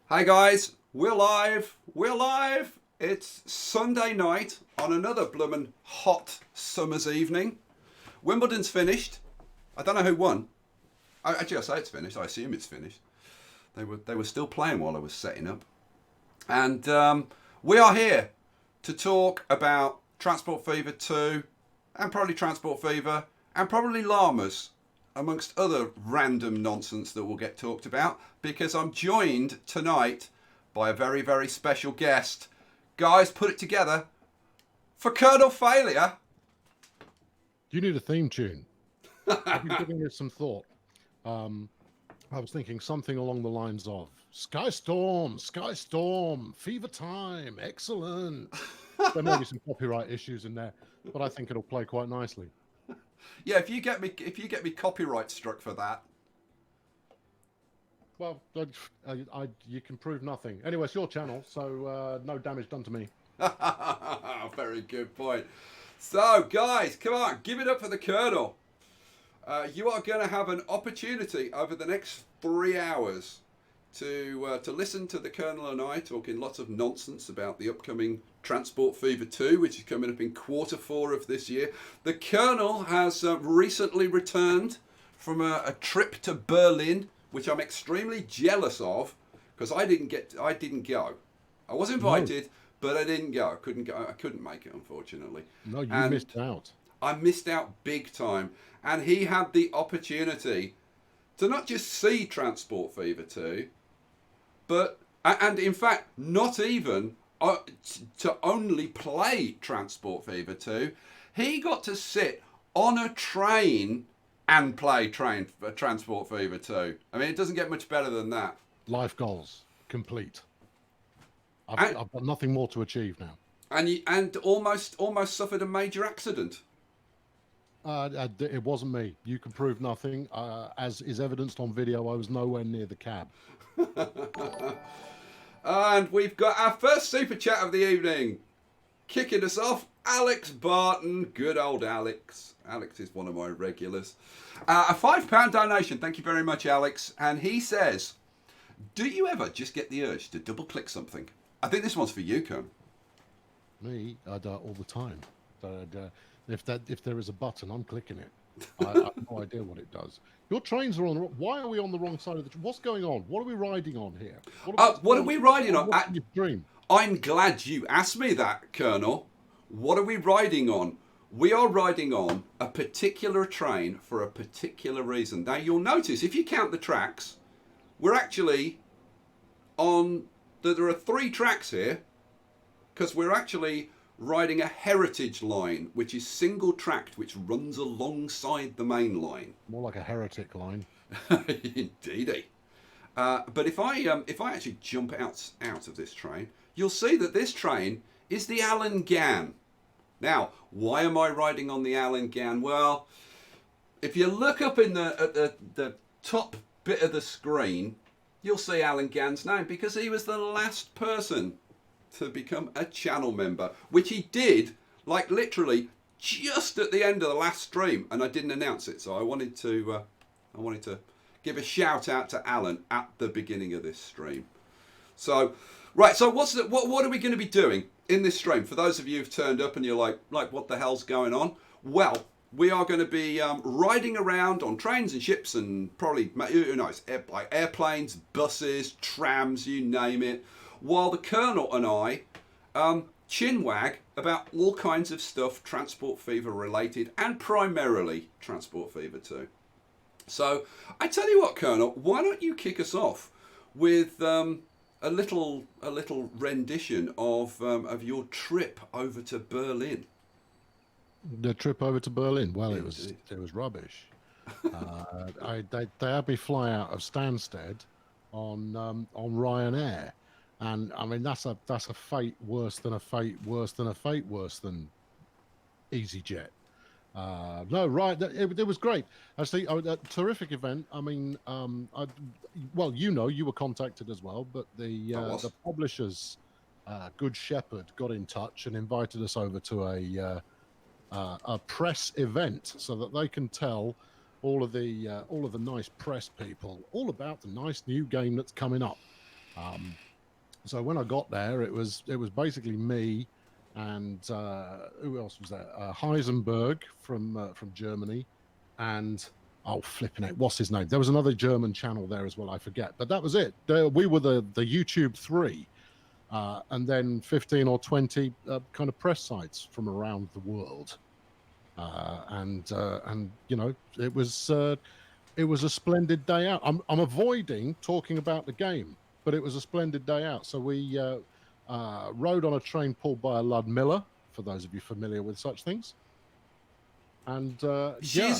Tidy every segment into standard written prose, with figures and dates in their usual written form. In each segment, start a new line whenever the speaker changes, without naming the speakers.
Hi guys, we're live. We're live. It's Sunday night on another bloomin' hot summer's evening. Wimbledon's finished. I don't know who won. Actually, I say it's finished. I assume it's finished. They were still playing while I was setting up, and we are here to talk about Transport Fever 2, and probably Transport Fever, and probably llamas, amongst other random nonsense that will get talked about, because I'm joined tonight by a very, very special guest. Guys, put it together for Colonel Failure.
You need a theme tune. I've been giving it some thought. I was thinking something along the lines of Skye Storme, Fever Time, excellent. There may be some copyright issues in there, but I think it'll play quite nicely.
Yeah, if you get me copyright struck for that.
Well, you can prove nothing. Anyway, it's your channel, so no damage done to me.
Very good point. So, guys, come on, give it up for the Colonel. You are going to have an opportunity over the next 3 hours to listen to the Colonel and I talking lots of nonsense about the upcoming Transport Fever 2, which is coming up in Q4 of this year. The Colonel has recently returned from a trip to Berlin, which I'm extremely jealous of, because I didn't go. I was invited, but I didn't go. I couldn't make it, unfortunately.
No, you
And
missed out.
I missed out big time. And he had the opportunity to not just see Transport Fever 2, but, and in fact, not even to only play Transport Fever 2. He got to sit on a train and play Transport Fever 2. I mean, it doesn't get much better than that.
Life goals complete. I've got nothing more to achieve now.
And almost suffered a major accident.
It wasn't me. You can prove nothing. As is evidenced on video, I was nowhere near the cab.
And we've got our first super chat of the evening. Kicking us off, Alex Barton. Good old Alex. Alex is one of my regulars. A £5 donation. Thank you very much, Alex. And he says, do you ever just get the urge to double click something? I think this one's for you, Con.
Me, I do it all the time. If there is a button, I'm clicking it. I have no idea what it does. Your trains are on the wrong. Why are we on the wrong side of the? What's going on? What are we riding on here?
What are we riding on?
Dream.
I'm glad you asked me that, Colonel. What are we riding on? We are riding on a particular train for a particular reason. Now, you'll notice, if you count the tracks, we're actually on... There are 3 tracks here, because we're actually riding a heritage line, which is single tracked, which runs alongside the main line.
More like a heretic line.
Indeedy. But if I actually jump out of this train, you'll see that this train is the Allen Gann. Now, why am I riding on the Allen Gann? Well, if you look up in the top bit of the screen, you'll see Allen Gann's name, because he was the last person to become a channel member, which he did, like, literally just at the end of the last stream, and I didn't announce it, so I wanted to give a shout out to Alan at the beginning of this stream. So, right, so what are we going to be doing in this stream? For those of you who've turned up and you're like what the hell's going on? Well, we are going to be riding around on trains and ships and probably, who knows, like airplanes, buses, trams, you name it, while the Colonel and I chinwag about all kinds of stuff Transport Fever related, and primarily Transport Fever 2. So I tell you what, Colonel, why don't you kick us off with a little rendition of your trip over to Berlin.
The trip over to Berlin. Well, indeed. it was rubbish. They had me fly out of Stansted on Ryanair. And I mean, that's a fate worse than a fate worse than a fate worse than EasyJet. No, right. It was great. Actually, a terrific event. I mean, well, you were contacted as well, but the publishers, Good Shepherd, got in touch and invited us over to a press event so that they can tell all of the nice press people all about the nice new game that's coming up. So when I got there, it was basically me and who else was there? Heisenberg from Germany, and oh flipping it, what's his name? There was another German channel there as well. I forget, but that was it. We were the YouTube three, and then 15 or 20 kind of press sites from around the world, and you know it was a splendid day out. I'm avoiding talking about the game, but it was a splendid day out. So we rode on a train pulled by a Ludmilla, for those of you familiar with such things. And
she's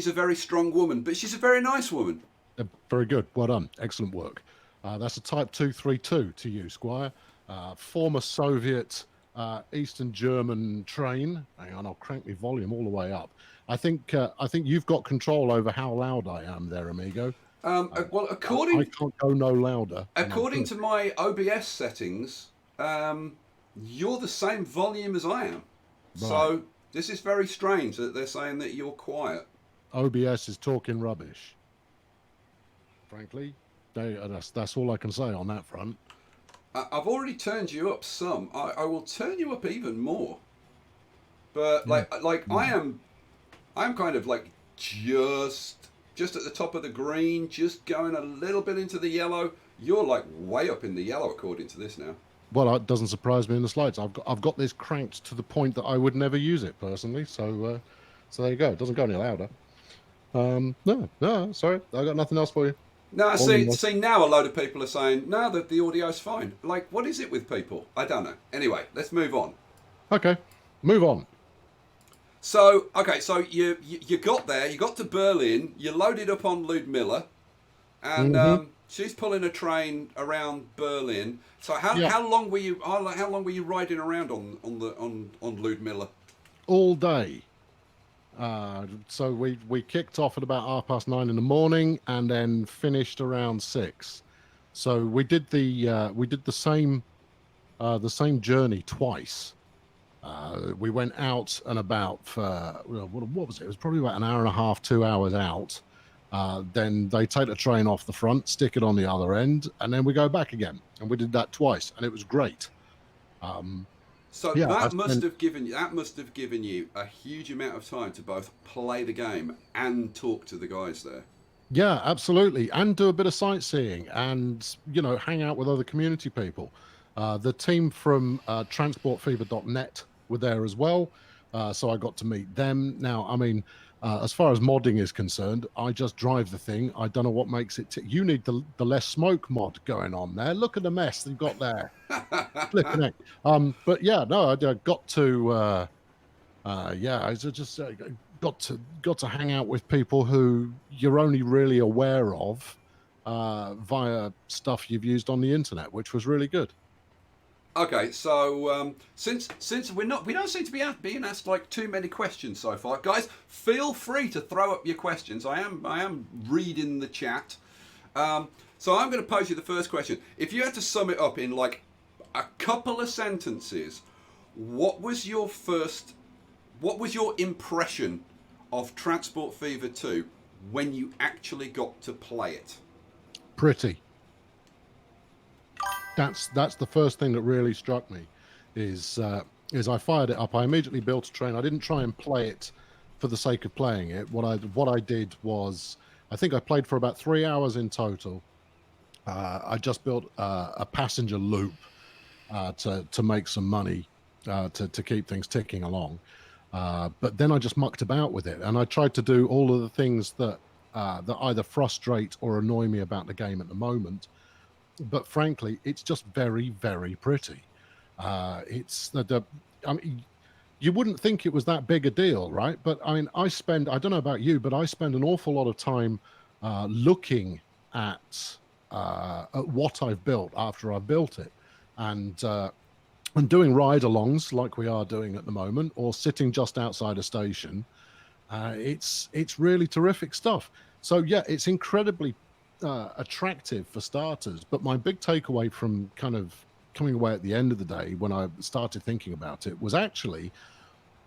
a very strong woman, but she's a very nice woman.
Very good. Well done. Excellent work. That's a Type 232 to you, Squire. Former Soviet Eastern German train. Hang on, I'll crank my volume all the way up. I think you've got control over how loud I am there, amigo.
Well, according
I can't go no louder.
According to my OBS settings, you're the same volume as I am. Right. So this is very strange that they're saying that you're quiet.
OBS is talking rubbish. Frankly, that's all I can say on that front.
I've already turned you up some. I will turn you up even more. But I'm kind of like just at the top of the green, just going a little bit into the yellow. You're like way up in the yellow according to this now.
Well, it doesn't surprise me in the slightest. I've got this cranked to the point that I would never use it personally. So there you go. It doesn't go any louder. No, sorry, I got nothing else for you.
No, see now a load of people are saying no, that the audio's fine. Like, what is it with people? I don't know. Anyway, let's move on.
Okay, move on.
So you got there, you got to Berlin, you loaded up on Ludmilla, and she's pulling a train around Berlin. So how long were you riding around on Ludmilla?
All day. So we kicked off at about 9:30 in the morning and then finished around 6. So we did the same journey twice. We went out and about for what was it? It was probably about an hour and a half, 2 hours out. Then they take the train off the front, stick it on the other end, and then we go back again. And we did that twice, and it was great.
That must have given you a huge amount of time to both play the game and talk to the guys there.
Yeah, absolutely, and do a bit of sightseeing and hang out with other community people. The team from transportfever.net were there as well, so I got to meet them. Now, I mean, as far as modding is concerned, I just drive the thing. I don't know what makes it. You need the less smoke mod going on there. Look at the mess they've got there. Flipping it. But yeah, no, I got to. I just got to hang out with people who you're only really aware of via stuff you've used on the internet, which was really good.
Okay, so since we don't seem to be being asked like too many questions so far, guys, feel free to throw up your questions. I am reading the chat. So I'm going to pose you the first question. If you had to sum it up in like a couple of sentences, what was your impression of Transport Fever 2 when you actually got to play it?
Pretty. That's the first thing that really struck me, is I fired it up. I immediately built a train. I didn't try and play it for the sake of playing it. What I did was, I think I played for about 3 hours in total. I just built a passenger loop to make some money to keep things ticking along. But then I just mucked about with it, and I tried to do all of the things that either frustrate or annoy me about the game at the moment. But frankly, it's just very, very pretty. I mean, you wouldn't think it was that big a deal, right? But I mean, I don't know about you, but I spend an awful lot of time looking at what I've built after I've built it, and doing ride-alongs like we are doing at the moment, or sitting just outside a station. It's really terrific stuff. So yeah, it's incredibly attractive for starters. But my big takeaway from kind of coming away at the end of the day, when I started thinking about it, was actually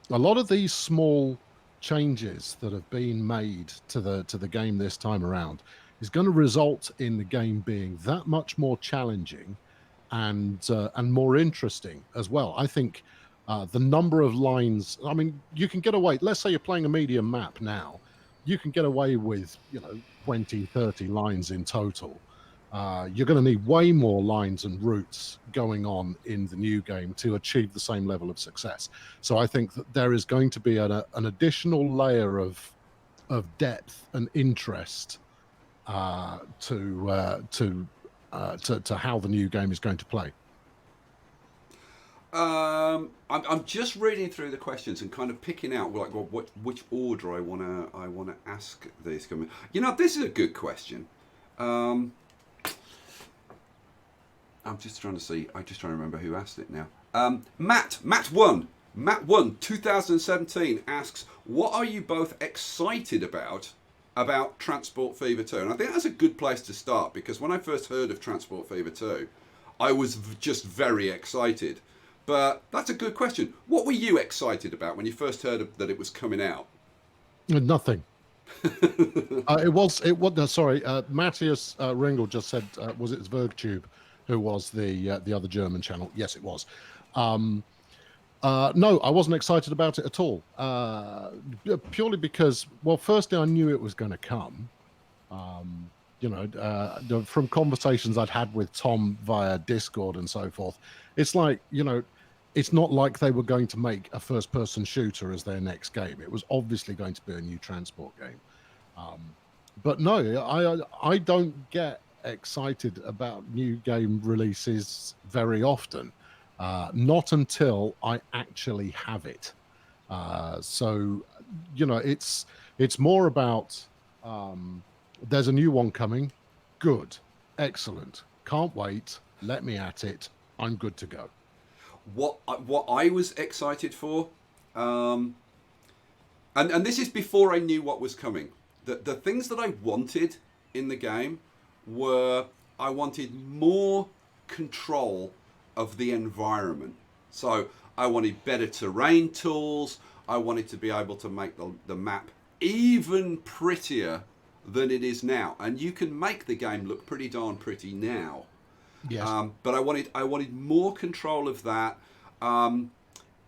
a lot of these small changes that have been made to the game this time around. is going to result in the game being that much more challenging and more interesting as well. I think the number of lines, I mean, you can get away, let's say you're playing a medium map now, you can get away with, 20, 30 lines in total. You're going to need way more lines and routes going on in the new game to achieve the same level of success. So I think that there is going to be an additional layer of depth and interest to how the new game is going to play.
I'm just reading through the questions and kind of picking out like which order I wanna ask these. This is a good question. I'm just trying to see. I'm just trying to remember who asked it now. Matt 1, 2017 asks, what are you both excited about Transport Fever 2? And I think that's a good place to start, because when I first heard of Transport Fever 2, I was just very excited. But that's a good question. What were you excited about when you first heard that it was coming out?
Nothing. It was. No, sorry, Matthias Ringel just said, was it Zwergtube who was the other German channel? Yes, it was. No, I wasn't excited about it at all. Purely because, well, firstly, I knew it was going to come. From conversations I'd had with Tom via Discord and so forth, it's like, it's not like they were going to make a first-person shooter as their next game. It was obviously going to be a new transport game. But no, I don't get excited about new game releases very often. Not until I actually have it. So, it's more about there's a new one coming. Good. Excellent. Can't wait. Let me at it. I'm good to go.
What I was excited for, and this is before I knew what was coming. The things that I wanted in the game were, I wanted more control of the environment. So I wanted better terrain tools. I wanted to be able to make the map even prettier than it is now. And you can make the game look pretty darn pretty now.
Yes.
But I wanted more control of that,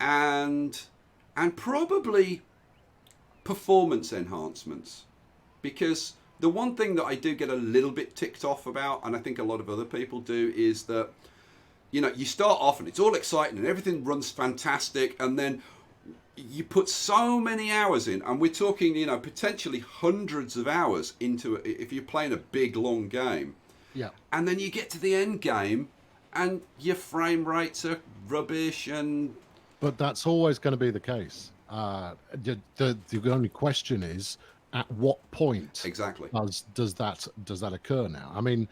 and probably performance enhancements, because the one thing that I do get a little bit ticked off about, and I think a lot of other people do, is that you start off and it's all exciting and everything runs fantastic, and then you put so many hours in, and we're talking potentially hundreds of hours into it if you're playing a big long game.
Yeah.
And then you get to the end game and your frame rates are rubbish.
But that's always going to be the case. The only question is, at what point
exactly
does that occur now? I mean,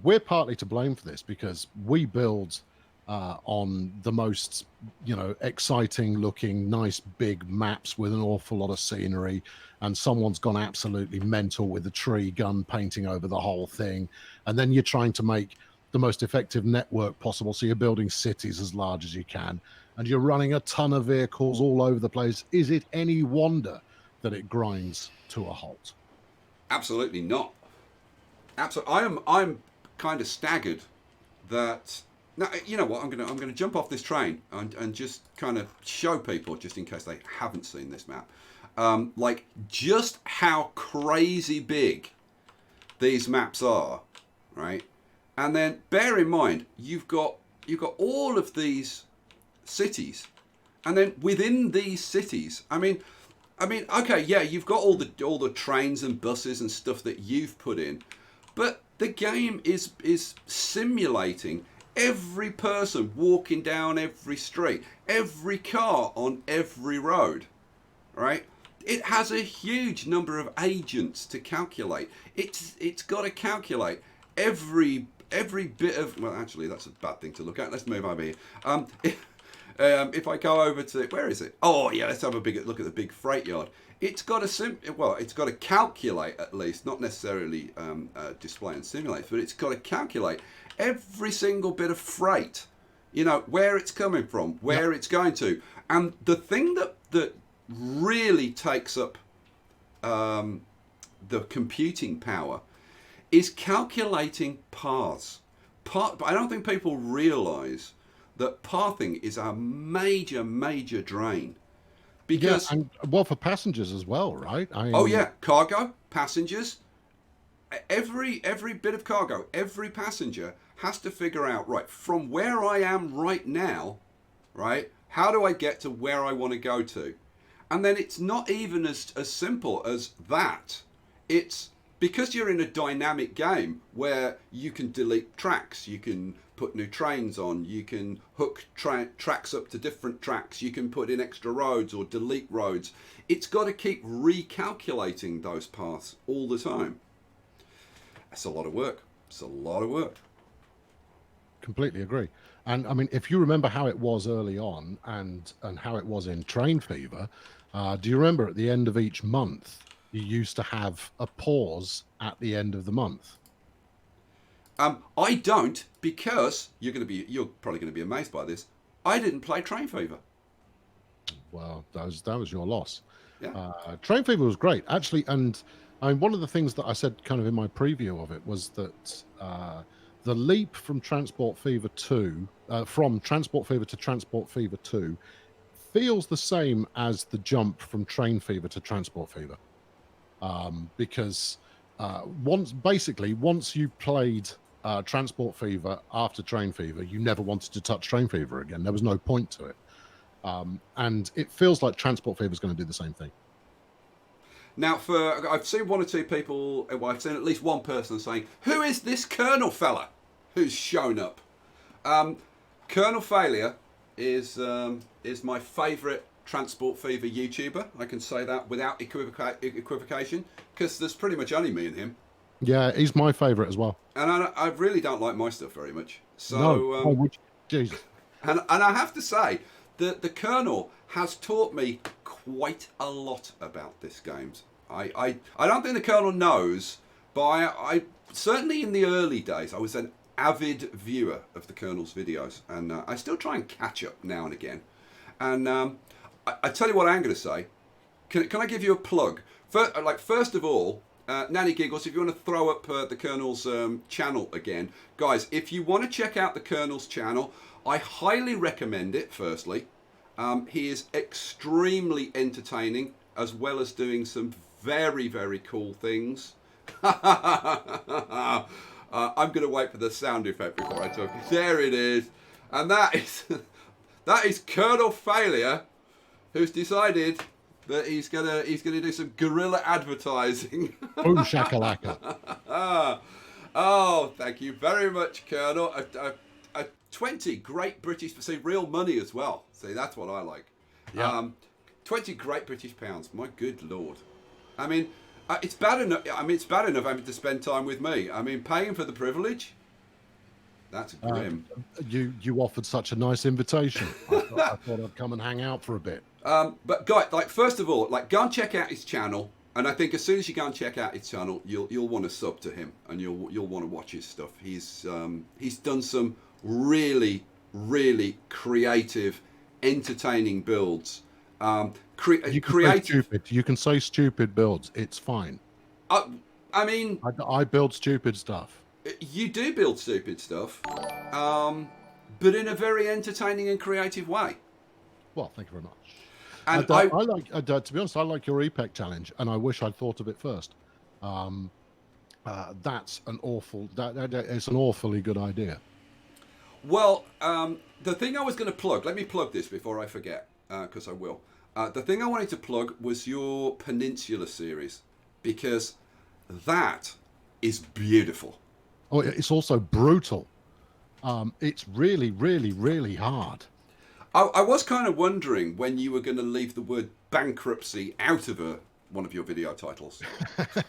we're partly to blame for this, because we build on the most exciting looking nice big maps with an awful lot of scenery, and someone's gone absolutely mental with a tree gun painting over the whole thing, and then you're trying to make the most effective network possible, so you're building cities as large as you can, and you're running a ton of vehicles all over the place. Is it any wonder that it grinds to a halt?
Absolutely not. Absolutely. I'm kind of staggered that. Now, you know what? I'm gonna jump off this train and just kind of show people, just in case they haven't seen this map, like just how crazy big these maps are, right? And then bear in mind, you've got all of these cities, and then within these cities, I mean, okay, yeah, you've got all the trains and buses and stuff that you've put in, but the game is simulating every person walking down every street, every car on every road, right? It has a huge number of agents to calculate. It's got to calculate every bit of. Well, actually, that's a bad thing to look at. Let's move over here. If I go over to, where is it? Oh yeah, let's have a big look at the big freight yard. It's got to calculate, at least, not necessarily display and simulate, but it's got to calculate every single bit of freight, where it's coming from, where it's going to. And the thing that really takes up the computing power is calculating paths. But I don't think people realise that pathing is a major, major drain.
Yeah,
Because,
and well, for passengers as well, right? I
oh
mean,
yeah, cargo, passengers, every bit of cargo, every passenger has to figure out, right, from where I am right now, right, how do I get to where I want to go to? And then it's not even as simple as that. It's because you're in a dynamic game where you can delete tracks, you can put new trains on, you can hook tracks up to different tracks, you can put in extra roads or delete roads. It's got to keep recalculating those paths all the time. That's a lot of work. It's a lot of work.
completely agree. And I mean, if you remember how it was early on and how it was in Train Fever, do you remember at the end of each month, you used to have a pause at the end of the month?
I don't, because you're probably going to be amazed by this. I didn't play Train Fever.
Well, that was your loss.
Yeah.
Train Fever was great, actually, and I mean, one of the things that I said kind of in my preview of it was that the leap from Transport Fever 2, from Transport Fever to Transport Fever 2, feels the same as the jump from Train Fever to Transport Fever, because once you played Transport Fever after Train Fever, you never wanted to touch Train Fever again. There was no point to it. And it feels like Transport Fever is going to do the same thing.
Now, I've seen one or two people. Well, I've seen at least one person saying, "Who is this Colonel fella who's shown up?" Colonel Failure is my favourite Transport Fever YouTuber. I can say that without equivocation, because there's pretty much only me and him.
Yeah, he's my favourite as well.
And I really don't like my stuff very much. So,
No, Jesus.
and I have to say, the Colonel has taught me quite a lot about this game. I don't think the Colonel knows, but I certainly in the early days I was an avid viewer of the Colonel's videos, and I still try and catch up now and again. And I tell you what I'm going to say. Can I give you a plug? First of all, Nanny Giggles, if you want to throw up the Colonel's channel again, guys, if you want to check out the Colonel's channel, I highly recommend it. Firstly, he is extremely entertaining, as well as doing some very, very cool things. I'm going to wait for the sound effect before I talk. There it is, and that is Colonel Failure, who's decided that he's gonna do some guerrilla advertising.
Boom shakalaka.
Oh, thank you very much, Colonel. 20 great British, see, real money as well. See, that's what I like.
Yeah.
20 great British pounds. My good lord. I mean, it's bad enough. I mean, it's bad enough having to spend time with me. I mean, paying for the privilege. That's grim.
You offered such a nice invitation. I thought I'd come and hang out for a bit.
But guys, first of all, go and check out his channel. And I think as soon as you go and check out his channel, you'll want to sub to him, and you'll want to watch his stuff. He's done some really, really creative, entertaining builds.
You can say stupid builds. It's fine.
I mean,
I build stupid stuff.
You do build stupid stuff, but in a very entertaining and creative way.
Well, thank you very much.
And
I like, to be honest, I like your EPEC challenge, and I wish I'd thought of it first. That's an it's an awfully good idea.
Well, the thing I was going to plug, let me plug this before I forget, because I will. The thing I wanted to plug was your Peninsula series, because that is beautiful.
Oh, it's also brutal. It's really, really, really hard.
I was kind of wondering when you were going to leave the word bankruptcy out of one of your video titles.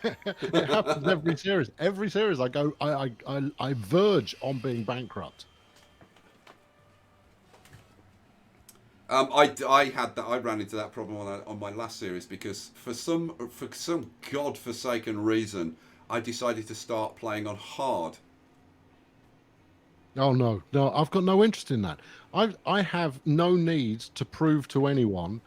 It happens every series. Every series I verge on being bankrupt.
I ran into that problem on my last series, because for some godforsaken reason I decided to start playing on hard.
Oh no, I've got no interest in that. I have no need to prove to anyone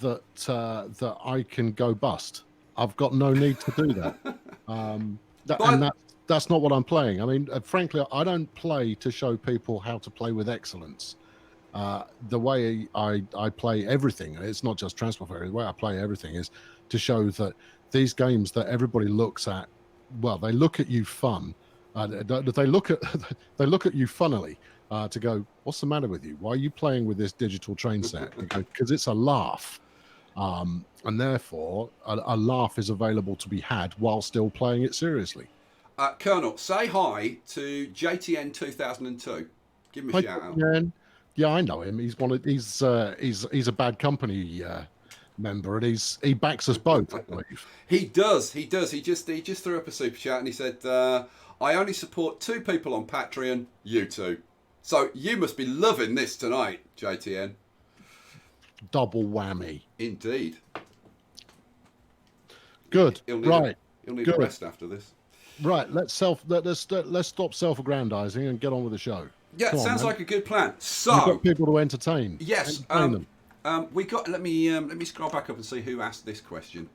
that that I can go bust. I've got no need to do that. that's not what I'm playing. I mean, frankly, I don't play to show people how to play with excellence. The way I play everything, it's not just Transport Theory, the way I play everything is to show that these games that everybody looks at, well, they look at you fun. They look at they look at you funnily to go, what's the matter with you? Why are you playing with this digital train set? Because it's a laugh. And therefore, a laugh is available to be had while still playing it seriously.
Colonel, say hi to JTN 2002. Give him a shout out.
Yeah, I know him. He's he's a Bad Company member, and he backs us both, I believe.
He does. He just threw up a super chat and he said, "I only support 2 people on Patreon. You 2. So you must be loving this tonight, JTN."
Double whammy.
Indeed.
Good.
He'll need a rest after this.
Right. Let's stop self-aggrandizing and get on with the show.
Yeah, sounds like a good plan. So
we've got people to entertain.
Yes. We got. Let me scroll back up and see who asked this question.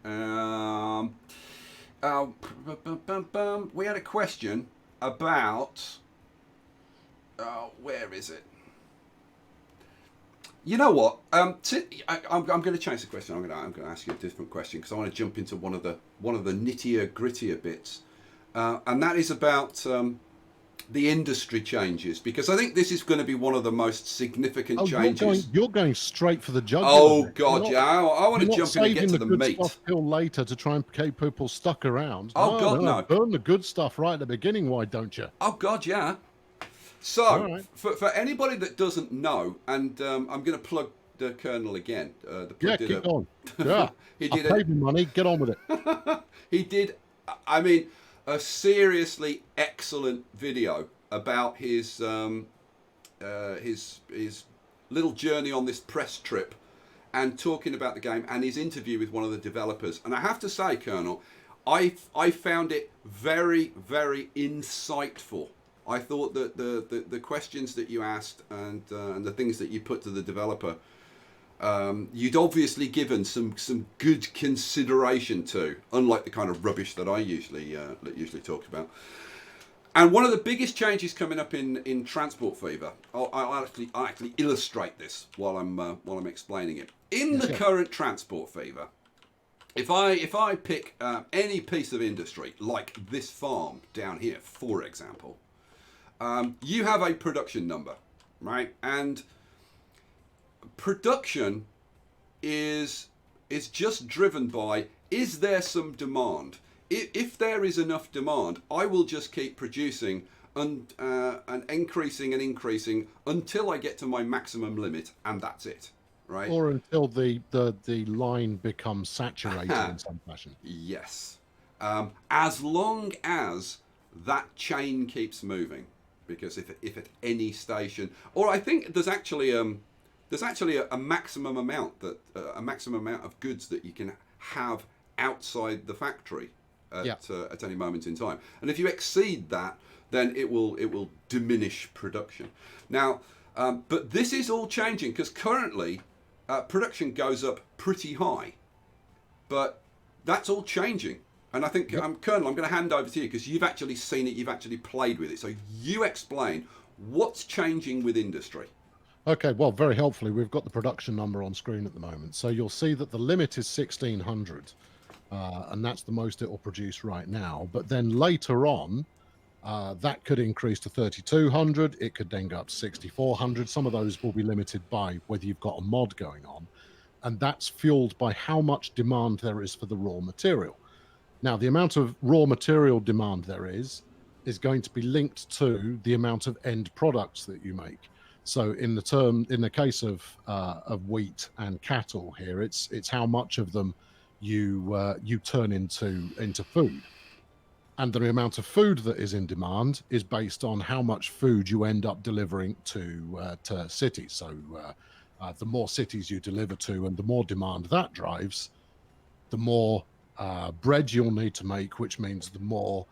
We had a question about. Where is it? You know what? I'm going to change the question. I'm going to ask you a different question because I want to jump into one of the nittier grittier bits, and that is about the industry changes, because I think this is going to be one of the most significant changes.
You're going straight for the jugular.
Oh God, yeah! I want to jump in and get to the meat.
Stuff till later to try and keep people stuck around.
Oh God, no!
Burn the good stuff right at the beginning. Why don't you?
Oh God, yeah. So, right. for anybody that doesn't know, and I'm going to plug the Colonel again.
Keep on. Yeah, he did. I paid me money. Get on with it.
He did. I mean, a seriously excellent video about his little journey on this press trip, and talking about the game and his interview with one of the developers. And I have to say, Colonel, I found it very, very insightful. I thought that the questions that you asked and the things that you put to the developer, you'd obviously given some good consideration to, unlike the kind of rubbish that I usually talk about. And one of the biggest changes coming up in Transport Fever, I'll actually illustrate this while I'm explaining it. In the current Transport Fever, if I pick any piece of industry like this farm down here, for example. You have a production number, right? And production is just driven by, is there some demand? If there is enough demand, I will just keep producing and increasing until I get to my maximum limit, and that's it, right?
Or until the line becomes saturated in some fashion.
Yes, as long as that chain keeps moving. Because if at any station, or I think there's actually a maximum amount of goods that you can have outside the factory at any moment in time, and if you exceed that, then it will diminish production. Now, but this is all changing because currently production goes up pretty high, but that's all changing. And I think, Colonel, I'm going to hand over to you because you've actually seen it, you've actually played with it. So you explain what's changing with industry.
Okay, well, very helpfully, we've got the production number on screen at the moment. So you'll see that the limit is 1,600, and that's the most it will produce right now. But then later on, that could increase to 3,200. It could then go up to 6,400. Some of those will be limited by whether you've got a mod going on. And that's fueled by how much demand there is for the raw material. Now, the amount of raw material demand there is going to be linked to the amount of end products that you make. So in the case of wheat and cattle here, it's how much of them you turn into food. And the amount of food that is in demand is based on how much food you end up delivering to cities. So the more cities you deliver to and the more demand that drives, the more bread you'll need to make, which means the more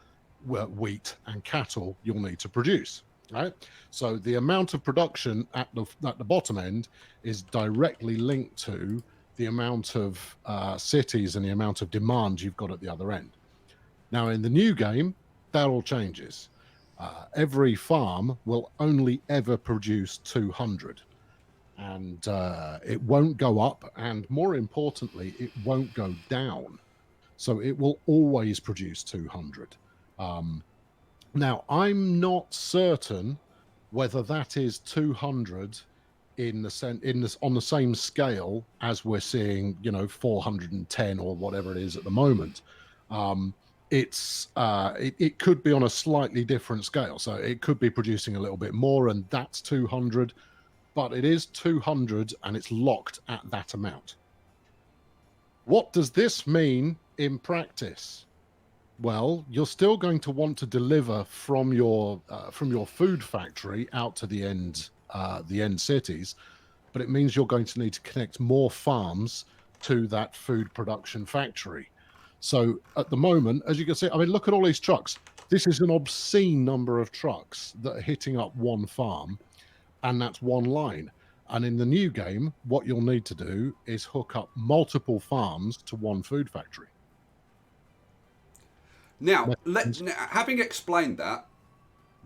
wheat and cattle you'll need to produce, right? So the amount of production at the bottom end is directly linked to the amount of cities and the amount of demand you've got at the other end. Now, in the new game, that all changes. Every farm will only ever produce 200, and it won't go up, and more importantly, it won't go down. So it will always produce 200. Now, I'm not certain whether that is 200 on the same scale as we're seeing, 410 or whatever it is at the moment. It could be on a slightly different scale, so it could be producing a little bit more, and that's 200, but it is 200 and it's locked at that amount. What does this mean in practice? Well, you're still going to want to deliver from your food factory out to the end cities, but it means you're going to need to connect more farms to that food production factory. So at the moment, as you can see, I mean, look at all these trucks. This is an obscene number of trucks that are hitting up one farm, and that's one line. And in the new game, what you'll need to do is hook up multiple farms to one food factory.
Now, having explained that,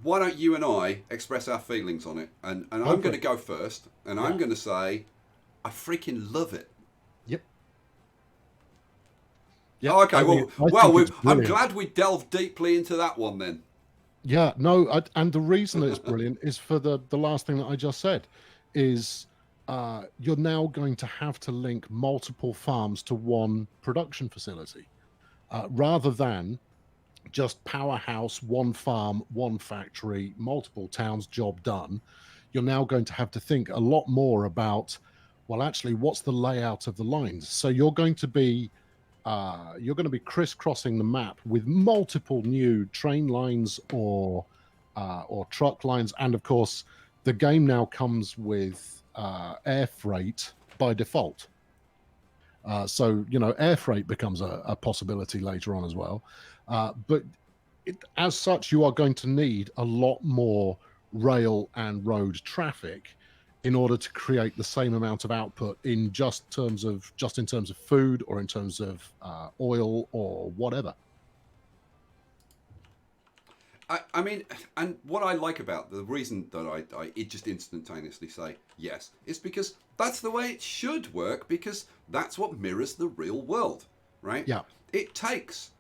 why don't you and I express our feelings on it? And I'm going to go first, and I'm going to say, I freaking love it.
Yep.
Oh, okay, I'm glad we delved deeply into that one then.
Yeah, no, and the reason it's brilliant is for the last thing that I just said, is you're now going to have to link multiple farms to one production facility, rather than just powerhouse, one farm, one factory, multiple towns, job done. You're now going to have to think a lot more about, well, actually, what's the layout of the lines? So you're going to be crisscrossing the map with multiple new train lines or truck lines, and of course, the game now comes with air freight by default. So air freight becomes a possibility later on as well. But as such, you are going to need a lot more rail and road traffic in order to create the same amount of output in terms of food, or in terms of oil or whatever.
I mean, and what I like about the reason that I just instantaneously say yes is because that's the way it should work, because that's what mirrors the real world, right?
Yeah.
It takes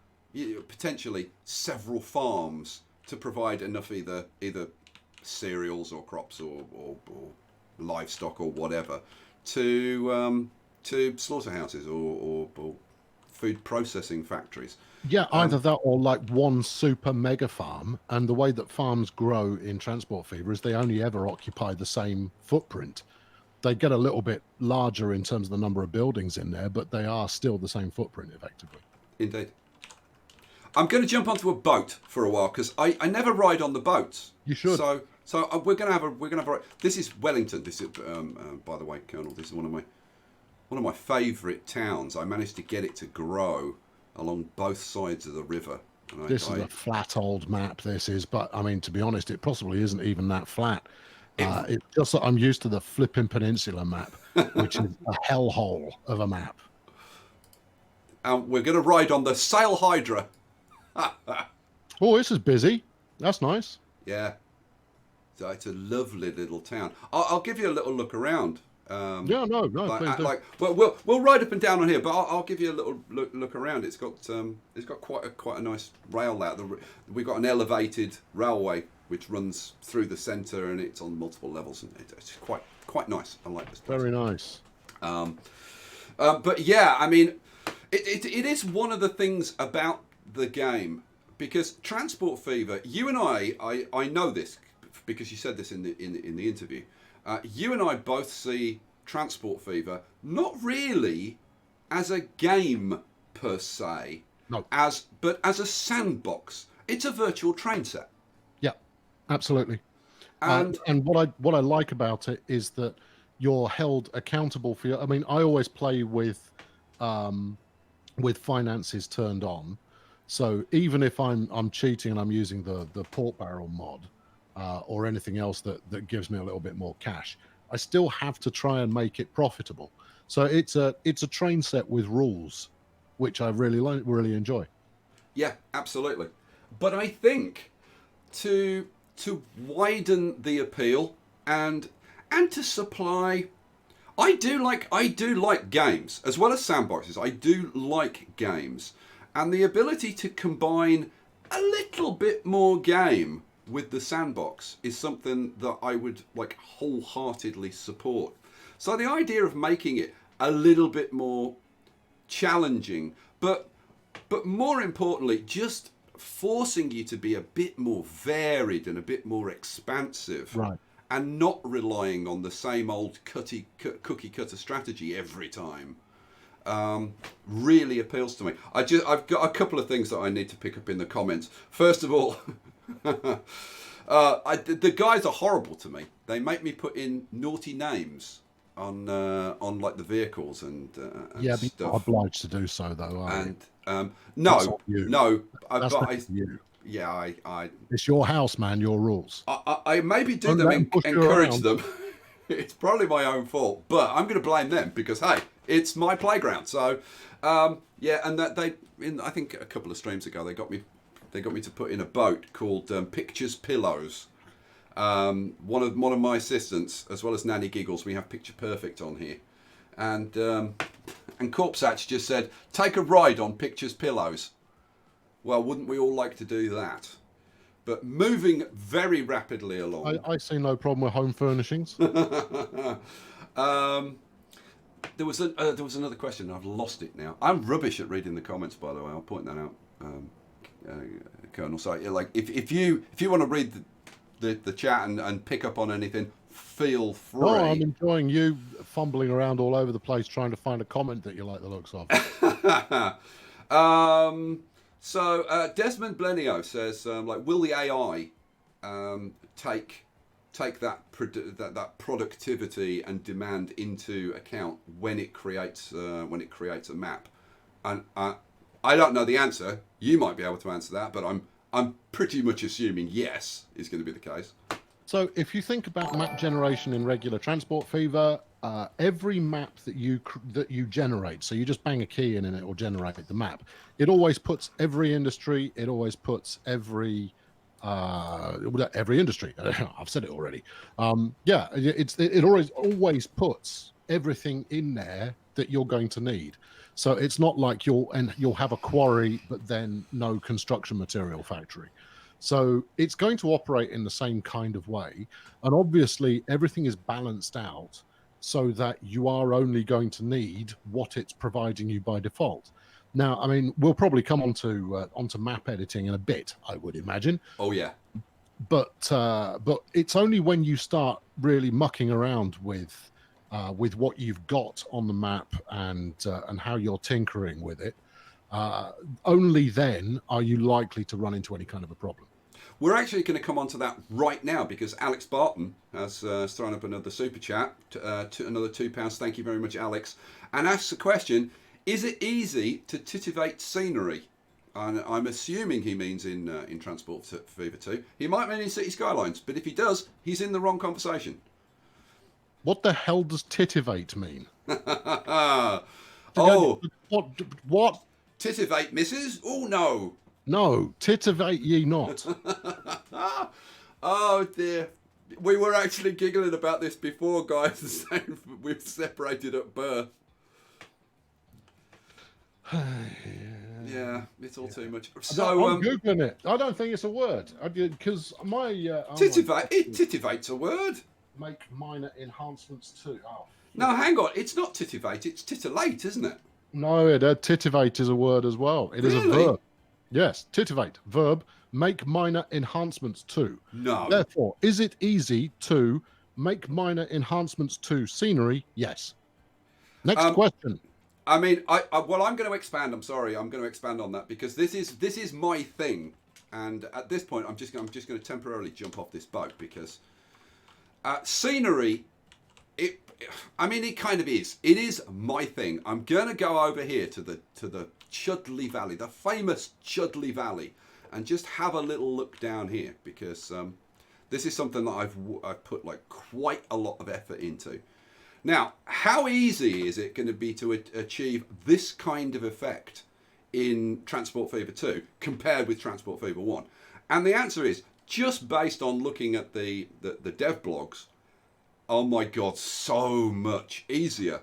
potentially several farms to provide enough either cereals or crops or livestock or whatever to slaughterhouses or food processing factories.
Yeah, either that or like one super mega farm. And the way that farms grow in Transport Fever is they only ever occupy the same footprint. They get a little bit larger in terms of the number of buildings in there, but they are still the same footprint effectively.
Indeed. I'm going to jump onto a boat for a while because I never ride on the boats.
You should.
So we're going to have a. This is Wellington. This is by the way, Colonel. This is one of my favourite towns. I managed to get it to grow along both sides of the river.
This is a flat old map. This is, but I mean, to be honest, it possibly isn't even that flat. It's just that I'm used to the flipping peninsula map, which is a hellhole of a map.
We're going to ride on the Sail Hydra.
Oh, this is busy. That's nice.
Yeah. So it's a lovely little town. I'll give you a little look around.
No, please do.
We'll ride up and down on here, but I'll give you a little look around. It's got quite a nice rail out. We've got an elevated railway which runs through the centre, and it's on multiple levels, and it's quite nice. I like this place.
Very nice.
But yeah, I mean, it is one of the things about the game, because Transport Fever. You and I know this because you said this in the interview. You and I both see Transport Fever not really as a game per se,
no,
but as a sandbox. It's a virtual train set.
Yeah, absolutely.
And
what I like about it is that you're held accountable for your. I mean, I always play with finances turned on, so even if I'm cheating and I'm using the pork barrel mod. Or anything else that gives me a little bit more cash, I still have to try and make it profitable. So it's a train set with rules, which I really enjoy.
Yeah, absolutely. But I think to widen the appeal and to supply, I do like games as well as sandboxes. I do like games, and the ability to combine a little bit more game with the sandbox is something that I would like wholeheartedly support. So the idea of making it a little bit more challenging, but more importantly, just forcing you to be a bit more varied and a bit more expansive,
Right.
and not relying on the same old cookie cutter strategy every time, really appeals to me. I've got a couple of things that I need to pick up in the comments. First of all, the guys are horrible to me. They make me put in naughty names on like the vehicles and
Yeah, but you're
stuff.
obliged to do so, though, are you?
And
That's
no,
on you.
no,
That's
but
not you.
yeah, I
It's your house, man. Your rules.
I maybe do
Don't
them,
let 'em push you
encourage
around.
them. It's probably my own fault, but I'm going to blame them because hey, it's my playground. So yeah, and that I think a couple of streams ago they got me to put in a boat called Pictures Pillows. One of my assistants, as well as Nanny Giggles, we have Picture Perfect on here, and Corpsatch just said, take a ride on Pictures Pillows. Well, wouldn't we all like to do that? But moving very rapidly along.
I see no problem with home furnishings.
There was another question. I've lost it now. I'm rubbish at reading the comments, by the way. I'll point that out, Colonel. So, yeah, like if you want to read the chat and pick up on anything, feel free.
No, I'm enjoying you fumbling around all over the place trying to find a comment that you like the looks of.
So Desmond Blenio says, like, will the AI take that productivity and demand into account when it creates a map? And I don't know the answer. You might be able to answer that, but I'm pretty much assuming yes is going to be the case.
So if you think about map generation in regular Transport Fever, every map that you generate, so you just bang a key in and it will generate the map. It always puts every industry. It always puts every industry. I've said it already. Yeah, it always puts everything in there that you're going to need. So it's not like you'll have a quarry but then no construction material factory. So it's going to operate in the same kind of way. And obviously everything is balanced out so that you are only going to need what it's providing you by default. Now, I mean, we'll probably come onto map editing in a bit, I would imagine.
Oh yeah.
But it's only when you start really mucking around with what you've got on the map and how you're tinkering with it, only then are you likely to run into any kind of a problem.
We're actually going to come on to that right now because Alex Barton has thrown up another super chat, another £2. Thank you very much, Alex, and asks the question: is it easy to titivate scenery? And I'm assuming he means in Transport Fever 2. He might mean in City Skylines, but if he does, he's in the wrong conversation.
What the hell does titivate mean?
Oh,
what?
Titivate, missus? Oh no.
No, titivate ye not.
Oh dear. We were actually giggling about this before, guys, saying we've separated at birth. Yeah, it's all too much. So
I'm googling it. I don't think it's a word because my
titivate. It titivate's a word.
Make minor enhancements too. Oh.
No, hang on. It's not titivate. It's titillate, isn't it?
No, titivate is a word as well. It is a verb. Yes, titivate, verb, make minor enhancements to.
No.
Therefore, is it easy to make minor enhancements to scenery? Yes. Next question.
I mean, I'm going to expand. I'm sorry, I'm going to expand on that because this is my thing, and at this point, I'm just going to temporarily jump off this boat because scenery. It kind of is. It is my thing. I'm going to go over here to the Chudley Valley, the famous Chudley Valley, and just have a little look down here because this is something that I've put like quite a lot of effort into. Now, how easy is it going to be to achieve this kind of effect in Transport Fever 2 compared with Transport Fever 1? And the answer is, just based on looking at the dev blogs, oh my God, so much easier,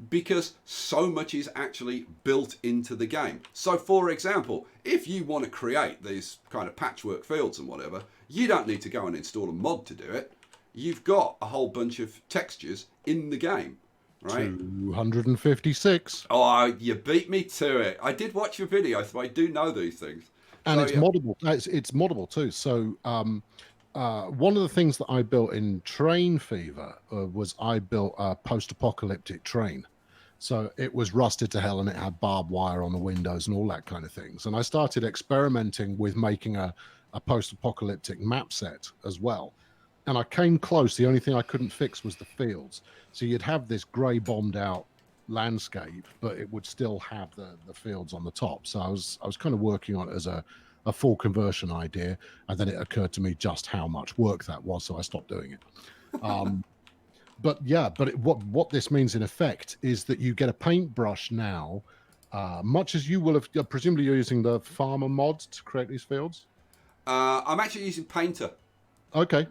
because so much is actually built into the game. So for example, if you want to create these kind of patchwork fields and whatever, you don't need to go and install a mod to do it. You've got a whole bunch of textures in the game, right?
256.
Oh, you beat me to it. I did watch your video, so I do know these things.
And
So,
it's moddable. It's moddable too. So one of the things that I built in Train Fever was I built a post-apocalyptic train. So it was rusted to hell and it had barbed wire on the windows and all that kind of things. And I started experimenting with making a post-apocalyptic map set as well. And I came close. The only thing I couldn't fix was the fields. So you'd have this grey bombed out landscape, but it would still have the fields on the top. So I was kind of working on it as a full conversion idea, and then it occurred to me just how much work that was, so I stopped doing it. But what this means in effect is that you get a paintbrush now, much as you will have presumably you're using the farmer mod to create these fields.
I'm actually using Painter.
Okay,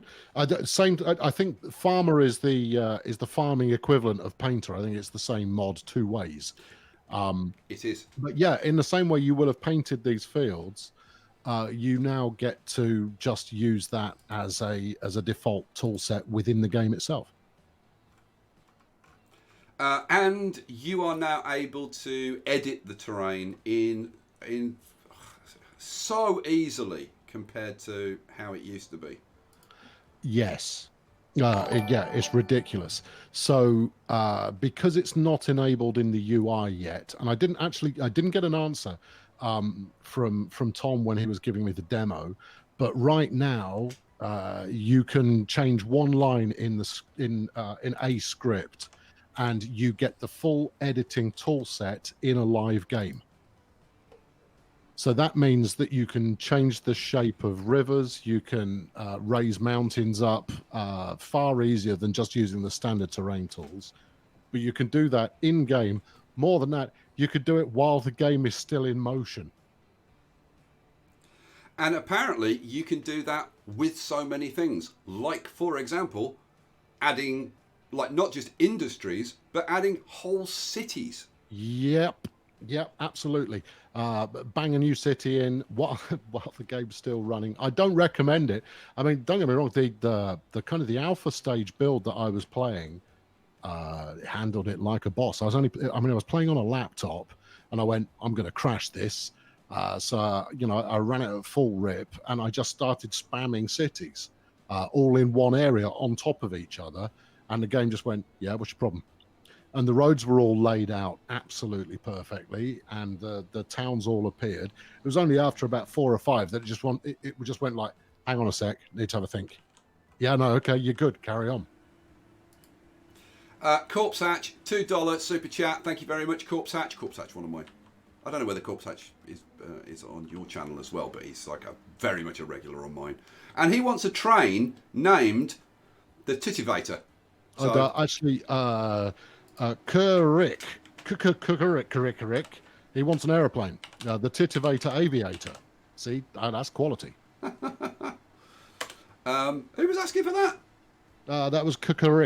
same. I think farmer is the farming equivalent of painter. I think it's the same mod two ways.
It is.
But yeah, in the same way you will have painted these fields, you now get to just use that as a default tool set within the game itself.
And you are now able to edit the terrain in so easily compared to how it used to be.
Yes. Yeah, it's ridiculous. So because it's not enabled in the UI yet, and I didn't get an answer from Tom when he was giving me the demo, but right now you can change one line in a script and you get the full editing tool set in a live game. So that means that you can change the shape of rivers, you can raise mountains up far easier than just using the standard terrain tools. But you can do that in-game. More than that, you could do it while the game is still in motion.
And apparently you can do that with so many things. Like, for example, adding, like, not just industries, but adding whole cities.
Yep, absolutely. Bang a new city in while the game's still running. I don't recommend it. I mean, don't get me wrong, the kind of the alpha stage build that I was playing handled it like a boss. I was playing on a laptop and I went, I'm going to crash this. So I ran it at full rip and I just started spamming cities all in one area on top of each other. And the game just went, yeah, what's your problem? And the roads were all laid out absolutely perfectly, and the towns all appeared. It was only after about 4 or 5 that it just went like, hang on a sec, need to have a think. Yeah, no, okay, you're good, carry on.
Corpse Hatch, $2 super chat. Thank you very much, Corpse Hatch. Corpse Hatch, one of my... I don't know whether Corpse Hatch is on your channel as well, but he's like very much a regular on mine. And he wants a train named the Titivator. So,
actually... Correct. He wants an aeroplane. The Titivator Aviator. See, that's quality.
Who was asking for that?
That was Correct.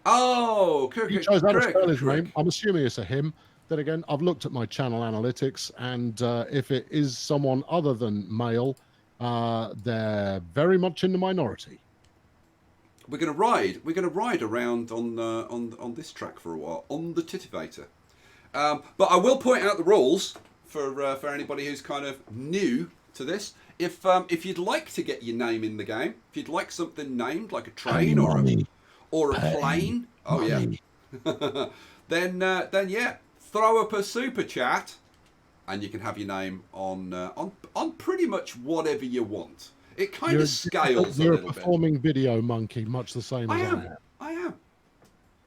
Oh,
he chose that to spell his name. I'm assuming it's a him. Then again, I've looked at my channel analytics, and if it is someone other than male, they're very much in the minority.
We're going to ride around on this track for a while on the Titivator. But I will point out the rules for anybody who's kind of new to this. If you'd like to get your name in the game, if you'd like something named like a train or a plane, oh yeah, then yeah, throw up a super chat, and you can have your name on pretty much whatever you want. It kind of scales a little bit.
You're a performing video monkey, much the same as
I am.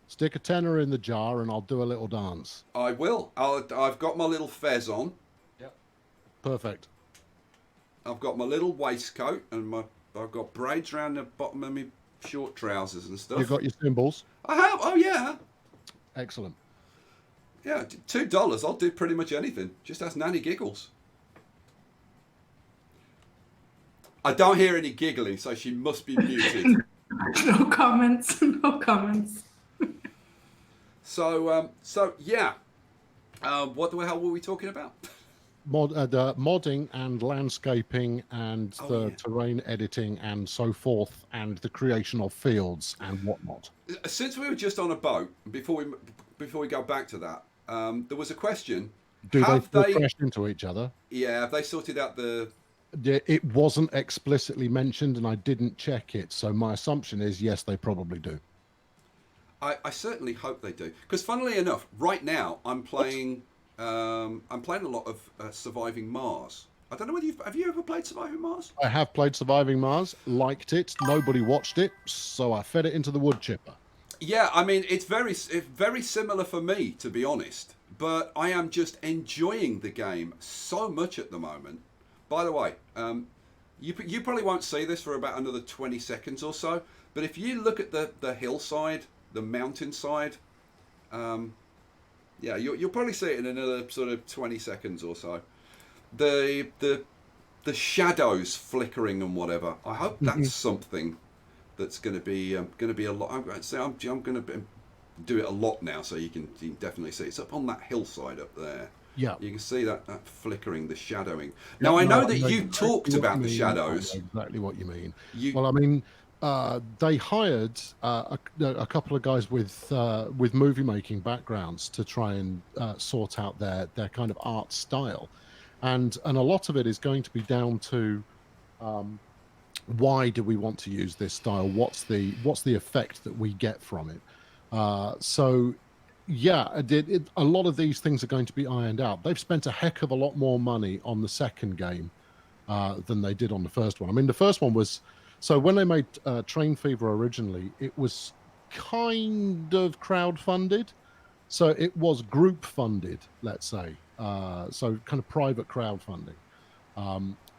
Stick a tenner in the jar and I'll do a little dance.
I will. I've got my little fez on.
Yep. Perfect.
I've got my little waistcoat and I've got braids around the bottom of my short trousers and stuff.
You've got your cymbals?
I have. Oh, yeah.
Excellent.
Yeah, $2. I'll do pretty much anything. Just ask Nanny Giggles. I don't hear any giggling, so she must be muted.
No comments. No comments.
So yeah. What the hell were we talking about?
The modding and landscaping and the terrain editing and so forth, and the creation of fields and whatnot.
Since we were just on a boat, before we go back to that, there was a question.
Do they crash into each other?
Yeah, have they sorted out the...
It wasn't explicitly mentioned, and I didn't check it, so my assumption is yes, they probably do.
I certainly hope they do, because funnily enough, right now I'm playing a lot of Surviving Mars. I don't know whether have you ever played Surviving Mars?
I have played Surviving Mars, liked it. Nobody watched it, so I fed it into the wood chipper. Yeah,
I mean it's very similar for me, to be honest. But I am just enjoying the game so much at the moment. By the way, you probably won't see this for about another 20 seconds or so. But if you look at the hillside, the mountainside, yeah, you'll probably see it in another sort of 20 seconds or so. The shadows flickering and whatever. I hope that's something that's going to be a lot. I'm going to do it a lot now, so you can definitely see it's up on that hillside up there.
Yeah,
you can see that flicking, the shadowing. Now I know that you talked about the shadows.
Exactly what you mean. Well, I mean, they hired a couple of guys with movie making backgrounds to try and sort out their kind of art style, and a lot of it is going to be down to why do we want to use this style? What's the effect that we get from it? So yeah, a lot of these things are going to be ironed out. They've spent a heck of a lot more money on the second game than they did on the first one. I mean, the first one was... So when they made Train Fever originally, it was kind of crowdfunded. So it was group funded, let's say. So kind of private crowdfunding.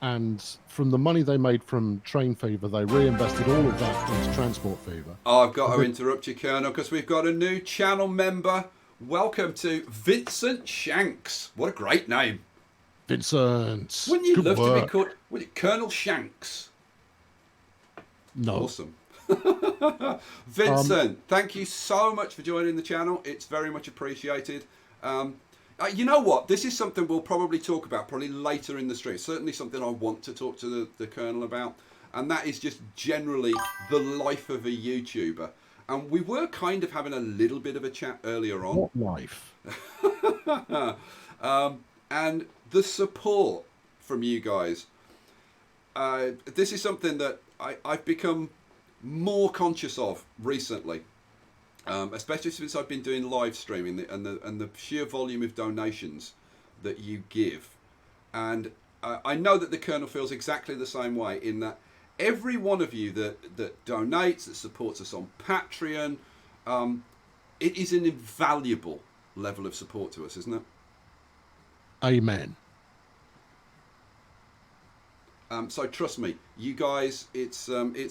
And from the money they made from Train Fever, they reinvested all of that into Transport Fever.
Oh, I've got to interrupt you, Colonel, because we've got a new channel member. Welcome to Vincent Shanks. What a great name.
Vincent.
Wouldn't you love to be called Colonel Shanks?
No.
Awesome. Vincent, thank you so much for joining the channel. It's very much appreciated. You know what? This is something we'll probably talk about probably later in the stream. Certainly something I want to talk to the Colonel about. And that is just generally the life of a YouTuber. And we were kind of having a little bit of a chat earlier on.
What life?
And the support from you guys. This is something that I've become more conscious of recently. Especially since I've been doing live streaming and the sheer volume of donations that you give. And I know that the Colonel feels exactly the same way, in that every one of you that donates, that supports us on Patreon, it is an invaluable level of support to us, isn't it?
Amen.
So trust me, you guys, it's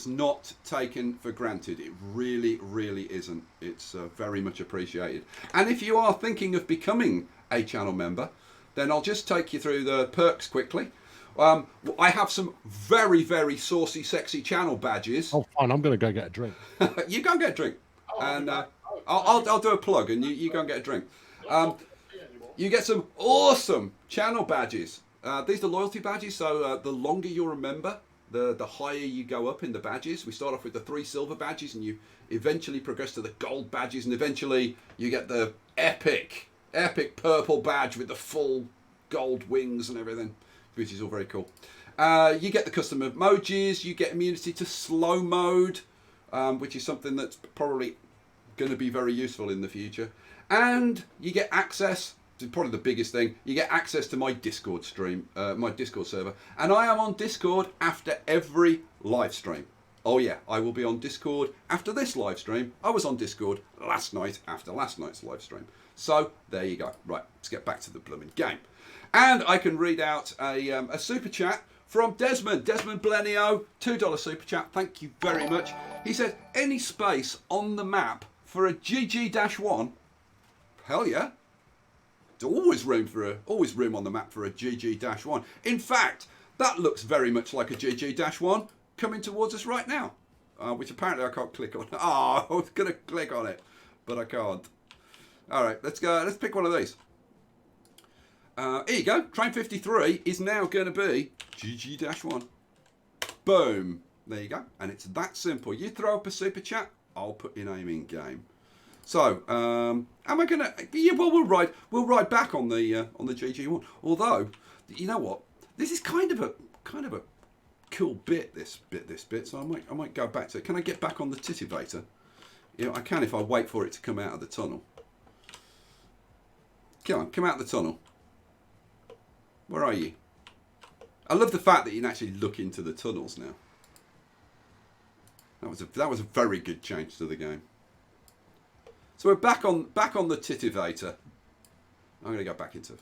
not taken for granted. It really, really isn't. It's very much appreciated. And if you are thinking of becoming a channel member, then I'll just take you through the perks quickly. I have some very, very saucy, sexy channel badges.
Oh, fine. I'm going to go get a drink.
You go and get a drink. And I'll do a plug and you go and get a drink. You get some awesome channel badges. These are loyalty badges, so the longer you're a member, the higher you go up in the badges. We start off with the 3 silver badges, and you eventually progress to the gold badges, and eventually you get the epic purple badge with the full gold wings and everything, which is all very cool. You get the custom emojis, you get immunity to slow mode, which is something that's probably going to be very useful in the future. And you get access... Probably the biggest thing, you get access to my Discord stream, my Discord server, and I am on Discord after every live stream. Oh yeah, I will be on Discord after this live stream. I was on Discord last night after last night's live stream. So there you go. Right, let's get back to the blooming game. And I can read out a super chat from Desmond Blenio, $2 super chat. Thank you very much. He says, any space on the map for a GG-1? Hell yeah. always room on the map for a GG-1. In fact, that looks very much like a GG-1 coming towards us right now, which apparently I can't click on. Oh, I was going to click on it, but I can't. All right, let's go. Let's pick one of these. Here you go. Train 53 is now going to be GG-1. Boom. There you go. And it's that simple. You throw up a super chat, I'll put your name in game. So, am I going to... Yeah, well, we'll ride back on the GG1. Although, you know what? This is kind of a cool bit, this bit. So I might go back to it. Can I get back on the titivator? Yeah, I can if I wait for it to come out of the tunnel. Come on, come out of the tunnel. Where are you? I love the fact that you can actually look into the tunnels now. That was a very good change to the game. So we're back on the titivator. I'm going to go back into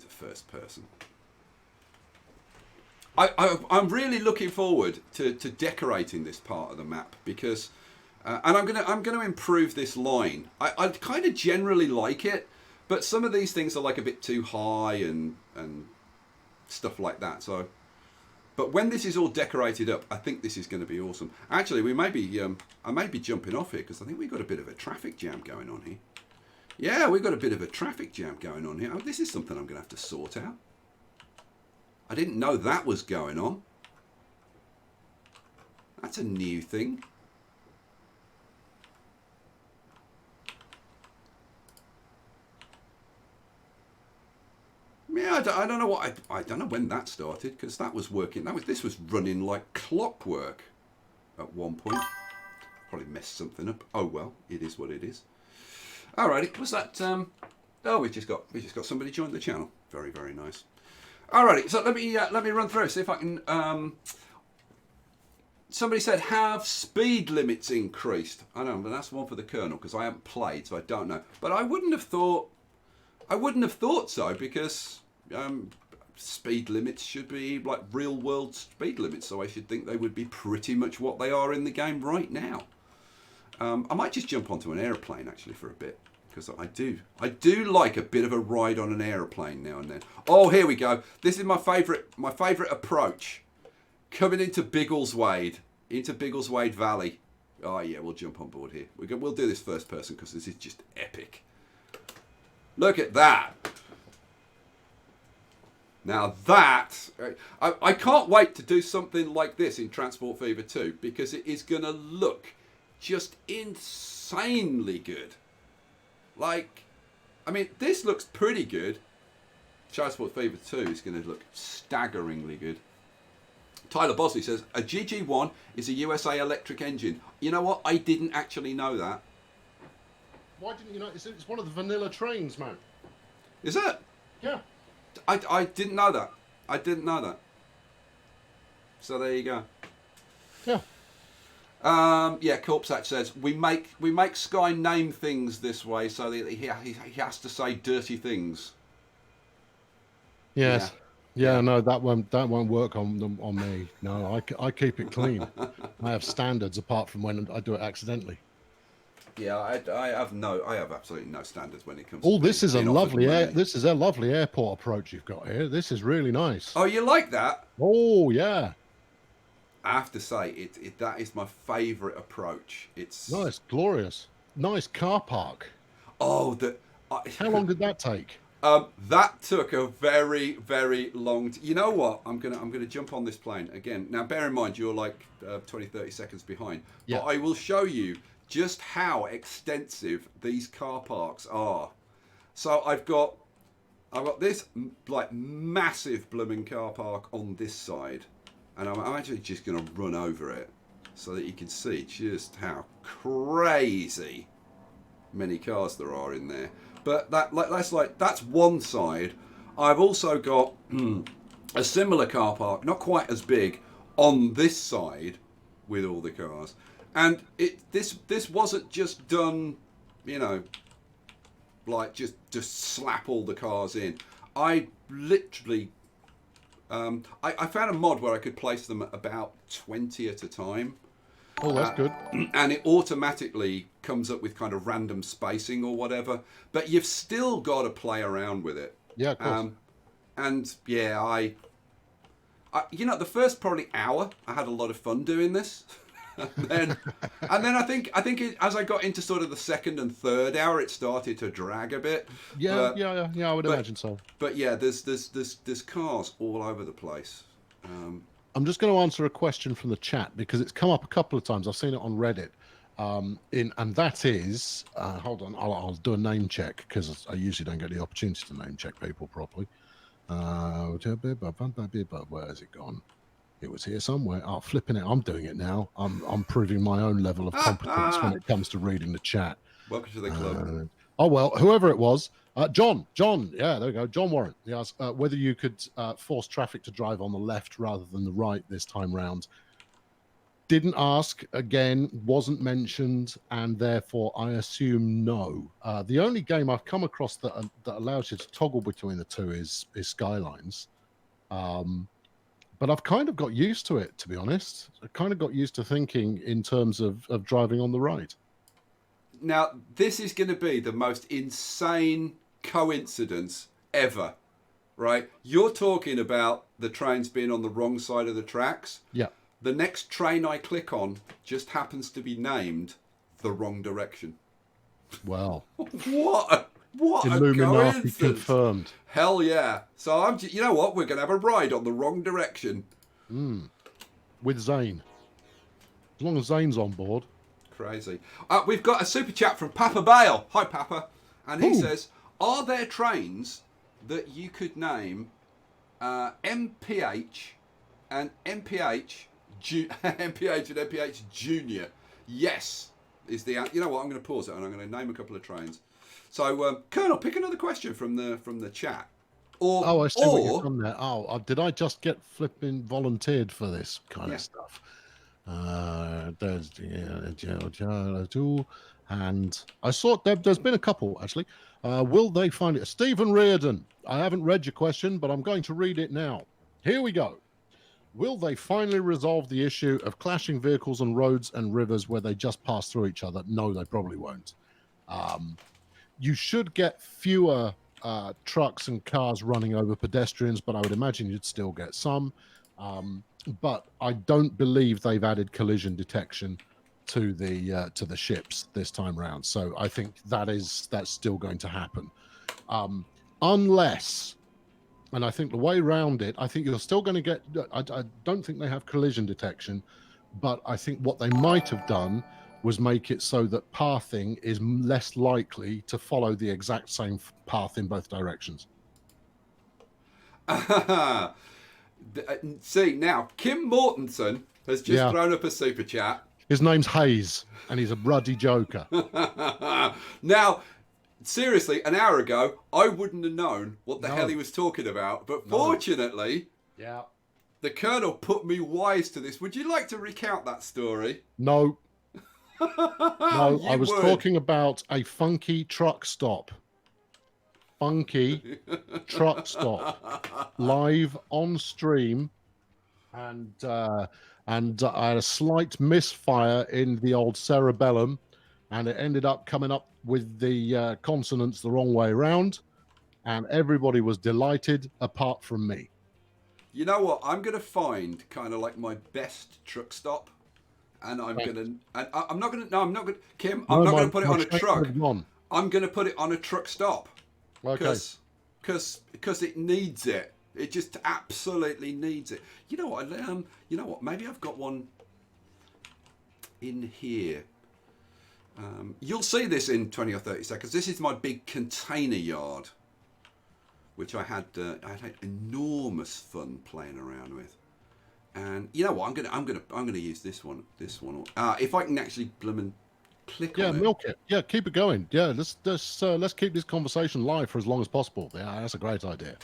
first person. I'm really looking forward to decorating this part of the map because, and I'm going to improve this line. I kind of generally like it, but some of these things are like a bit too high and stuff like that. So, but when this is all decorated up, I think this is going to be awesome. Actually, I may be jumping off here because I think we've got a bit of a traffic jam going on here. Yeah, we've got a bit of a traffic jam going on here. Oh, this is something I'm going to have to sort out. I didn't know that was going on. That's a new thing. Yeah, I don't know what I don't know when that started because that was working. This was running like clockwork at one point. Probably messed something up. Oh well, it is what it is. Alrighty, was that? Oh, we just got somebody joined the channel. Very, very nice. Alrighty, so let me run through, see if I can. Somebody said, have speed limits increased? I don't know, but that's one for the Colonel because I haven't played, so I don't know. But I wouldn't have thought so because speed limits should be like real world speed limits. So I should think they would be pretty much what they are in the game right now. I might just jump onto an aeroplane actually for a bit. Because I do like a bit of a ride on an aeroplane now and then. Oh, here we go. This is my favourite approach. Coming into Biggleswade Valley. Oh yeah, we'll jump on board here. We'll do this first person because this is just epic. Look at that. Now that I can't wait to do something like this in Transport Fever 2 because it is going to look just insanely good. Like, I mean, this looks pretty good. Transport Fever 2 is going to look staggeringly good. Tyler Bosley says, a GG1 is a USA electric engine. You know what? I didn't actually know that.
Why didn't you know? It's one of the vanilla trains, man.
Is it?
Yeah.
I didn't know that. I didn't know that. So there you go.
Yeah.
Yeah, Corpsatch says we make Skye name things this way so that he has to say dirty things.
Yes. Yeah. No, that won't work on me. No, I keep it clean. I have standards apart from when I do it accidentally.
Yeah, I have absolutely no standards when it comes.
Oh,
to
this is a lovely
money.
This is a lovely airport approach you've got here. This is really nice.
Oh, you like that?
Oh yeah.
I have to say, that is my favourite approach. It's
nice, glorious, nice car park.
Oh,
how long did that take?
That took a very, very long. You know what? I'm gonna jump on this plane again. Now, bear in mind, you're like 20, 30 seconds behind. Yeah. But I will show you just how extensive these car parks are. So I've got this like massive blooming car park on this side. And I'm actually just going to run over it so that you can see just how crazy many cars there are in there. But that's one side. I've also got a similar car park, not quite as big, on this side with all the cars. And this wasn't just done, you know, like just slap all the cars in. I literally. I found a mod where I could place them at about 20 at a time.
Oh, that's good.
And it automatically comes up with kind of random spacing or whatever. But you've still got to play around with it.
Yeah, of course.
And yeah, I the first probably hour, I had a lot of fun doing this. and then I think as I got into sort of the second and third hour, it started to drag a bit.
Yeah, I would imagine so.
But yeah, there's cars all over the place.
I'm just going to answer a question from the chat because it's come up a couple of times. I've seen it on Reddit. And that is, hold on, I'll do a name check because I usually don't get the opportunity to name check people properly. Where has it gone? It was here somewhere. Oh, flipping it! I'm doing it now. I'm proving my own level of competence when it comes to reading the chat.
Welcome to the club.
Oh well, whoever it was, John. Yeah, there we go. John Warren. He asked whether you could force traffic to drive on the left rather than the right this time round. Didn't ask again. Wasn't mentioned, and therefore I assume no. The only game I've come across that allows you to toggle between the two is Skylines. But I've kind of got used to it, to be honest. I kind of got used to thinking in terms of driving on the right.
Now, this is going to be the most insane coincidence ever, right? You're talking about the trains being on the wrong side of the tracks.
Yeah.
The next train I click on just happens to be named the wrong direction.
Wow.
What a
Illuminati
coincidence.
confirmed.
Hell yeah. So you know what? We're going to have a ride on the wrong direction.
With Zane. As long as Zane's on board.
Crazy. We've got a super chat from Papa Bale. Hi, Papa. And he says, are there trains that you could name MPH and MPH MPH and MPH Junior? Yes, is the answer. You know what? I'm going to pause it and I'm going to name a couple of trains. So, Colonel, pick another question from the chat.
I see what you've done there. Did I just get flipping volunteered for this kind of stuff? There's and I saw there's been a couple actually. Will they find it? Stephen Reardon. I haven't read your question, but I'm going to read it now. Here we go. Will they finally resolve the issue of clashing vehicles on roads and rivers where they just pass through each other? No, they probably won't. You should get fewer trucks and cars running over pedestrians, but I would imagine you'd still get some. But I don't believe they've added collision detection to the ships this time round. So I think that's still going to happen, unless. And I think the way around it, I think you're still going to get. I don't think they have collision detection, but I think what they might have done was make it so that pathing is less likely to follow the exact same path in both directions.
See, now, Kim Mortensen has just thrown up a super chat.
His name's Hayes, and he's a ruddy joker.
Now, seriously, an hour ago, I wouldn't have known what the hell he was talking about. But fortunately, the Colonel put me wise to this. Would you like to recount that story?
No. No, I was talking about a funky truck stop. Funky truck stop. Live on stream. And I had a slight misfire in the old cerebellum, and it ended up coming up with the consonants the wrong way around, and everybody was delighted apart from me.
You know what? I'm going to find kind of like my best truck stop. And I'm not gonna, Kim, I'm not gonna put it on a truck. I'm gonna put it on a truck stop. Because it needs it. It just absolutely needs it. You know what? Maybe I've got one in here. You'll see this in 20 or 30 seconds. This is my big container yard, which I had enormous fun playing around with. And you know what? I'm gonna use this one. If I can actually blooming click on it.
Yeah, milk it. Yeah, keep it going. Yeah, let's keep this conversation live for as long as possible. Yeah, that's a great idea.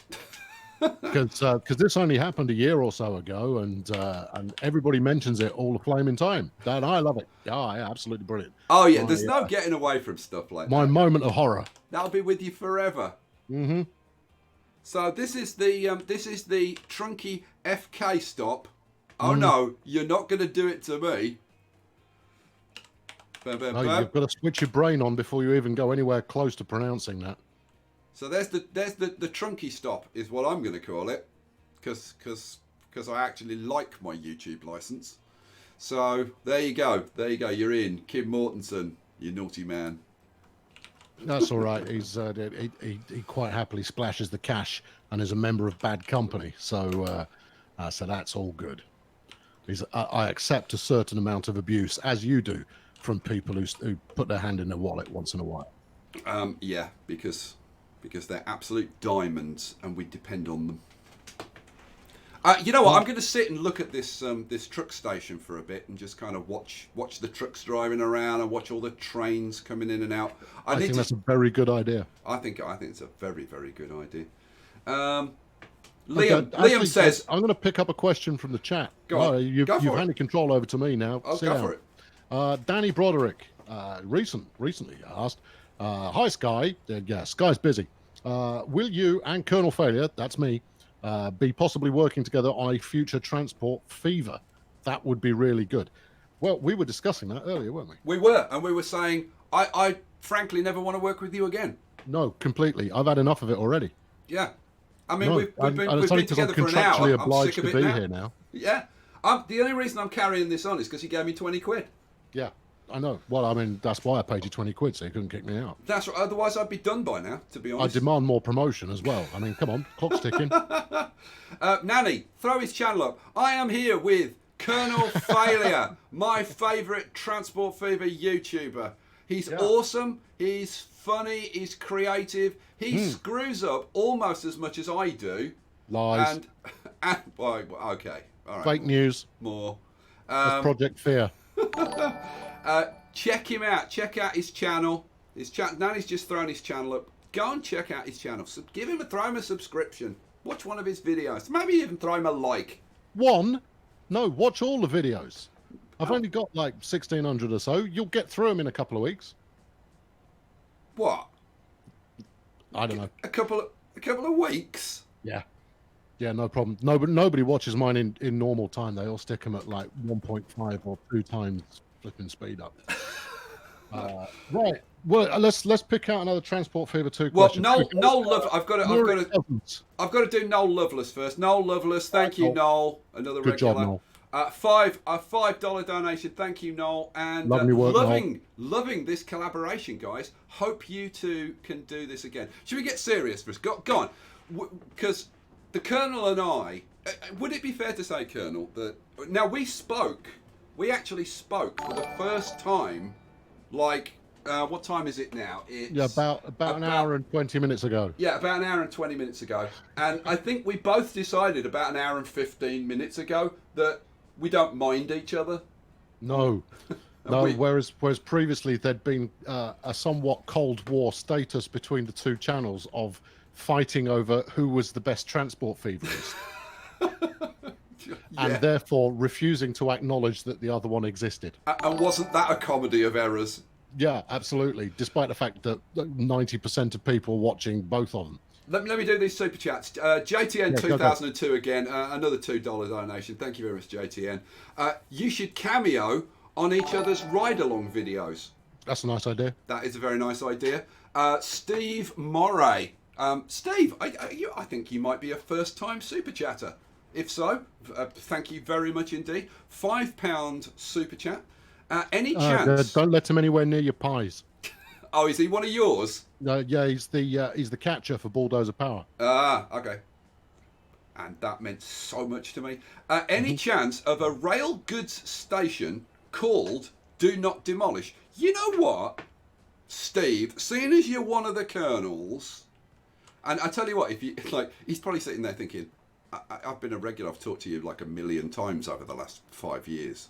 Because this only happened a year or so ago, and everybody mentions it all the flaming time. And I love it. Yeah, absolutely brilliant.
Oh yeah, there's no getting away from stuff like that.
My moment of horror.
That'll be with you forever. Mm-hmm. So this is the Trunky FK stop. Oh no, you're not going to do it to me.
No, you've got to switch your brain on before you even go anywhere close to pronouncing that.
So there's the trunky stop is what I'm going to call it, because I actually like my YouTube license. So there you go. You're in, Kim Mortensen, you naughty man.
That's all right. He's he quite happily splashes the cash and is a member of bad company. So so that's all good. I accept a certain amount of abuse, as you do, from people who put their hand in their wallet once in a while.
Yeah, because they're absolute diamonds and we depend on them. You know what? I'm going to sit and look at this this truck station for a bit and just kind of watch the trucks driving around and watch all the trains coming in and out.
I think that's a very good idea.
I think it's a very, very good idea. Liam says,
I'm going to pick up a question from the chat.
Go on.
You've handed control over to me now.
Oh, go for
it. Danny Broderick recently asked, "Hi Skye, yeah, Skye's busy. Will you and Colonel Failure, that's me, be possibly working together on a future Transport Fever? That would be really good." Well, we were discussing that earlier, weren't we?
We were, and we were saying, I frankly never want to work with you again.
No, completely. I've had enough of it already.
Yeah. I mean, we've been together
I'm
for an hour.
obliged
I'm sick of
to
it
be
now.
here now.
Yeah. The only reason I'm carrying this on is because you gave me 20 quid.
Yeah, I know. Well, I mean, that's why I paid you 20 quid, so you couldn't kick me out.
That's right. Otherwise, I'd be done by now, to be honest.
I demand more promotion as well. I mean, come on, clock's ticking.
Nanny, throw his channel up. I am here with Colonel Failure, my favourite Transport Fever YouTuber. He's awesome. He's funny. He's creative. He screws up almost as much as I do.
Lies.
And well, okay. All right.
Fake news.
More.
That's Project Fear.
Check him out. Check out his channel. Nanny's just thrown his channel up. Go and check out his channel. Throw him a subscription. Watch one of his videos. Maybe even throw him a like.
One? No, watch all the videos. I've only got like 1,600 or so. You'll get through them in a couple of weeks.
What?
I don't know.
A couple of weeks.
Yeah. Yeah, no problem. Nobody watches mine in normal time. They all stick them at like 1.5 or 2 times flipping speed up. Right. Well, let's pick out another Transport Fever 2 question.
Well, Noel Lovelace. I've got to do Noel Lovelace first. Noel Lovelace. Thank you, Noel. Another
good
regular.
Job, Noel.
$5 donation. Thank you, Noel. And loving this collaboration, guys. Hope you two can do this again. Should we get serious for us? Go on, because the Colonel and I. Would it be fair to say, Colonel, that now we actually spoke for the first time, like. What time is it now? It's
about an hour and 20 minutes ago.
Yeah, about an hour and 20 minutes ago. And I think we both decided about an hour and 15 minutes ago that we don't mind each other.
No. No, whereas previously there'd been a somewhat Cold War status between the two channels of fighting over who was the best Transport Feverist. And therefore refusing to acknowledge that the other one existed.
And wasn't that a comedy of errors?
Yeah, absolutely. Despite the fact that 90% of people watching both of them.
Let me do these super chats. JTN 2002 again, another $2 donation. Thank you very much, JTN. You should cameo on each other's ride-along videos.
That's a nice idea.
That is a very nice idea. Steve Moray. Steve, I think you might be a first-time super chatter. If so, thank you very much indeed. £5 super chat. Any chance?
Don't let him anywhere near your pies.
Oh, is he one of yours?
Yeah, he's the catcher for Bulldozer Power.
Okay. And that meant so much to me. Any chance of a rail goods station called Do Not Demolish? You know what, Steve? Seeing as you're one of the colonels, and I tell you what, if you like, he's probably sitting there thinking, I've been a regular. I've talked to you like 1,000,000 times over the last 5 years.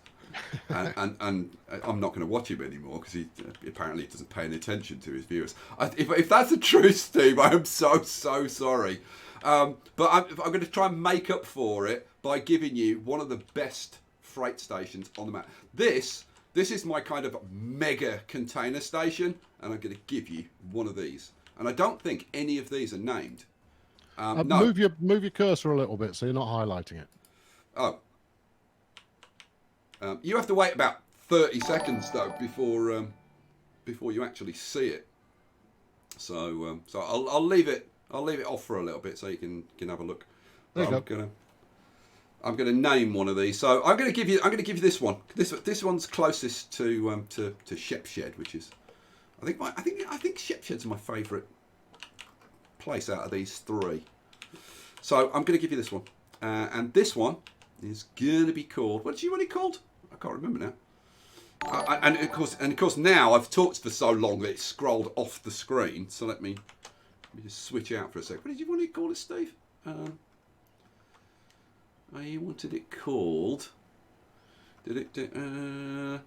and I'm not going to watch him anymore because he apparently doesn't pay any attention to his viewers. If that's the truth, Steve, I am so sorry. But I'm going to try and make up for it by giving you one of the best freight stations on the map. This is my kind of mega container station, and I'm going to give you one of these. And I don't think any of these are named. No.
Move your cursor a little bit so you're not highlighting it.
Oh. You have to wait about 30 seconds though before you actually see it. So I'll leave it off for a little bit so you can have a look.
There you go.
I'm gonna name one of these. So I'm gonna give you this one. This one's closest to Shep Shed, which is I think Shep Shed's my favourite place out of these three. So I'm gonna give you this one, and this one is gonna be called. What did you want it called? I can't remember now. And of course now I've talked for so long that it's scrolled off the screen. So let me just switch out for a sec. What did you want to call it, Steve? You wanted it called. The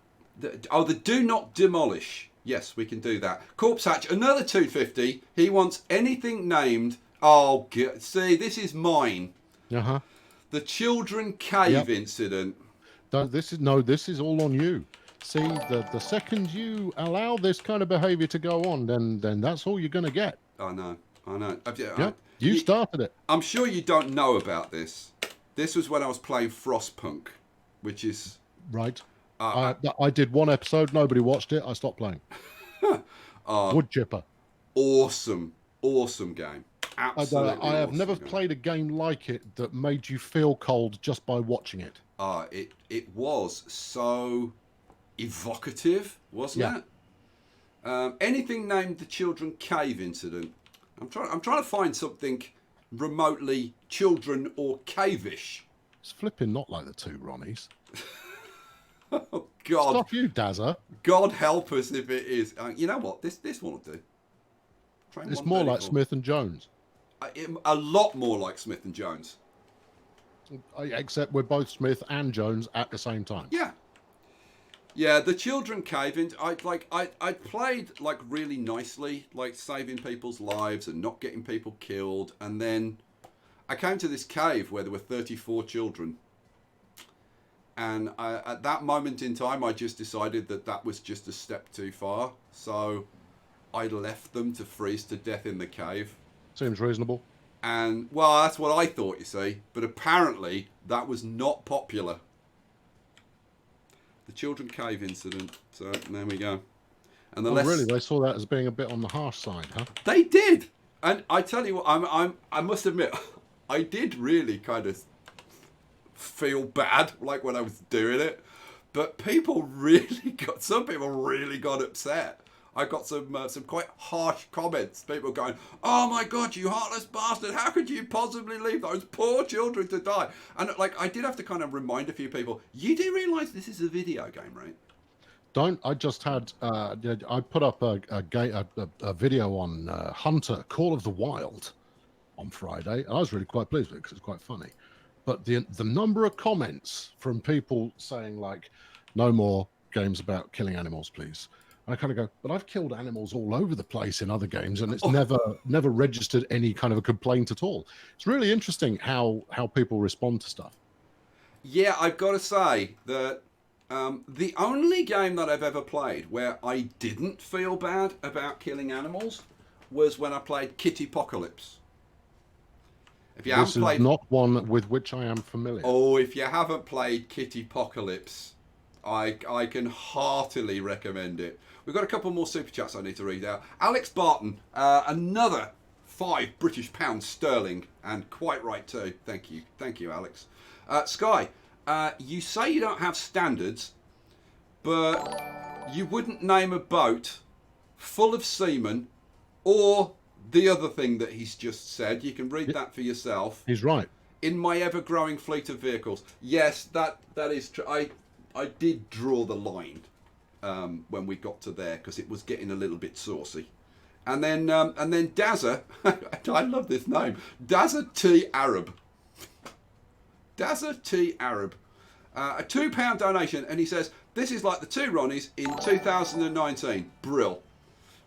Do Not Demolish. Yes, we can do that. Corpse Hatch, another 250. He wants anything named. Oh, see, this is mine. The Children Cave incident.
This is all on you. See, the second you allow this kind of behaviour to go on, then that's all you're going to get.
I know.
You started it.
I'm sure you don't know about this. This was when I was playing Frostpunk, which is...
Right. I did one episode, nobody watched it, I stopped playing. Wood chipper.
Awesome game. Absolutely.
I have never played a game like it that made you feel cold just by watching it.
It was so evocative, wasn't it? Anything named the Children Cave incident. I'm trying to find something remotely children or cave-ish.
It's flipping not like the two Ronnies.
Oh God!
Stop you, Dazza.
God help us if it is. You know what? This one will do.
It's more like Smith and Jones.
A lot more like Smith and Jones.
Except we're both Smith and Jones at the same time.
Yeah, the Children Cave. I played like really nicely, like saving people's lives and not getting people killed, and then I came to this cave where there were 34 children, and at that moment in time, I just decided that was just a step too far. So I left them to freeze to death in the cave.
Seems reasonable.
And well, that's what I thought, you see, but apparently that was not popular. The Children Cave incident. So there we go. And
really, they saw that as being a bit on the harsh side, huh?
They did, and I tell you what, I must admit, I did really kind of feel bad, like when I was doing it, but some people really got upset. I got some quite harsh comments. People going, "Oh my God, you heartless bastard! How could you possibly leave those poor children to die?" And I did have to kind of remind a few people, you do realise this is a video game, right?
I just had I put up a video on Hunter Call of the Wild on Friday. I was really quite pleased with it because it's quite funny. But the number of comments from people saying like, "No more games about killing animals, please." I kind of go, but I've killed animals all over the place in other games, and it's never registered any kind of a complaint at all. It's really interesting how people respond to stuff.
Yeah, I've got to say that the only game that I've ever played where I didn't feel bad about killing animals was when I played Kittypocalypse.
This is not one with which I am familiar.
Oh, if you haven't played Kittypocalypse, I can heartily recommend it. We've got a couple more super chats I need to read out. Alex Barton, another £5 British sterling, and quite right too. Thank you, Alex. Skye, you say you don't have standards, but you wouldn't name a boat full of seamen, or the other thing that he's just said. You can read that for yourself.
He's right.
In my ever-growing fleet of vehicles. Yes, that is true. I did draw the line when we got to there because it was getting a little bit saucy. And then Dazza, I love this name, Dazza T Arab. Dazza T Arab. A £2 donation, and he says, "This is like the two Ronnies in 2019. Brill."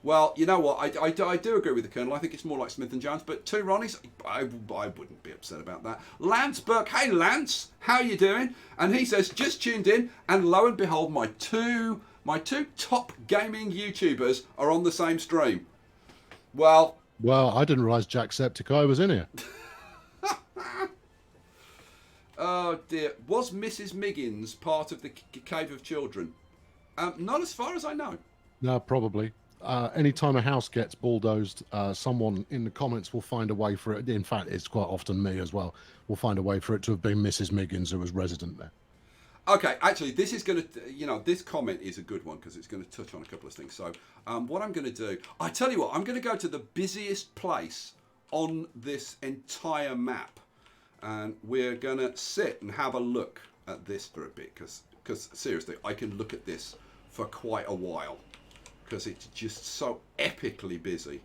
Well, you know what? I do agree with the Colonel. I think it's more like Smith and Jones, but two Ronnies, I wouldn't be upset about that. Lance Burke, hey Lance, how you doing? And he says, just tuned in, and lo and behold, my two top gaming YouTubers are on the same stream. Well,
I didn't realise Jacksepticeye was in here.
Oh dear. Was Mrs. Miggins part of the Cave of Children? Not as far as I know.
No, probably. Anytime a house gets bulldozed, someone in the comments will find a way for it. In fact, it's quite often me as well. Will find a way for it to have been Mrs. Miggins who was resident there.
Okay, actually, this is going to, this comment is a good one because it's going to touch on a couple of things. So, what I'm going to do, I tell you what, I'm going to go to the busiest place on this entire map, and we're going to sit and have a look at this for a bit because seriously, I can look at this for quite a while because it's just so epically busy.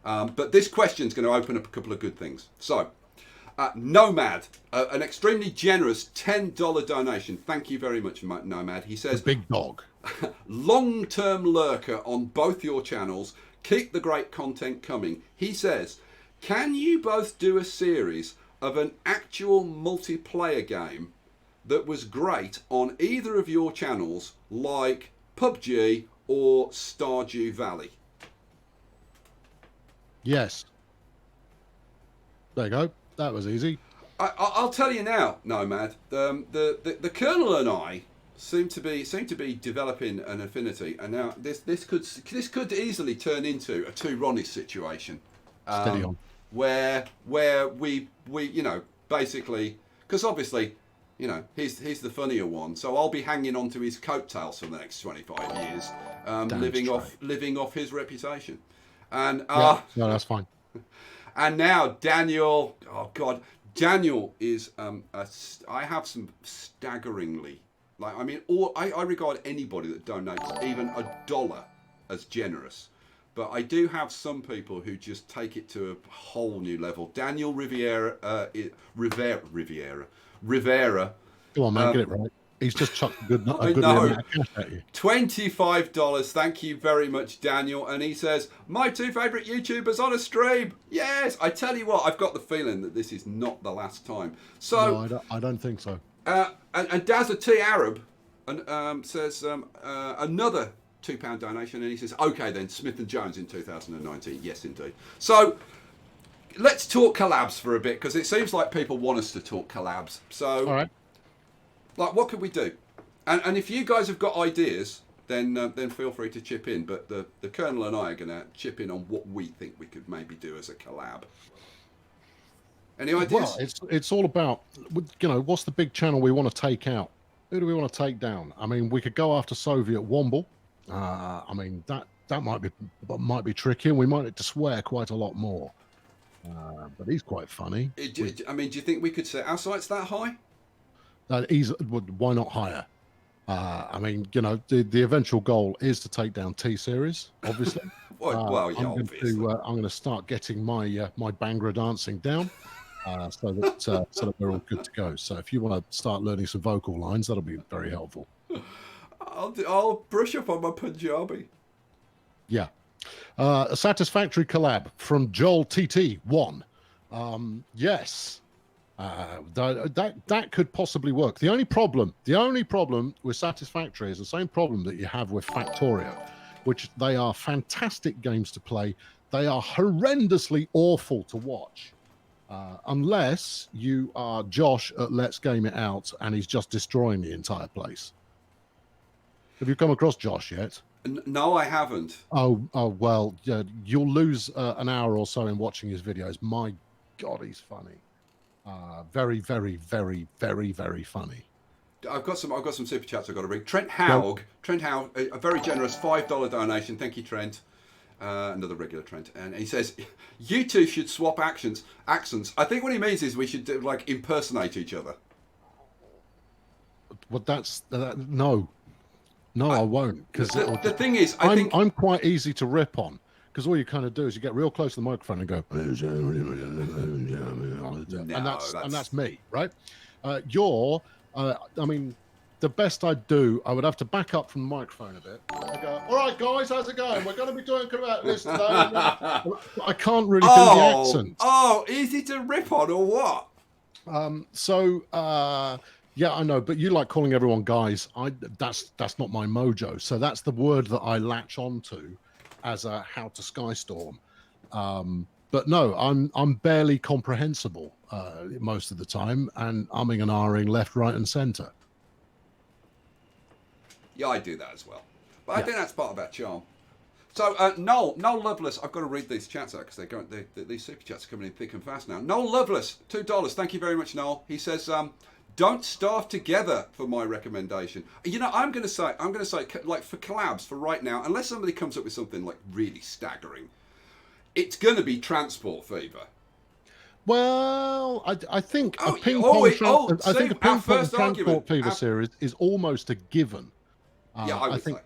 But this question is going to open up a couple of good things. So. Nomad, an extremely generous $10 donation. Thank you very much, Nomad. He says,
big dog.
Long-term lurker on both your channels. Keep the great content coming. He says, can you both do a series of an actual multiplayer game that was great on either of your channels, like PUBG or Stardew Valley?
Yes. There you go. That was easy.
I'll tell you now, Nomad. The Colonel and I seem to be developing an affinity, and now this could easily turn into a two Ronnies situation.
Steady on.
Where we basically, because obviously he's the funnier one, so I'll be hanging on to his coattails for the next 25 years, living off his reputation, and
no, that's fine.
And now Daniel, oh God, Daniel is, I have some staggeringly, I regard anybody that donates even $1 as generous. But I do have some people who just take it to a whole new level. Daniel Rivera.
Come on, man, get it right. He's just chucked a good amount of cash at you.
$25. Thank you very much, Daniel. And he says, my two favourite YouTubers on a stream. Yes, I tell you what, I've got the feeling that this is not the last time. So
no, I don't think so.
And Dazza T Arab says another £2 donation, and he says, okay then, Smith & Jones in 2019. Yes, indeed. So let's talk collabs for a bit, because it seems like people want us to talk collabs. So.
All right.
Like, what could we do? And if you guys have got ideas, then feel free to chip in. But the Colonel and I are going to chip in on what we think we could maybe do as a collab. Any ideas?
Well, it's all about, what's the big channel we want to take out? Who do we want to take down? I mean, we could go after Soviet Womble. That might be tricky, and we might have to swear quite a lot more. But he's quite funny.
Do you think we could set our sights that high?
Why not higher? The eventual goal is to take down T-Series, obviously.
I'm
going to start getting my my Bangra dancing down, so that we're all good to go. So if you want to start learning some vocal lines, that'll be very helpful.
I'll brush up on my Punjabi.
Yeah. A satisfactory collab from Joel TT1. Yes. That could possibly work. The only problem with Satisfactory is the same problem that you have with Factorio, which they are fantastic games to play. They are horrendously awful to watch, unless you are Josh at Let's Game It Out and he's just destroying the entire place. Have you come across Josh yet?
No, I haven't.
Oh well, you'll lose an hour or so in watching his videos. My God, he's funny. Very, very, very, very, very funny.
I've got some super chats I've got to read. Trent Haug, a very generous $5 donation. Thank you, Trent. Another regular Trent, and he says you two should swap accents. I think what he means is we should impersonate each other.
Well, no, I won't, because
the thing is,
I'm quite easy to rip on. Because all you kind of do is you get real close to the microphone and go, and that's me, right? The best I'd do, I would have to back up from the microphone a bit. I go, all right, guys, how's it going? We're going to be talking about this today. I can't really do the accent.
Oh, easy to rip on or what?
Yeah, I know, but you like calling everyone guys. That's not my mojo. So that's the word that I latch onto as a how to Skye Storm. But no, I'm barely comprehensible most of the time, and umming and ahhing left, right, and centre.
Yeah, I do that as well. But I think that's part of our charm. So, Noel Lovelace, I've got to read these chats out because these super chats are coming in thick and fast now. Noel Lovelace, $2. Thank you very much, Noel. He says, don't starve together for my recommendation. You know, I'm going to say, like for collabs for right now, unless somebody comes up with something like really staggering, it's going to be Transport Fever.
Well, I think a ping
pong
Transport Fever series is almost a given.
Yeah, I would think,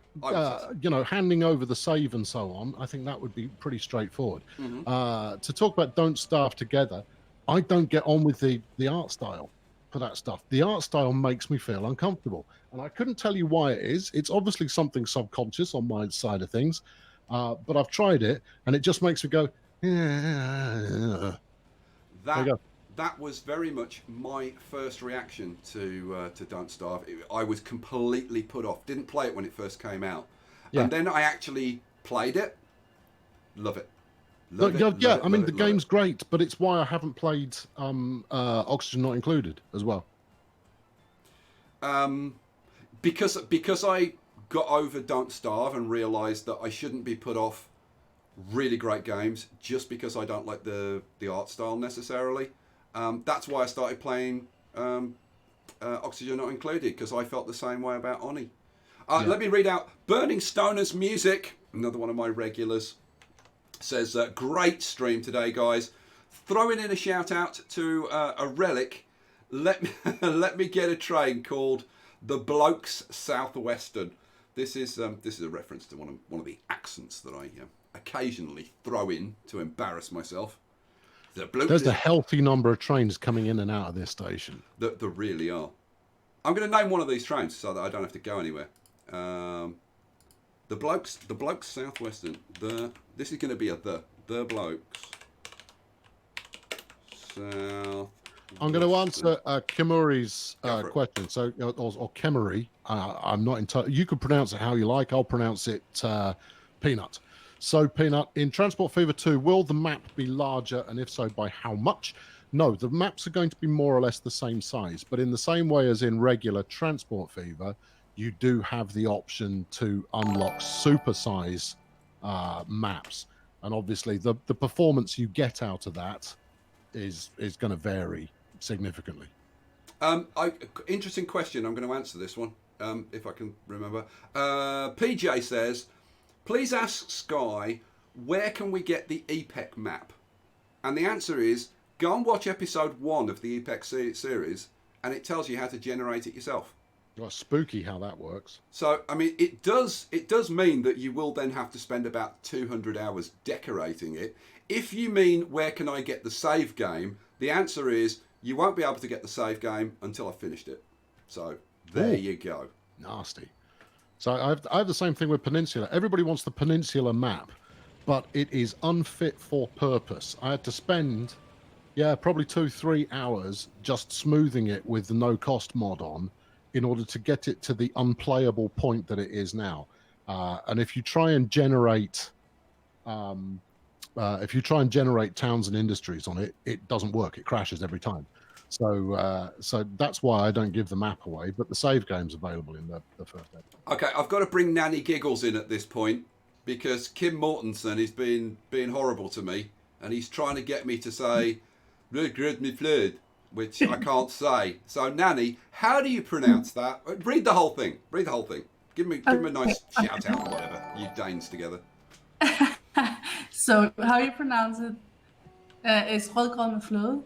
you know, handing over the save and so on, I think that would be pretty straightforward. To talk about Don't Starve Together, I don't get on with the art style for that stuff. The art style makes me feel uncomfortable, and I couldn't tell you why it is. It's obviously something subconscious on my side of things, but I've tried it, and it just makes me go,
That was very much my first reaction to Don't Starve. I was completely put off. Didn't play it when it first came out. Yeah. And then I actually played it. Love it.
The game's great, but it's why I haven't played Oxygen Not Included as well.
Because I got over Don't Starve and realised that I shouldn't be put off really great games just because I don't like the art style necessarily. That's why I started playing Oxygen Not Included, because I felt the same way about Oni. Let me read out Burning Stoner's Music, another one of my regulars, says, great stream today, guys. Throwing in a shout out to a relic. Let me get a train called the Blokes Southwestern. This is a reference to one of the accents that I occasionally throw in to embarrass myself.
There's a healthy number of trains coming in and out of this station.
There really are. I'm going to name one of these trains so that I don't have to go anywhere. The Blokes Southwestern. This is going to be the Blokes South.
I'm going to answer Kimuri's question. So, or Kemuri. I'm not entirely. You can pronounce it how you like. I'll pronounce it Peanut. So, Peanut, in Transport Fever 2, will the map be larger, and if so, by how much? No, the maps are going to be more or less the same size, but in the same way as in regular Transport Fever, you do have the option to unlock supersize maps, and obviously the performance you get out of that is going to vary significantly.
Interesting question. I'm going to answer this one if I can remember. PJ says, please ask Skye, where can we get the EPEC map? And the answer is, go and watch episode 1 of the EPEC series, and it tells you how to generate it yourself.
Well, spooky how that works.
So, I mean, it does mean that you will then have to spend about 200 hours decorating it. If you mean, where can I get the save game? The answer is, you won't be able to get the save game until I've finished it. So, there you go.
Nasty. So I have the same thing with Peninsula. Everybody wants the Peninsula map, but it is unfit for purpose. I had to spend, probably 2-3 hours just smoothing it with the no-cost mod on in order to get it to the unplayable point that it is now. And if you try and generate, towns and industries on it, it doesn't work. It crashes every time. So that's why I don't give the map away, but the save game's available in the first episode.
Okay, I've got to bring Nanny Giggles in at this point because Kim Mortensen is being horrible to me, and he's trying to get me to say "regret me flood," which I can't say. So Nanny, how do you pronounce that? Read the whole thing. Give me a nice shout out or whatever. You Danes together.
So how you pronounce it is "regret me flood."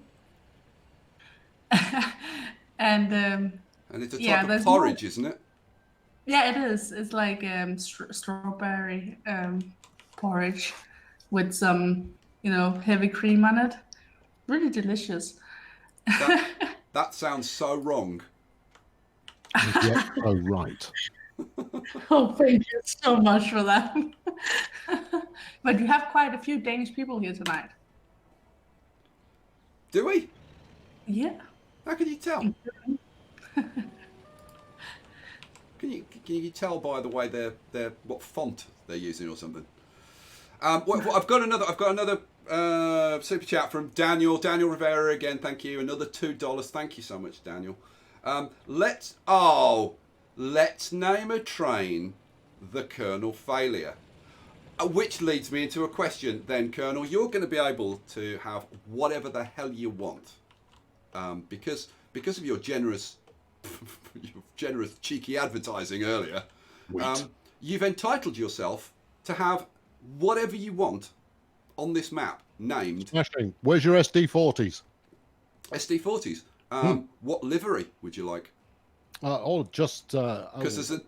and
it's a type of porridge, isn't it?
Yeah, it is. It's like strawberry porridge with some, heavy cream on it. Really delicious.
That sounds so wrong.
Yeah, so right.
Oh, thank you so much for that. But you have quite a few Danish people here tonight.
Do we?
Yeah.
How can you tell? Can you tell by the way they're what font they're using or something? I've got another super chat from Daniel Rivera again. Thank you. Another $2. Thank you so much, Daniel. Let's let's name a train the Colonel Failure. Which leads me into a question then, Colonel. You're going to be able to have whatever the hell you want. Because of your generous cheeky advertising earlier, you've entitled yourself to have whatever you want on this map named.
Smashing. Where's your SD40s?
SD40s. What livery would you like?
Just
Because there's a.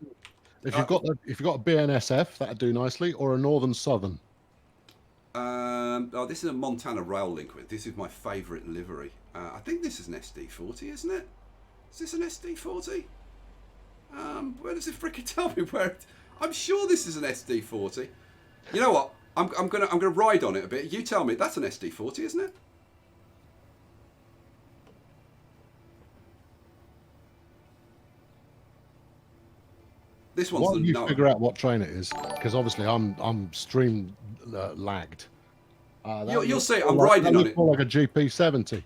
if you've got a BNSF, that'd do nicely, or a Northern Southern.
This is a Montana Rail Link. This is my favourite livery. I think this is an SD40, isn't it? Is this an SD40? Where does it frickin' tell me where? I'm sure this is an SD40. You know what? I'm gonna ride on it a bit. You tell me. That's an SD40, isn't it? This one's
While
the
you
no.
figure out what train it is, because obviously I'm stream lagged.
You'll see. I'm riding on it.
More like a GP70.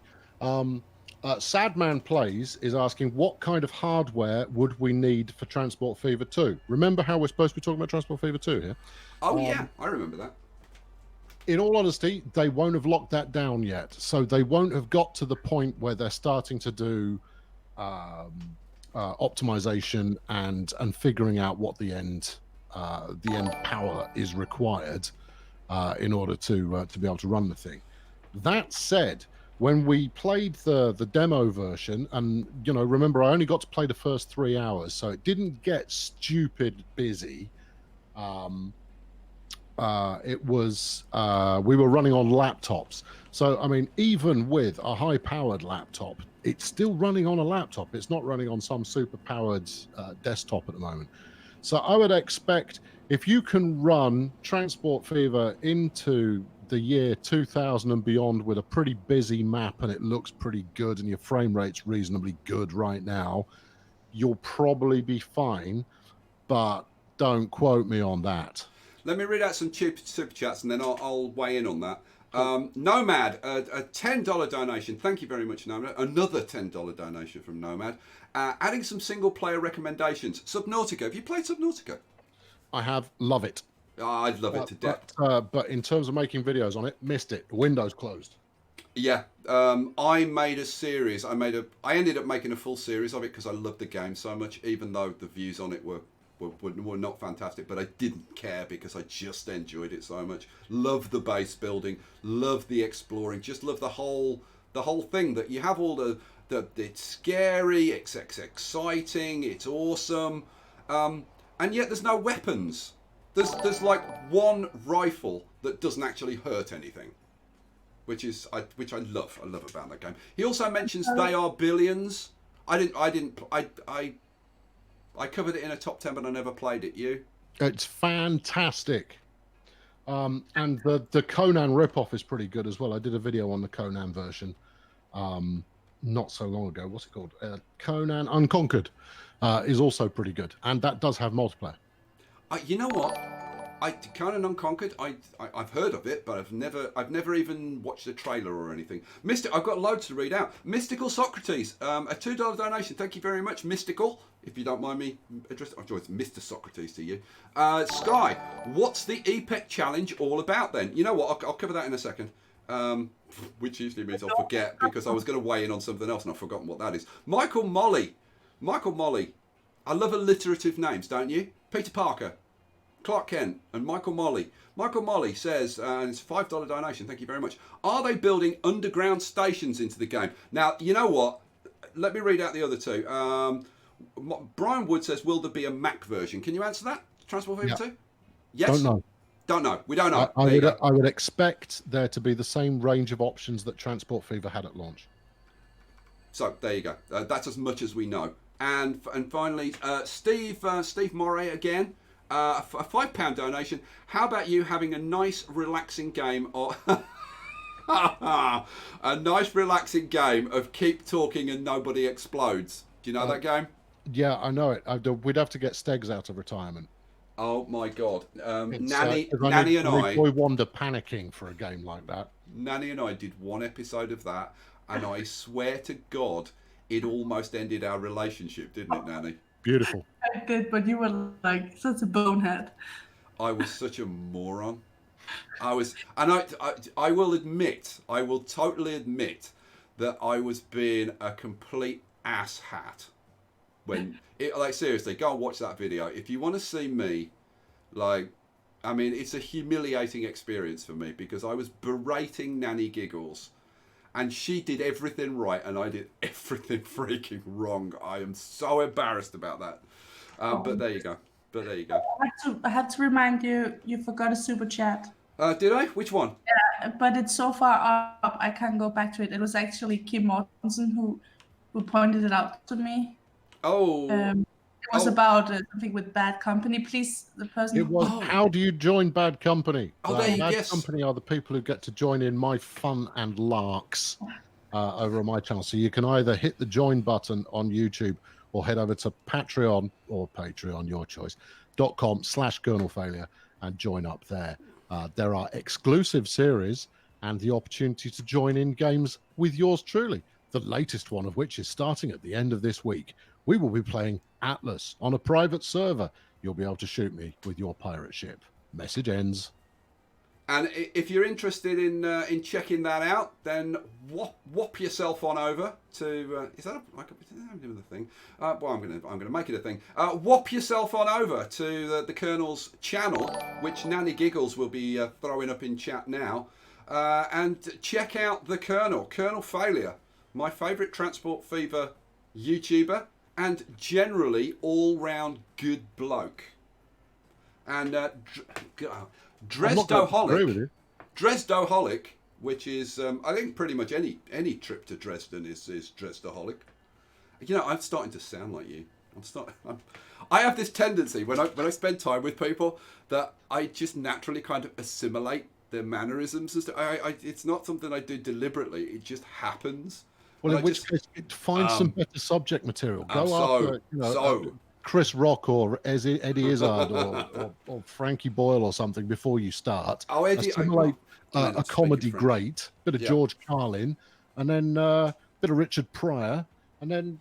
Sadman Plays is asking, what kind of hardware would we need for Transport Fever 2? Remember how we're supposed to be talking about Transport Fever 2 here?
Oh, yeah. I remember that.
In all honesty, they won't have locked that down yet. So they won't have got to the point where they're starting to do optimization and figuring out what the end power is required in order to be able to run the thing. That said, when we played the demo version, and remember, I only got to play the first 3 hours, so it didn't get stupid busy. It was we were running on laptops, so I mean, even with a high-powered laptop, it's still running on a laptop. It's not running on some super-powered desktop at the moment. So I would expect if you can run Transport Fever into the year 2000 and beyond with a pretty busy map and it looks pretty good and your frame rate's reasonably good right now, you'll probably be fine, but don't quote me on that.
Let me read out some super chats and then I'll weigh in on that. Nomad, a $10 donation. Thank you very much, Nomad. Another $10 donation from Nomad. Adding some single player recommendations. Subnautica. Have you played Subnautica?
I have. Love it.
Oh, I'd love it to death.
But in terms of making videos on it, missed it. The window's closed.
Yeah. I made a series. I ended up making a full series of it because I loved the game so much, even though the views on it were not fantastic, but I didn't care because I just enjoyed it so much. Love the base building, love the exploring, just love the whole thing that you have. All the it's scary, it's exciting, it's awesome, and yet there's no weapons. There's like one rifle that doesn't actually hurt anything, which I love. I love about that game. He also mentions They Are Billions. I covered it in a top 10, but I never played it. You?
It's fantastic. And the Conan ripoff is pretty good as well. I did a video on the Conan version not so long ago. What's it called? Conan Unconquered is also pretty good, and that does have multiplayer. You
know what? Conan Unconquered. I've heard of it, but I've never even watched a trailer or anything. I've got loads to read out. Mystical Socrates, a $2 donation. Thank you very much, Mystical. If you don't mind me addressing, I'm sure it's Mr. Socrates to you. Skye, what's the EPEC challenge all about then? You know what? I'll cover that in a second. Which usually means I'll forget because I was going to weigh in on something else and I've forgotten what that is. Michael Molly. I love alliterative names, don't you? Peter Parker, Clark Kent, and Michael Molly. Michael Molly says, and it's a $5 donation, thank you very much. Are they building underground stations into the game? Now, you know what? Let me read out the other two. Brian Wood says, will there be a Mac version? Can you answer that? Transport Fever 2? Yes? Don't know. We don't know.
I would expect there to be the same range of options that Transport Fever had at launch.
So, there you go. That's as much as we know. And finally, Steve Moray again. A £5 donation. How about you having a nice, relaxing game of a nice, relaxing game of keep talking and nobody explodes? Do you know that game?
Yeah, I know it. We'd have to get Stegs out of retirement.
Oh my God!
Nanny and I. Boy Wonder panicking for a game like that.
Nanny and I did one episode of that, and I swear to God, it almost ended our relationship, didn't it, Nanny?
Beautiful.
I did, but you were like such a bonehead.
I was such a moron. I will admit, I will totally admit that I was being a complete asshat when like seriously, go and watch that video if you want to see me. Like, I mean, it's a humiliating experience for me because I was berating Nanny Giggles, and she did everything right, and I did everything freaking wrong. I am so embarrassed about that. But there you go.
I have to remind you, you forgot a super chat.
Did I? Which one?
But it's so far up, I can't go back to it. It was actually Kim Mortensen who pointed it out to me.
Oh.
It was about something with bad company. Please, the person.
It was, how do you join Bad Company?
Bad
Company are the people who get to join in my fun and larks over on my channel. So you can either hit the join button on YouTube or head over to Patreon or Patreon, your choice, .com/kernelfailure and join up there. There are exclusive series and the opportunity to join in games with yours truly. The latest one of which is starting at the end of this week. We will be playing Atlas on a private server. You'll be able to shoot me with your pirate ship. Message ends.
And if you're interested in checking that out, then whop yourself on over to is that a thing? Well, I'm gonna make it a thing. Whop yourself on over to the Colonel's channel, which Nanny Giggles will be throwing up in chat now, and check out the Colonel Failure, my favourite Transport Fever YouTuber, and generally all-round good bloke. And Dresdoholic, which is I think pretty much any trip to Dresden is Dresdoholic. You know, I'm starting to sound like you. I have this tendency when I spend time with people that I just naturally kind of assimilate their mannerisms. It's not something I do deliberately. It just happens.
Well, in which case, find some better subject material. Go after, Chris Rock or Eddie Izzard or Frankie Boyle or something before you start. Assimilate a comedy great, bit of George Carlin, and then a bit of Richard Pryor, and then,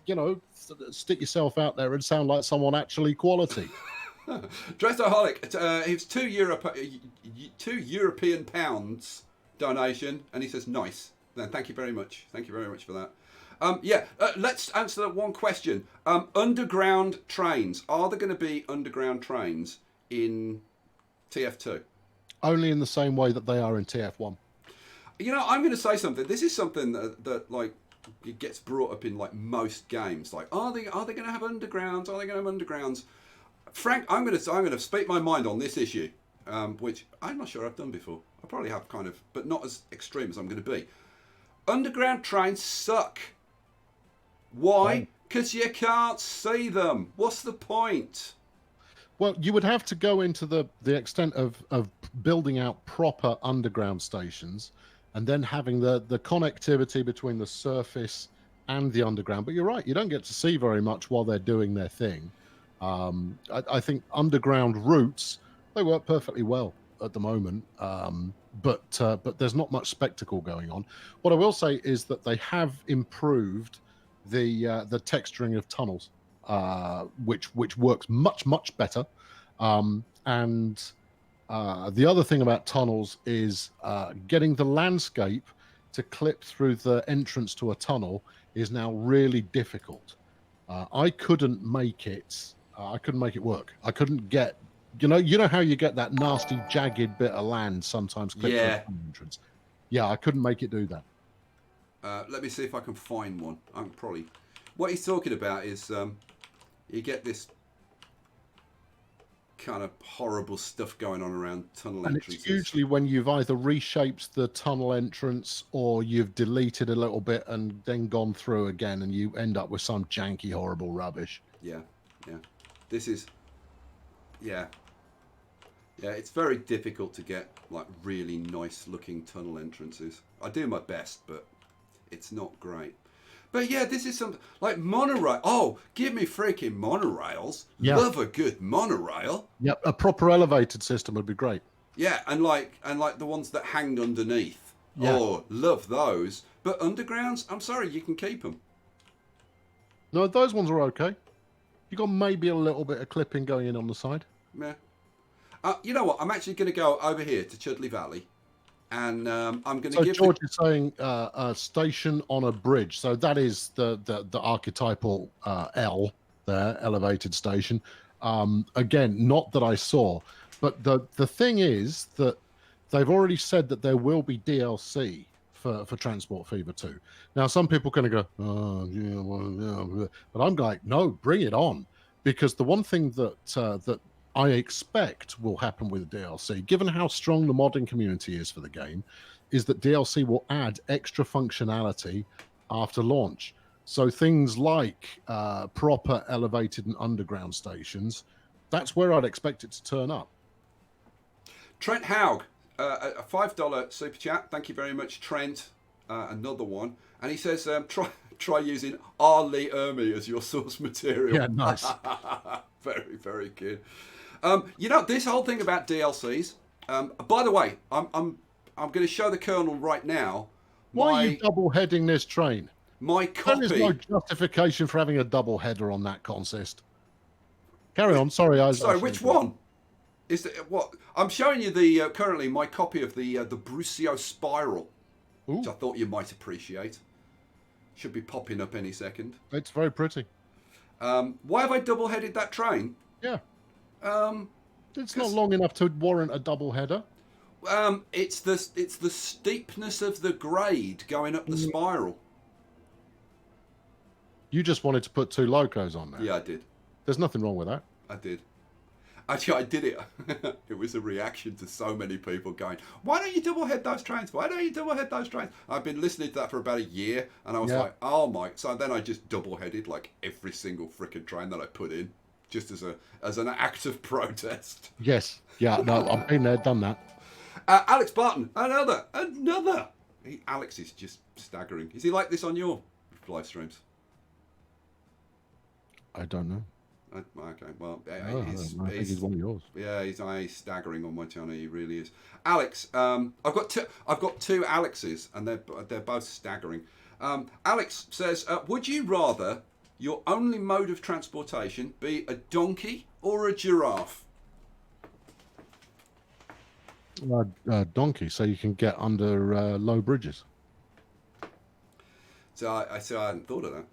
stick yourself out there and sound like someone actually quality.
Dresdoholic, it's two European pounds donation, and he says nice. Then thank you very much. Thank you very much for that. Let's answer that one question. Underground trains. Are there going to be underground trains in TF2?
Only in the same way that they are in TF1.
I'm going to say something. This is something that like it gets brought up in like most games. Like, are they going to have undergrounds? Are they going to have undergrounds? Frank, I'm going to speak my mind on this issue, which I'm not sure I've done before. I probably have kind of, but not as extreme as I'm going to be. Underground trains suck. Why? Because you can't see them. What's the point?
Well, you would have to go into the extent of building out proper underground stations and then having the connectivity between the surface and the underground. But you're right, you don't get to see very much while they're doing their thing. I think underground routes, they work perfectly well at the moment, but there's not much spectacle going on. What I will say is that they have improved the texturing of tunnels, which works much better. And the other thing about tunnels is getting the landscape to clip through the entrance to a tunnel is now really difficult. I couldn't make it. I couldn't make it work. I couldn't get. You know how you get that nasty jagged bit of land sometimes clipped through the entrance. Yeah, I couldn't make it do that.
Let me see if I can find one. I'm probably. What he's talking about is you get this kind of horrible stuff going on around tunnel entrances.
It's usually when you've either reshaped the tunnel entrance or you've deleted a little bit and then gone through again, and you end up with some janky, horrible rubbish.
Yeah. This is. Yeah, it's very difficult to get like really nice looking tunnel entrances. I do my best, but it's not great. But yeah, this is something like monorail. Oh, give me freaking monorails. Yeah. Love a good monorail.
Yep, a proper elevated system would be great.
Yeah, and like the ones that hang underneath.
Yeah.
Oh, love those. But undergrounds, I'm sorry, you can keep them.
No, those ones are okay. You got maybe a little bit of clipping going in on the side.
Yeah. You know what? I'm actually going to go over here to Chudley Valley, and I'm going to
So
give.
George is saying a station on a bridge. So that is the archetypal L there, elevated station. Again, not that I saw, but the thing is that they've already said that there will be DLC for Transport Fever 2. Now, some people are going to go, oh, yeah, well, yeah, but I'm like, no, bring it on, because the one thing that that I expect will happen with DLC, given how strong the modding community is for the game, is that DLC will add extra functionality after launch. So things like proper elevated and underground stations, that's where I'd expect it to turn up.
Trent Haug, a $5 super chat. Thank you very much, Trent. Another one, and he says, try using R. Lee Ermey as your source material.
Yeah, nice.
Very, very good. You know, this whole thing about DLCs. By the way, I'm going to show the Colonel right now.
Why are you double heading this train?
My copy.
There is no justification for having a double header on that consist. Carry on. Sorry,
Sorry, which one? Is it what I'm showing you? The currently my copy of the Brucio Spiral, which I thought you might appreciate. Should be popping up any second.
It's very pretty.
Why have I double-headed that train?
Yeah. It's not long enough to warrant a double header.
It's the steepness of the grade going up the spiral.
You just wanted to put 2 locos on there.
Yeah, I did.
There's nothing wrong with that.
I did. Actually, I did it. It was a reaction to so many people going, why don't you double head those trains? Why don't you double head those trains? I've been listening to that for about a year, and I was like, oh my. So then I just double headed like every single freaking train that I put in, just as an act of protest.
Yes. Yeah, no, I've been there, done that.
Alex Barton, another. Alex is just staggering. Is he like this on your live streams?
I don't know.
Okay, well,
I think he's one of yours.
Yeah, he's staggering on my channel. He really is. Alex, I've got two Alexes, and they're both staggering. Alex says, would you rather your only mode of transportation be a donkey or a giraffe?
Donkey, so you can get under low bridges.
So I hadn't thought of that.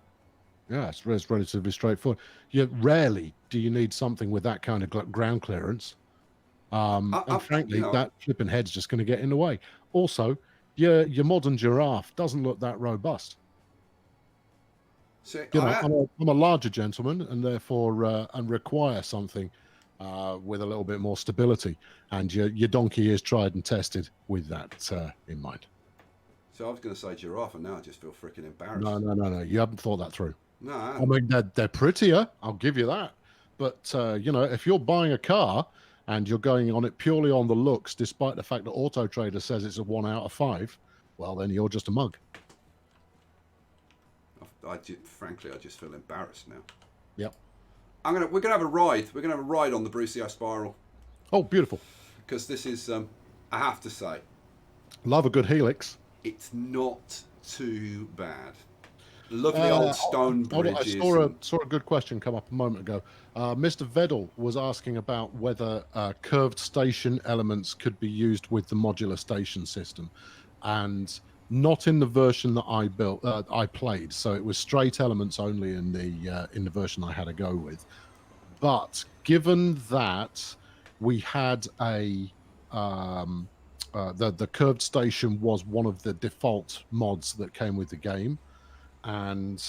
Yeah, it's relatively straightforward. Rarely do you need something with that kind of ground clearance. And frankly, that flipping head's just going to get in the way. Also, your modern giraffe doesn't look that robust.
So
I'm a larger gentleman, and therefore and require something with a little bit more stability. And your donkey is tried and tested with that in mind.
So I was going to say giraffe, and now I just feel freaking embarrassed.
No. You haven't thought that through.
No.
I mean, they're prettier. I'll give you that. But, if you're buying a car and you're going on it purely on the looks, despite the fact that Auto Trader says it's a 1 out of 5, well, then you're just a mug.
Frankly, I just feel embarrassed now.
Yep.
We're gonna have a ride. We're gonna have a ride on the Brucio Spiral.
Oh, beautiful.
Because this is, I have to say,
love a good helix.
It's not too bad. Lovely old stone bridges.
I saw a good question come up a moment ago. Mr. Vedel was asking about whether curved station elements could be used with the modular station system, and not in the version that I built. I played, so it was straight elements only in the version I had to go with. But given that we had the curved station was one of the default mods that came with the game. And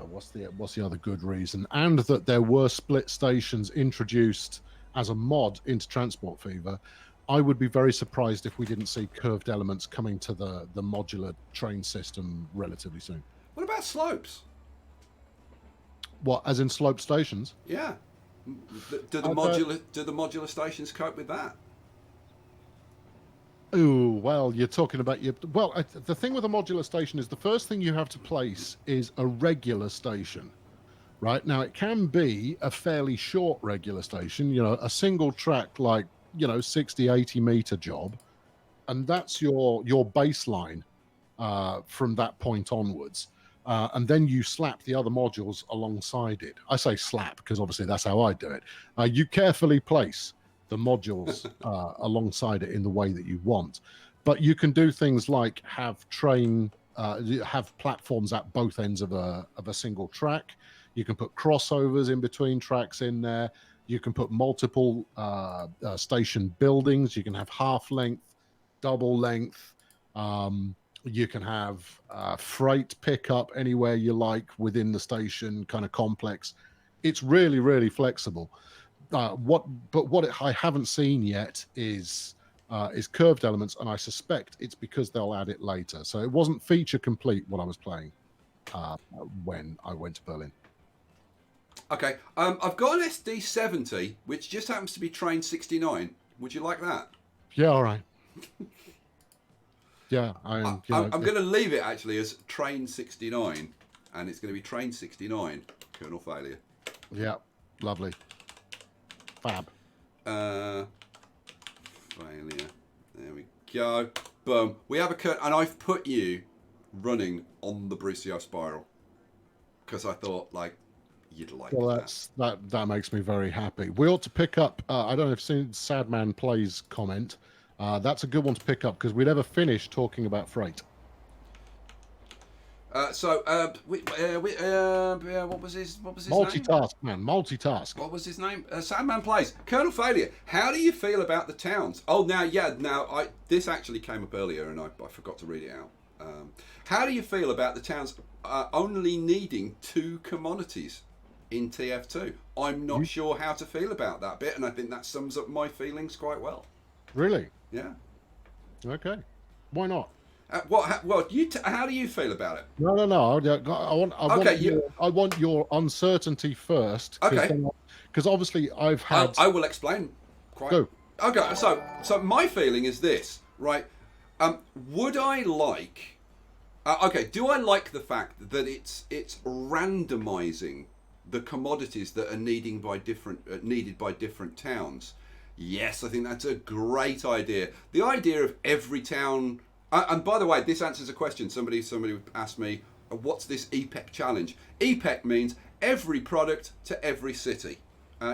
what's the other good reason? And that there were split stations introduced as a mod into Transport Fever. I would be very surprised if we didn't see curved elements coming to the modular train system relatively soon.
What about slopes?
What, as in slope stations?
Yeah. Do the modular stations cope with that?
Oh, well, you're talking about the thing with a modular station is the first thing you have to place is a regular station, right? Now, it can be a fairly short regular station, a single track, 60, 80 meter job. And that's your baseline from that point onwards. and then you slap the other modules alongside it. I say slap because obviously that's how I do it. You carefully place the modules alongside it in the way that you want, but you can do things like have platforms at both ends of a single track. You can put crossovers in between tracks in there. You can put multiple station buildings. You can have half length, double length. You can have freight pickup anywhere you like within the station kind of complex. It's really, really flexible. What I haven't seen yet is curved elements, and I suspect it's because they'll add it later. So it wasn't feature complete what I was playing when I went to Berlin.
Okay, I've got an SD70, which just happens to be train 69. Would you like that?
Yeah, all right. Yeah, I'm
going to leave it actually as train 69, and it's going to be train 69, kernel failure.
Yeah, lovely. Fab.
Failure. There we go. Boom. We have a kernel, and I've put you running on the Brucio spiral because I thought you'd like
that makes me very happy. We ought to pick up. I don't know if you've seen Sadman Plays comment. That's a good one to pick up because we never finished talking about freight.
What was his
multitask
name?
Multitask.
What was his name? Sadman Plays. Kernel failure. How do you feel about the towns? Oh, now this actually came up earlier and I forgot to read it out. How do you feel about the towns only needing 2 commodities in TF2? I'm not sure how to feel about that bit, and I think that sums up my feelings quite well.
Really?
Yeah.
Okay. Why not?
How do you feel about it?
No. I want your uncertainty first.
Okay.
Because obviously I've had.
I will explain.
Go.
Okay. So my feeling is this, right? Would I like? Do I like the fact that it's randomizing the commodities that are needed by different towns? Yes, I think that's a great idea. The idea of every town, and by the way, this answers a question. Somebody asked me, what's this EPEC challenge? EPEC means every product to every city.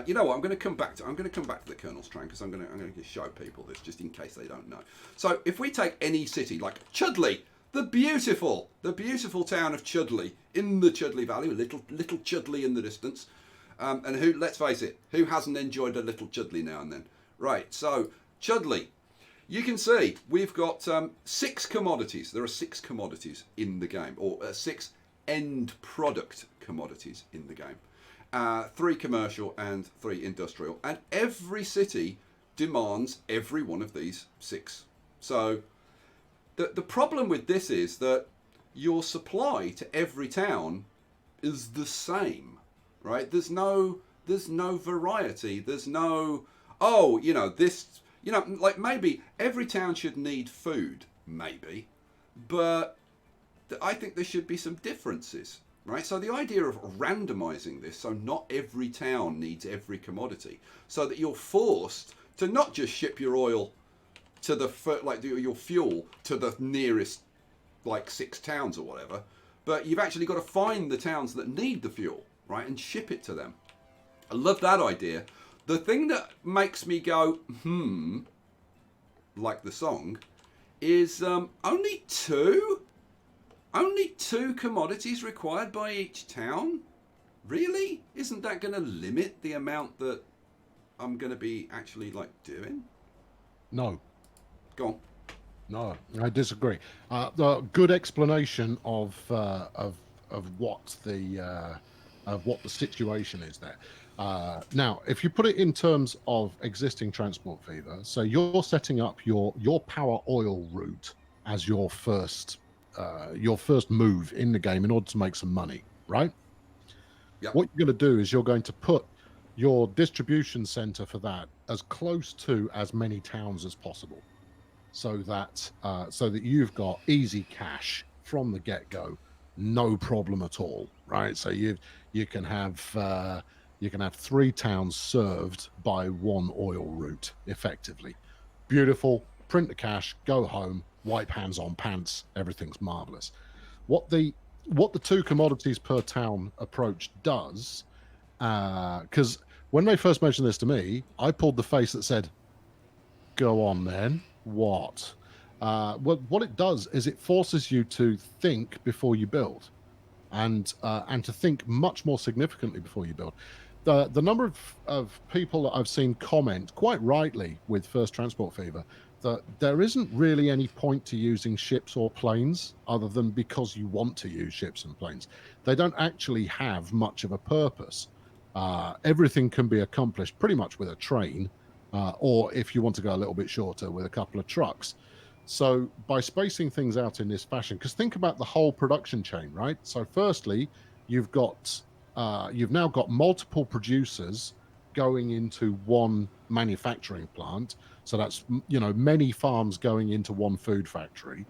You know what? I'm going to come back to the kernel's train because I'm going to show people this just in case they don't know. So if we take any city like Chudley, the beautiful town of Chudley in the Chudley Valley, little Chudley in the distance. And who, let's face it, who hasn't enjoyed a little Chudley now and then? Right, so Chudley, you can see we've got 6 commodities. There are 6 commodities in the game, or 6 end product commodities in the game. 3 commercial and 3 industrial. And every city demands every one of these 6. So the problem with this is that your supply to every town is the same. Right? There's no variety. There's no, maybe every town should need food, maybe, but I think there should be some differences, right? So the idea of randomizing this, so not every town needs every commodity, so that you're forced to not just ship your oil to your fuel to the nearest 6 towns or whatever, but you've actually got to find the towns that need the fuel. Right, and ship it to them. I love that idea. The thing that makes me go, like the song, is only 2 commodities required by each town? Really? Isn't that going to limit the amount that I'm going to be actually doing?
No.
Go on.
No, I disagree. The good explanation of what the situation is there. Now, if you put it in terms of existing Transport Fever, so you're setting up your power oil route as your first move in the game in order to make some money, right?
Yep.
What you're going to do is you're going to put your distribution center for that as close to as many towns as possible, so that you've got easy cash from the get-go, no problem at all, right? So you can have 3 towns served by 1 oil route effectively. Beautiful. Print the cash, go home, wipe hands on pants. Everything's marvelous. What the what the 2 commodities per town approach does, because when they first mentioned this to me, I pulled the face that said, "Go on, then. What?" What it does is it forces you to think before you build, and to think much more significantly before you build. The number of people that I've seen comment quite rightly with First Transport Fever that there isn't really any point to using ships or planes other than because you want to use ships and planes. They don't actually have much of a purpose. Everything can be accomplished pretty much with a train, or if you want to go a little bit shorter, with a couple of trucks. So by spacing things out in this fashion, because think about the whole production chain, right? So firstly, you've now got multiple producers going into one manufacturing plant. So that's many farms going into one food factory.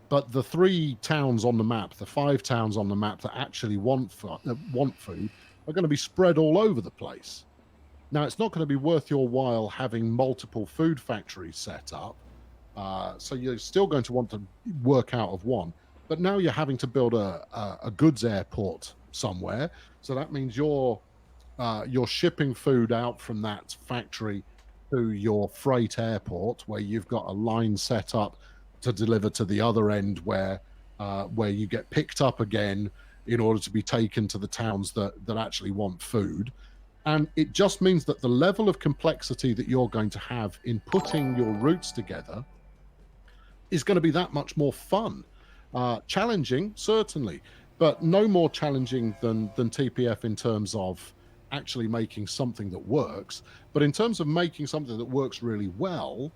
But the 3 towns on the map, the 5 towns on the map that actually want food, are going to be spread all over the place. Now, it's not going to be worth your while having multiple food factories set up. So you're still going to want to work out of one. But now you're having to build a goods airport somewhere. So that means you're shipping food out from that factory to your freight airport, where you've got a line set up to deliver to the other end, where you get picked up again in order to be taken to the towns that actually want food. And it just means that the level of complexity that you're going to have in putting your routes together is going to be that much more fun. Challenging, certainly, but no more challenging than TPF in terms of actually making something that works. But in terms of making something that works really well,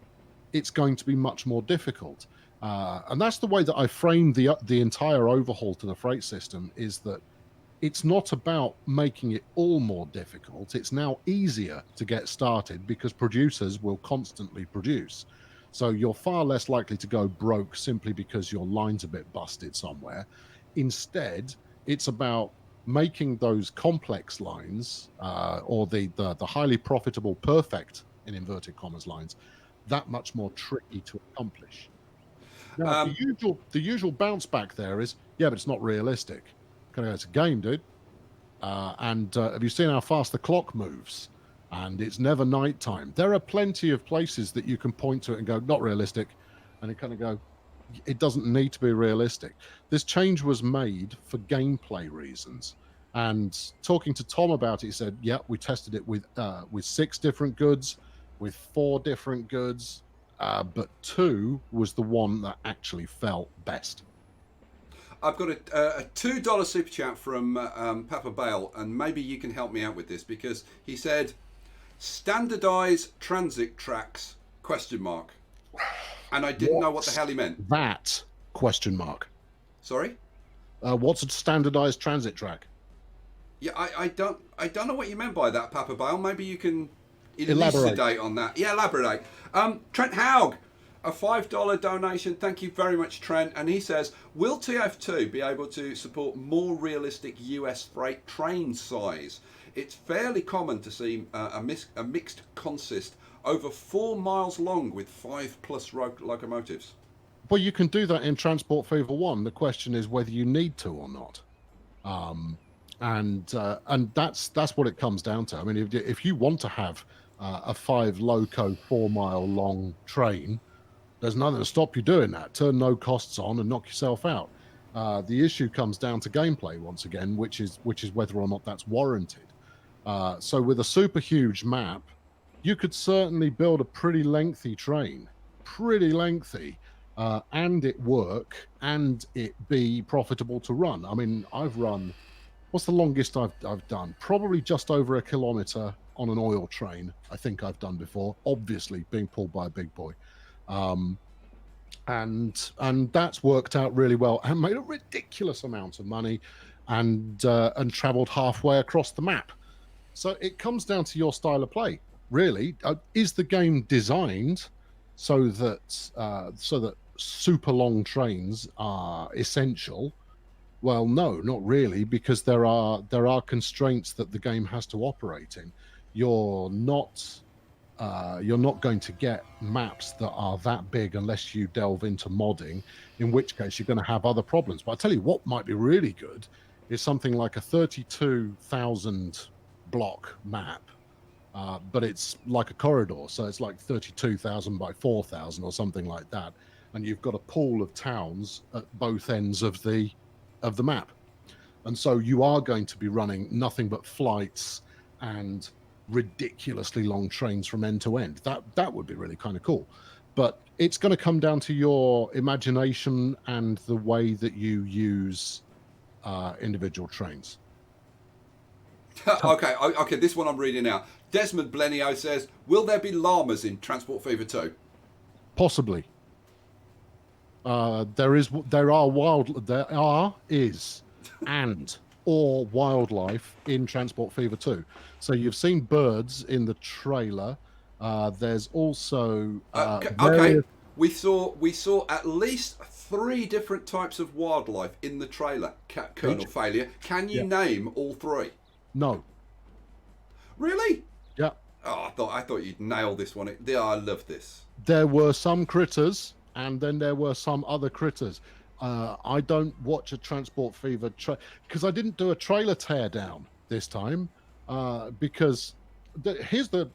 it's going to be much more difficult. And that's the way that I framed the entire overhaul to the freight system, is that it's not about making it all more difficult. It's now easier to get started because producers will constantly produce. So you're far less likely to go broke simply because your line's a bit busted somewhere. Instead, it's about making those complex lines, or the highly profitable, perfect, in inverted commas, lines, that much more tricky to accomplish. Now, the usual bounce back there is, yeah, but it's not realistic. It's a game, dude. And have you seen how fast the clock moves? And it's never nighttime. There are plenty of places that you can point to it and go, not realistic. And it kind of go, it doesn't need to be realistic. This change was made for gameplay reasons. And talking to Tom about it, he said, yeah, we tested it with 6 different goods, with 4 different goods, but 2 was the one that actually felt best.
I've got a $2 super chat from Papa Bale, and maybe you can help me out with this, because he said, standardise transit tracks, ? And I didn't know what the hell he meant.
That ?
Sorry?
What's a standardised transit track?
Yeah, I don't know what you meant by that, Papa Bale. Maybe you can
Elaborate
elucidate on that. Yeah, elaborate. Trent Haug, a $5 donation. Thank you very much, Trent. And he says, will TF2 be able to support more realistic US freight train size? It's fairly common to see a mixed consist over 4 miles long with 5+ locomotives.
Well, you can do that in Transport Fever 1. The question is whether you need to or not. And that's what it comes down to. I mean, if you want to have a 5 loco 4 mile long train, there's nothing to stop you doing that. Turn no costs on and knock yourself out. The issue comes down to gameplay once again, which is whether or not that's warranted. So with a super huge map, you could certainly build a pretty lengthy train, and it work and it be profitable to run. I mean, I've run, what's the longest I've done? Probably just over 1 kilometer on an oil train. I think I've done before, obviously being pulled by a big boy. And that's worked out really well and made a ridiculous amount of money, and traveled halfway across the map. So it comes down to your style of play, really. Is the game designed so that super long trains are essential? Well, no, not really, because there are constraints that the game has to operate in. You're not you're not going to get maps that are that big unless you delve into modding, in which case you're going to have other problems. But I tell you what might be really good is something like a 32,000 block map, but it's like a corridor, so it's like 32,000 by 4,000 or something like that, and you've got a pool of towns at both ends of the map, and so you are going to be running nothing but flights and ridiculously long trains from end to end. That would be really kind of cool, but it's going to come down to your imagination and the way that you use individual trains.
Okay, this one I'm reading now. Desmond Blenio says, will there be llamas in Transport Fever 2?
Possibly. There is wildlife in Transport Fever 2. So you've seen birds in the trailer. There's also
okay. We saw at least 3 different types of wildlife in the trailer. Colonel Failure. Can you name all 3?
No.
Really?
Yeah.
Oh, I thought you'd nail this one. I love this.
There were some critters, and then there were some other critters. I don't watch a Transport Fever because I didn't do a trailer teardown this time. Because here's the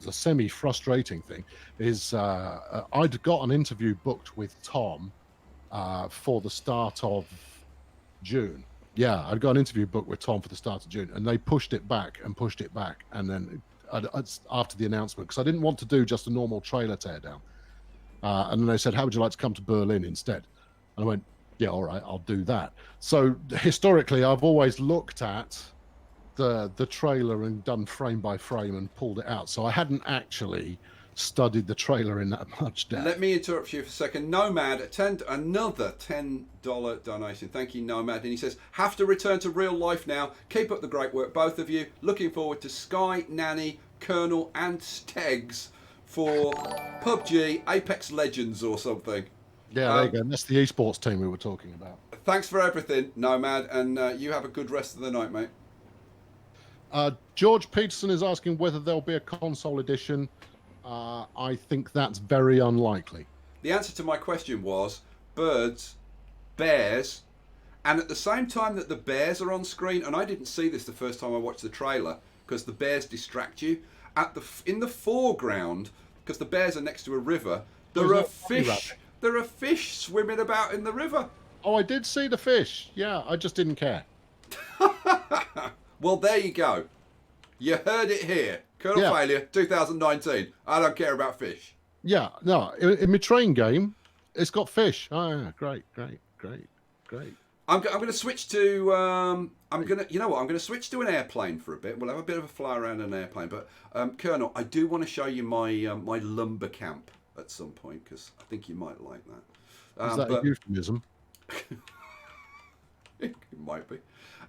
semi-frustrating thing is I'd got an interview booked with Tom for the start of June. Yeah, I'd got an interview booked with Tom for the start of June, and they pushed it back, and then after the announcement, because I didn't want to do just a normal trailer teardown. And then they said, how would you like to come to Berlin instead? And I went, yeah, all right, I'll do that. So historically, I've always looked at the trailer and done frame by frame and pulled it out. So I hadn't actually studied the trailer in that much depth.
Let me interrupt you for a second. Nomad, another $10 donation. Thank you, Nomad. And he says, have to return to real life now. Keep up the great work, both of you. Looking forward to Skye, Nanny, Colonel and Stegs for PUBG, Apex Legends or something.
Yeah, there you go. That's the esports team we were talking about.
Thanks for everything, Nomad, and you have a good rest of the night, mate.
George Peterson is asking whether there'll be a console edition. I think that's very unlikely.
The answer to my question was birds, bears, and at the same time that the bears are on screen, and I didn't see this the first time I watched the trailer because the bears distract you. In the foreground, because the bears are next to a river, there are fish. There are fish swimming about in the river.
Oh, I did see the fish. Yeah, I just didn't care.
Well, there you go. You heard it here. Colonel Failure, 2019. I don't care about fish.
Yeah, no. In my train game, it's got fish. Oh, yeah, great.
I'm going to switch to. I'm going to switch to an airplane for a bit. We'll have a bit of a fly around an airplane. But Colonel, I do want to show you my my lumber camp at some point because I think you might like that.
Is that a euphemism?
It might be.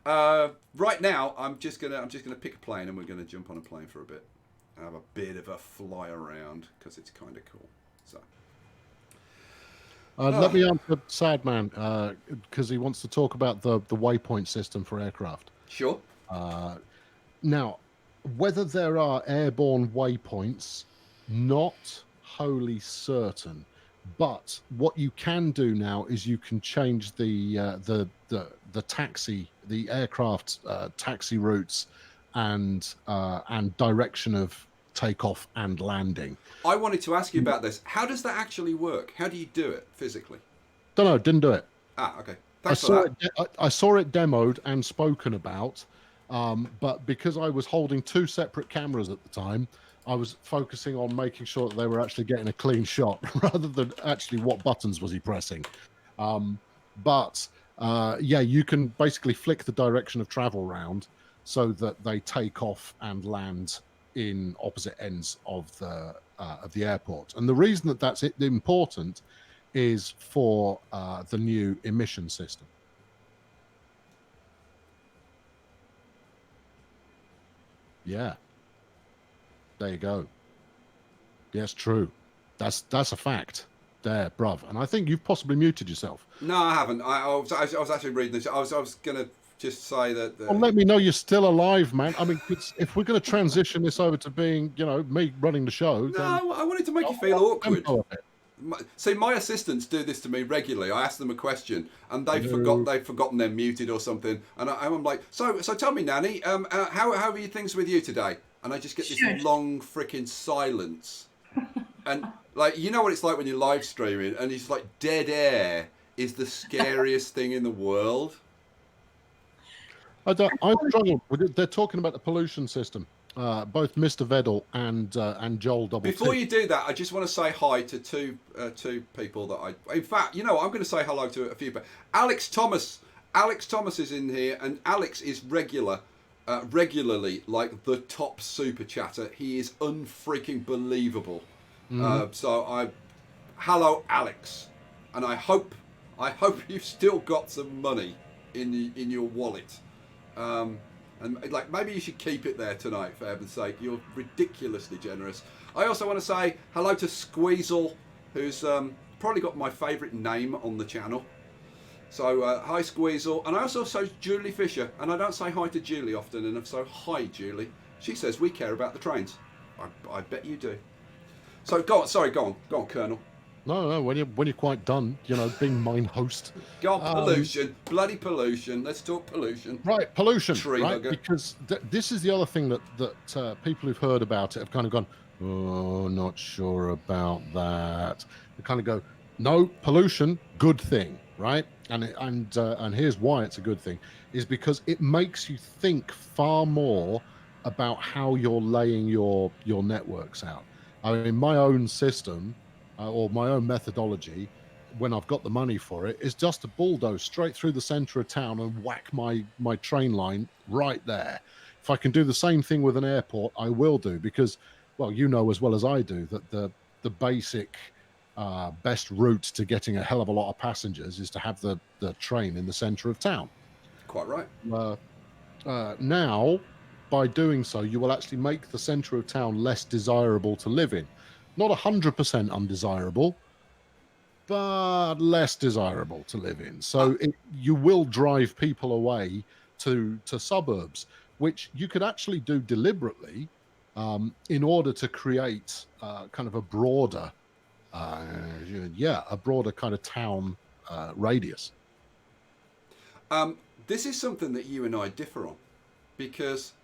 Right now, I'm just gonna pick a plane and we're gonna jump on a plane for a bit, have a bit of a fly around because it's kind of cool. So,
let me answer Sadman because he wants to talk about the waypoint system for aircraft.
Sure.
Now, whether there are airborne waypoints, not wholly certain. But what you can do now is you can change the aircraft taxi routes and direction of takeoff and landing.
I wanted to ask you about this. How does that actually work? How do you do it physically?
Don't know. Didn't do it.
Okay. Thanks for that.
I saw it demoed and spoken about, but because I was holding 2 separate cameras at the time, I was focusing on making sure that they were actually getting a clean shot rather than actually what buttons was he pressing. You can basically flick the direction of travel round so that they take off and land in opposite ends of the airport. And the reason that that's important is for the new emission system. Yeah. There you go. Yes, true. That's a fact. There, bruv. And I think you've possibly muted yourself.
No, I haven't. I was actually reading this. I was going to just say that.
Well, let me know you're still alive, man. I mean, if we're going to transition this over to being, me running the show, then
No, I wanted to make you feel awkward. See, my assistants do this to me regularly. I ask them a question, and they've forgotten they're muted or something, and I'm like, so tell me, Nanny, how are things with you today? And I just get this long freaking silence, and like, you know what it's like when you're live streaming, and it's like dead air is the scariest thing in the world.
I struggle with it. They're talking about the pollution system. Both Mr. Vedel and Joel Double.
Before you do that, I just want to say hi to two people that in fact, I'm going to say hello to a few. But Alex Thomas is in here, and Alex is regularly like the top super chatter. He is unfreaking believable. Hello, Alex, and I hope you've still got some money in your wallet. And like, maybe you should keep it there tonight, for heaven's sake. You're ridiculously generous. I also want to say hello to Squeezle, who's probably got my favourite name on the channel. So hi, Squeezle. And I also say Julie Fisher, and I don't say hi to Julie often enough, so hi, Julie. She says we care about the trains. I bet you do. So go on, Colonel.
No, when you're quite done, being mine host.
Go on, pollution, bloody pollution. Let's talk pollution.
Right, pollution.
Tree
right,
hugger.
because this is the other thing that people who've heard about it have kind of gone, oh, not sure about that. They kind of go, no, pollution, good thing, right? And here's why it's a good thing, is because it makes you think far more about how you're laying your networks out. I mean, my own system. Or my own methodology, when I've got the money for it, is just to bulldoze straight through the center of town and whack my train line right there. If I can do the same thing with an airport, I will do, because, well, you know as well as I do that the basic best route to getting a hell of a lot of passengers is to have the train in the center of town.
Quite right.
Now, by doing so, you will actually make the center of town less desirable to live in. Not 100% undesirable, but less desirable to live in. So you will drive people away to suburbs, which you could actually do deliberately in order to create kind of a broader kind of town radius.
This is something that you and I differ on, because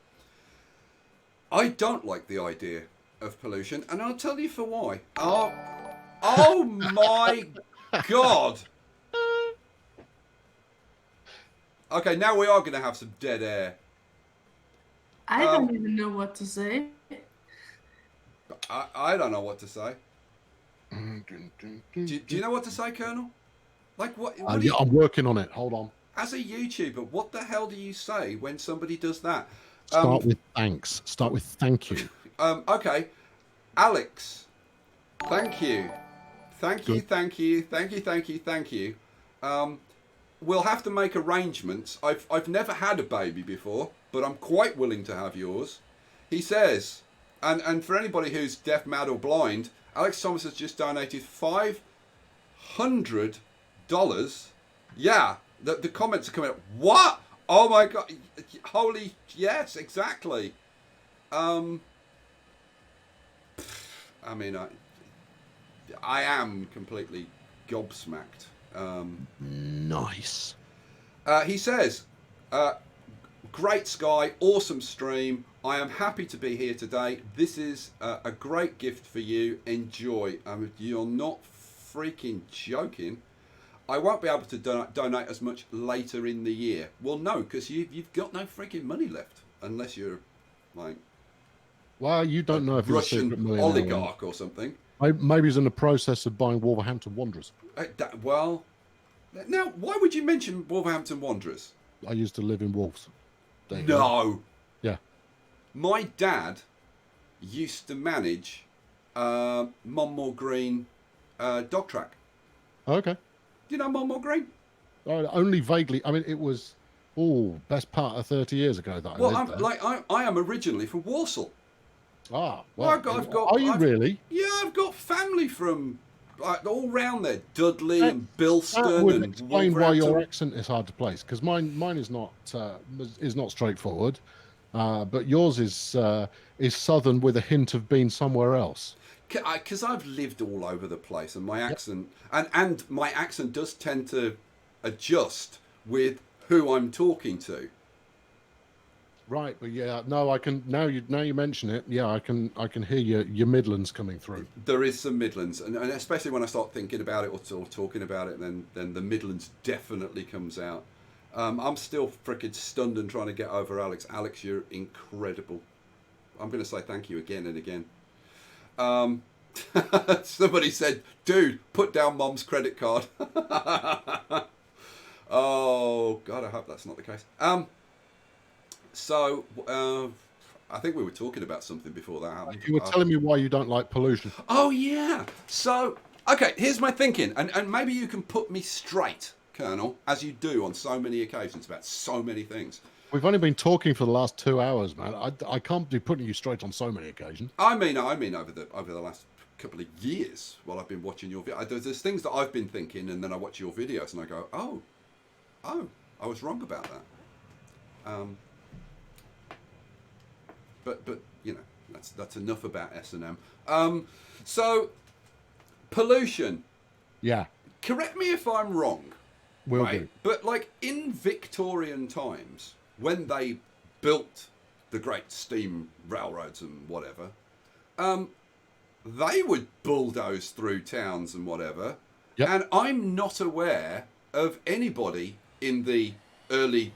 I don't like the idea of pollution, and I'll tell you for why. Oh my God. Okay, now we are going to have some dead air.
I don't even know what to say.
I don't know what to say. Do you know what to say, Colonel? Like what?
I'm working on it. Hold on.
As a YouTuber, what the hell do you say when somebody does that?
Start with thanks. Start with thank you.
Okay, Alex, thank you. We'll have to make arrangements. I've never had a baby before, but I'm quite willing to have yours. He says, and for anybody who's deaf, mad, or blind, Alex Thomas has just donated $500. Yeah, the comments are coming up. What? Oh my God! Holy yes, exactly. I mean, I am completely gobsmacked.
Nice.
He says, great Skye, awesome stream. I am happy to be here today. This is a great gift for you. Enjoy. You're not freaking joking. I won't be able to donate as much later in the year. Well, no, because you've got no freaking money left, unless you're like...
Well, you don't know if
Russian
he's a
oligarch or something.
Maybe he's in the process of buying Wolverhampton Wanderers.
Well, now, why would you mention Wolverhampton Wanderers?
I used to live in Wolves.
No.
Yeah.
My dad used to manage Monmore Green dog track.
Okay.
Do you know Monmore Green?
Only vaguely. I mean, it was best part of 30 years ago that I lived there.
I am originally from Walsall.
Well,
I've got.
Are you really?
Yeah, I've got family from like all round there, Dudley
That-
and
That
Bilston
would
and
explain why your
Wolverhampton.
accent is hard to place, because mine is not straightforward, but yours is southern with a hint of being somewhere else.
Because I've lived all over the place, and my
Yep.
accent and my accent does tend to adjust with who I'm talking to.
Right, but yeah, no, I can now you mention it. Yeah, I can hear your Midlands coming through.
There is some Midlands, and especially when I start thinking about it or talking about it, then the Midlands definitely comes out. I'm still freaking stunned and trying to get over Alex. Alex, you're incredible. I'm going to say thank you again and again. Somebody said, dude, put down Mom's credit card. Oh, God, I hope that's not the case. So, I think we were talking about something before that happened.
You were telling me why you don't like pollution.
Oh, yeah. So, okay, here's my thinking. And maybe you can put me straight, Colonel, as you do on so many occasions about so many things.
We've only been talking for the last 2 hours, man. I can't be putting you straight on so many occasions.
I mean over the last couple of years while I've been watching your video. There's things that I've been thinking, and then I watch your videos and I go, oh, I was wrong about that. But you know, that's enough about S&M. So pollution.
Yeah,
Correct me if I'm wrong.
will
right?
do.
But like in Victorian times, when they built the great steam railroads and whatever, they would bulldoze through towns and whatever.
Yep.
And I'm not aware of anybody in the early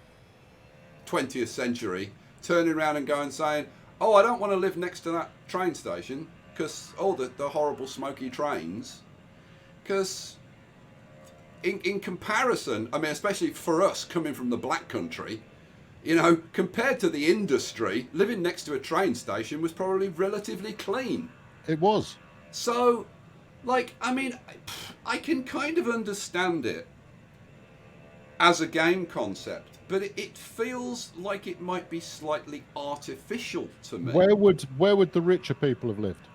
20th century turning around and going saying, oh, I don't want to live next to that train station because, oh, the horrible smoky trains. Because in comparison, I mean, especially for us coming from the black country, you know, compared to the industry, living next to a train station was probably relatively clean.
It was.
So, like, I mean, I can kind of understand it as a game concept, but it feels like it might be slightly artificial to me.
Where would the richer people have lived?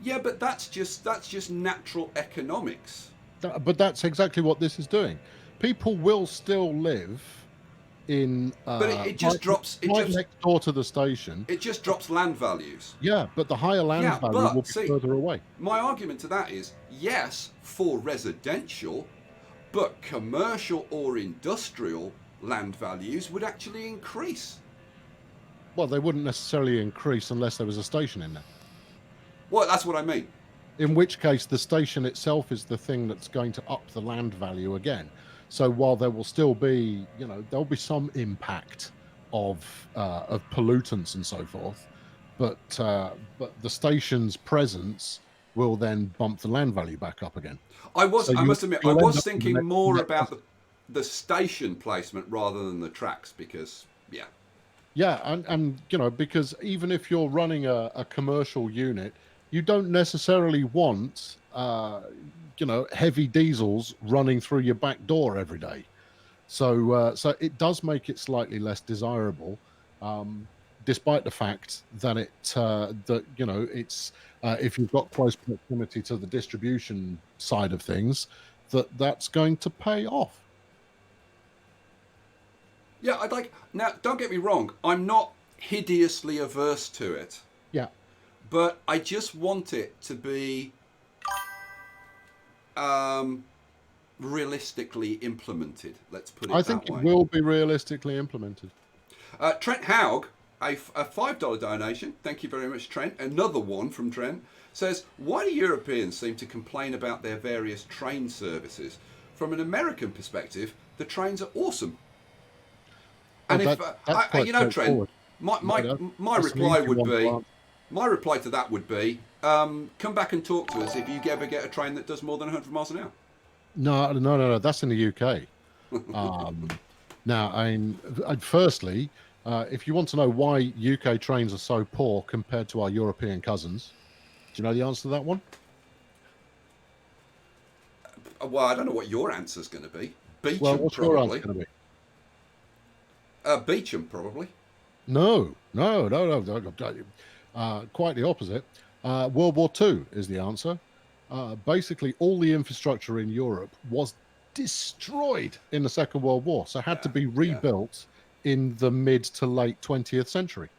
Yeah, but that's just natural economics.
But that's exactly what this is doing. People will still live in.
But it just drops.
Right next door to the station.
It just drops land values.
Yeah, but the higher land
Yeah,
value
but,
will be
see,
further away.
My argument to that is yes, for residential, but commercial or industrial land values would actually increase.
Well, they wouldn't necessarily increase unless there was a station in there.
Well, that's what I mean.
In which case, the station itself is the thing that's going to up the land value again. So while there will still be, you know, there'll be some impact of pollutants and so forth, but the station's presence will then bump the land value back up again.
I must admit, I
you'll end
was
up with
thinking
the
more
net-
about the station placement rather than the tracks because, yeah.
Yeah, and you know, because even if you're running a commercial unit, you don't necessarily want you know, heavy diesels running through your back door every day. So so it does make it slightly less desirable, despite the fact that that you know, it's if you've got close proximity to the distribution side of things, that's going to pay off.
Yeah, I'd like... Now, don't get me wrong. I'm not hideously averse to it.
Yeah.
But I just want it to be realistically implemented. Let's put it
I
that
think
way.
it will be realistically implemented.
Trent Haug, a $5 donation. Thank you very much, Trent. Another one from Trent. Says, why do Europeans seem to complain about their various train services? From an American perspective, the trains are awesome. And
Well,
if
that's quite
you know, Trent,
straightforward.
my
That's
reply
an easy
would
one to
be,
answer.
my reply to that would be, come back and talk to us if you ever get a train that does more than 100 miles an hour.
No. That's in the UK. Now, I mean, firstly, if you want to know why UK trains are so poor compared to our European cousins, do you know the answer to that one?
Well, I don't know what your answer's going to be. Beecham,
Well, what's your
probably.
answer going to be?
Beecham, probably.
No. Quite the opposite. World War II is the answer. basically all the infrastructure in Europe was destroyed in the Second World War, so had to be rebuilt in the mid to late 20th century,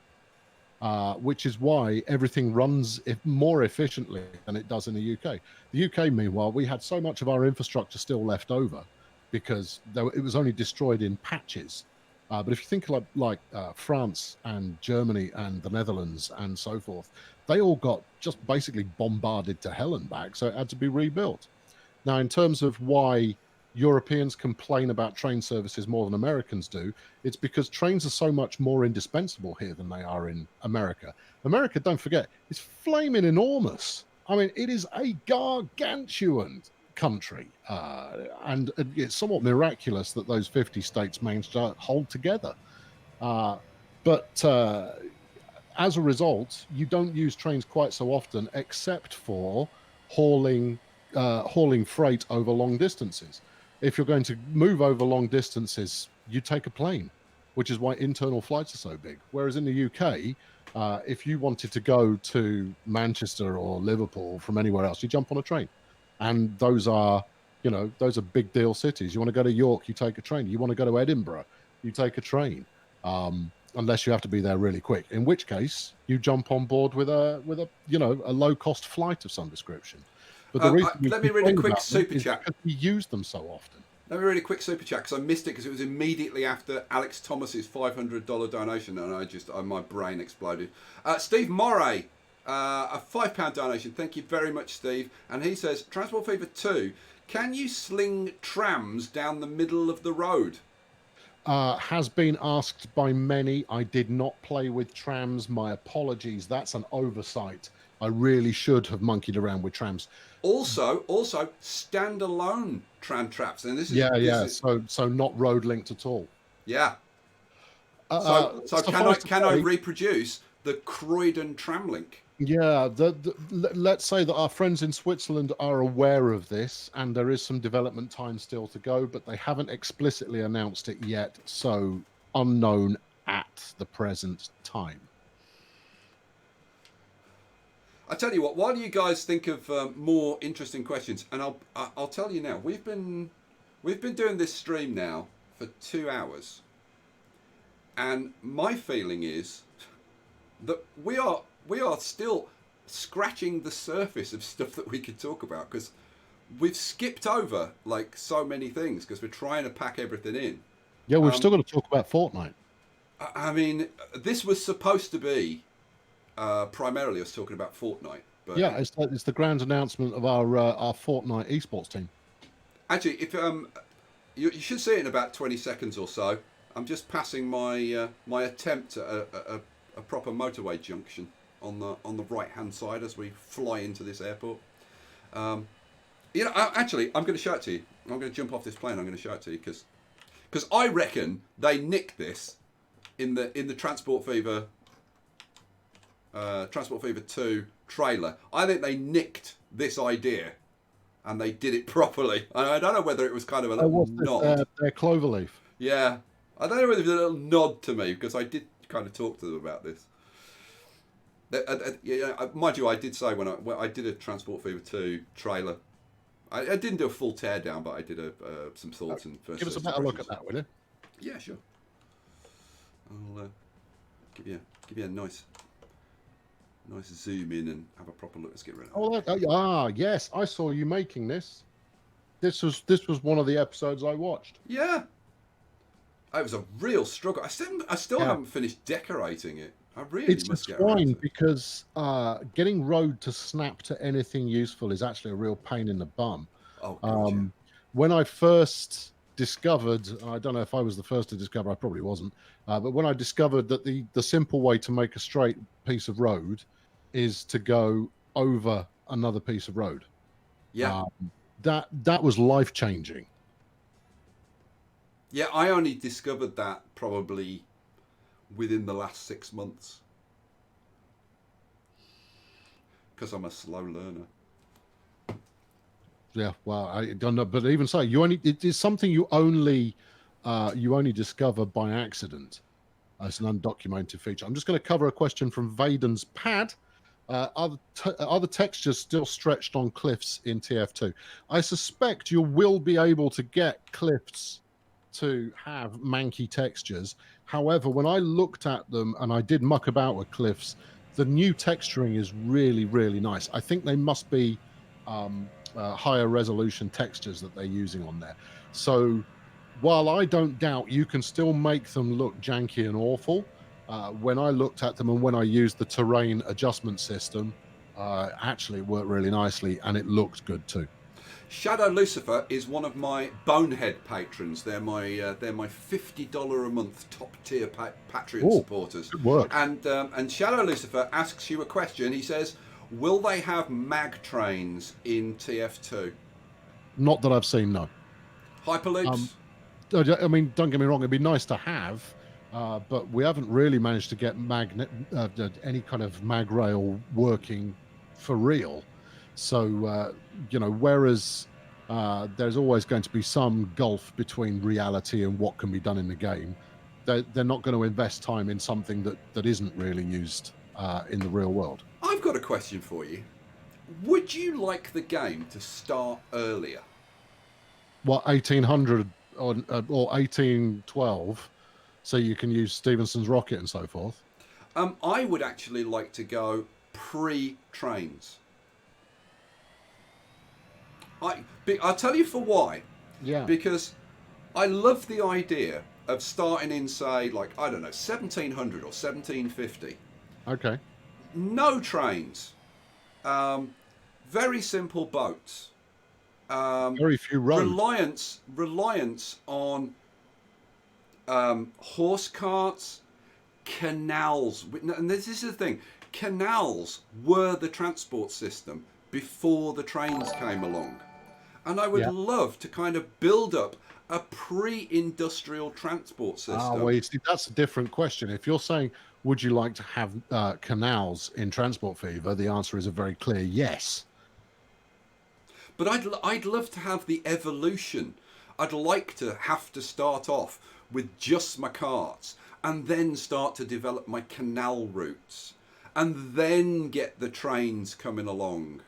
which is why everything runs more efficiently than it does in the UK. The UK, meanwhile, we had so much of our infrastructure still left over because it was only destroyed in patches. But if you think like France and Germany and the Netherlands and so forth, they all got just basically bombarded to hell and back, so it had to be rebuilt. Now, in terms of why Europeans complain about train services more than Americans do, it's because trains are so much more indispensable here than they are in America. America, don't forget, is flaming enormous. I mean, it is a gargantuan country, and it's somewhat miraculous that those 50 states managed to hold together. But as a result, you don't use trains quite so often, except for hauling freight over long distances. If you're going to move over long distances, you take a plane, which is why internal flights are so big. Whereas in the UK, if you wanted to go to Manchester or Liverpool from anywhere else, you jump on a train. And those are big deal cities. You want to go to York, you take a train. You want to go to Edinburgh, you take a train. Unless you have to be there really quick, in which case you jump on board with a low cost flight of some description. But the reason
let me read a quick super chat.
Because we use them so often.
Let me read a quick super chat because I missed it because it was immediately after Alex Thomas's $500 donation, and my brain exploded. Steve Moray, a £5 donation. Thank you very much, Steve. And he says, Transport Fever 2, can you sling trams down the middle of the road?
Has been asked by many. I did not play with trams. My apologies. That's an oversight. I really should have monkeyed around with trams.
Also, standalone tram traps, and this is
So not road linked at all.
Yeah. So can I reproduce the Croydon tram link?
Yeah, let's say that our friends in Switzerland are aware of this, and there is some development time still to go, but they haven't explicitly announced it yet, so unknown at the present time.
I tell you what, while you guys think of more interesting questions, and I'll tell you now, we've been doing this stream now for 2 hours, and my feeling is that we are still scratching the surface of stuff that we could talk about, because we've skipped over like so many things because we're trying to pack everything in.
Yeah, we've still got to talk about Fortnite.
I mean, this was supposed to be primarily us talking about Fortnite. But
yeah, it's the grand announcement of our Fortnite esports team.
Actually, if you should see it in about 20 seconds or so. I'm just passing my my attempt at a proper motorway junction on the right hand side as we fly into this airport. Actually, I'm going to show it to you. I'm going to jump off this plane. I'm going to show it to you because I reckon they nicked this in the Transport Fever 2 trailer. I think they nicked this idea and they did it properly. And I don't know whether it was kind of a little nod.
Their cloverleaf.
Yeah, I don't know whether it was a little nod to me because I did kind of talk to them about this. Mind you, I did say when I did a Transport Fever 2 trailer, I didn't do a full teardown, but I did some thoughts and first.
Give us a better look at that, will you?
Yeah, sure. I'll give you a nice zoom in and have a proper look. Let's get rid of it.
Yes, I saw you making this. This was one of the episodes I watched.
Yeah, it was a real struggle. I still haven't finished decorating it. I really must get around to it.
Because getting road to snap to anything useful is actually a real pain in the bum.
Oh, God,
When I first discovered, and I don't know if I was the first to discover, I probably wasn't, but when I discovered that the simple way to make a straight piece of road is to go over another piece of road.
Yeah.
That was life-changing.
Yeah, I only discovered that probably within the last 6 months because I'm a slow learner.
Yeah, well, I don't know, but even so, it is something you only discover by accident. It's an undocumented feature. I'm just going to cover a question from Vaden's Pad. Are the textures still stretched on cliffs in TF2? I suspect you will be able to get cliffs to have manky textures. However, when I looked at them and I did muck about with cliffs, the new texturing is really, really nice. I think they must be higher resolution textures that they're using on there. So while I don't doubt you can still make them look janky and awful, when I looked at them and when I used the terrain adjustment system, actually it worked really nicely and it looked good too.
Shadow Lucifer is one of my bonehead patrons. They're my $50 a month top tier Patreon supporters.
Good work.
And Shadow Lucifer asks you a question. He says, "Will they have mag trains in TF2?"
Not that I've seen, no.
Hyperloops.
I mean, don't get me wrong; it'd be nice to have, but we haven't really managed to get any kind of mag rail working for real. So whereas there's always going to be some gulf between reality and what can be done in the game, they're not going to invest time in something that isn't really used in the real world.
I've got a question for you. Would you like the game to start earlier?
What, 1800 or 1812, so you can use Stephenson's rocket and so forth?
I would actually like to go pre-trains. I'll tell you for why.
Yeah.
Because I love the idea of starting in, say, like, I don't know, 1700 or 1750.
Okay.
No trains. Very simple boats.
Very few roads.
Reliance on horse carts, canals. And this is the thing. Canals were the transport system before the trains came along. And I would love to kind of build up a pre-industrial transport system.
Well, you see, that's a different question. If you're saying, would you like to have canals in Transport Fever, the answer is a very clear yes.
But I'd love to have the evolution. I'd like to have to start off with just my carts and then start to develop my canal routes and then get the trains coming along.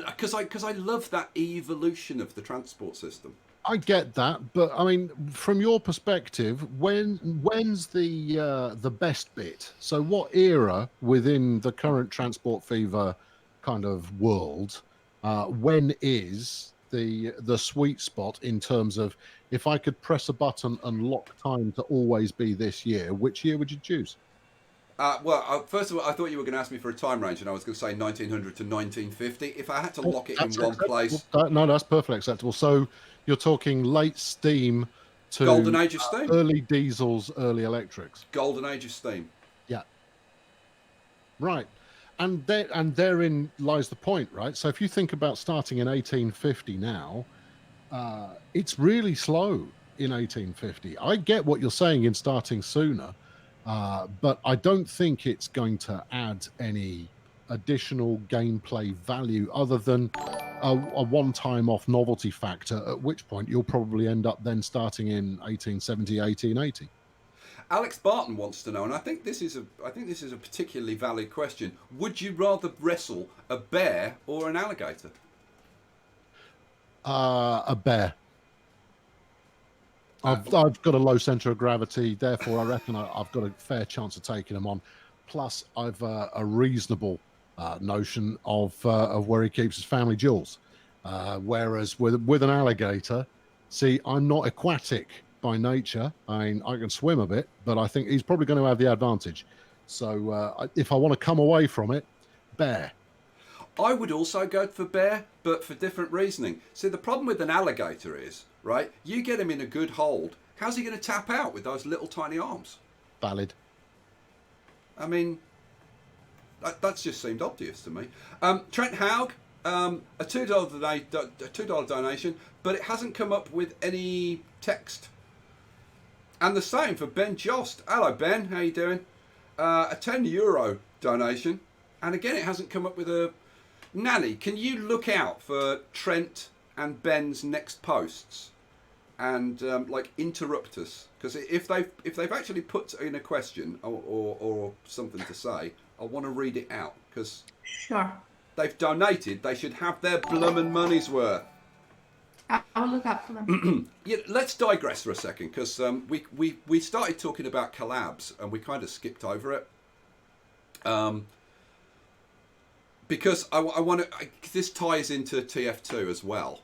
Because I love that evolution of the transport system.
I get that, but I mean, from your perspective, when's the best bit? So, what era within the current Transport Fever kind of world? When is the sweet spot in terms of, if I could press a button and lock time to always be this year, which year would you choose?
First of all, I thought you were going to ask me for a time range, and I was going to say 1900 to 1950. If I had to lock it in one place,
no, that's perfectly acceptable. So you're talking late steam to
golden age of steam,
early diesels, early electrics.
Golden age of steam.
Yeah. Right. And therein lies the point, right? So if you think about starting in 1850 now, it's really slow in 1850. I get what you're saying in starting sooner, but I don't think it's going to add any additional gameplay value other than a one-time off novelty factor, at which point you'll probably end up then starting in 1870, 1880.
Alex Barton wants to know, and I think this is a particularly valid question. Would you rather wrestle a bear or an alligator?
A bear. I've got a low centre of gravity, therefore I reckon I've got a fair chance of taking him on. Plus, I've a reasonable notion of where he keeps his family jewels. Whereas with an alligator, see, I'm not aquatic by nature. I mean, I can swim a bit, but I think he's probably going to have the advantage. So if I want to come away from it, bear.
I would also go for bear, but for different reasoning. See, the problem with an alligator is, right, you get him in a good hold, how's he going to tap out with those little tiny arms?
Valid.
I mean, that's just seemed obvious to me. Trent Haug, a $2 donation, but it hasn't come up with any text. And the same for Ben Jost. Hello, Ben. How you doing? A €10 donation. And again, it hasn't come up with a... Nanny, can you look out for Trent and Ben's next posts and interrupt us? Because if they've actually put in a question or something to say, I want to read it out because
Sure.
they've donated. They should have their bloomin' money's worth.
I'll look up for them.
Yeah, let's digress for a second because we started talking about collabs and we kind of skipped over it. Because I want to. This ties into TF2 as well.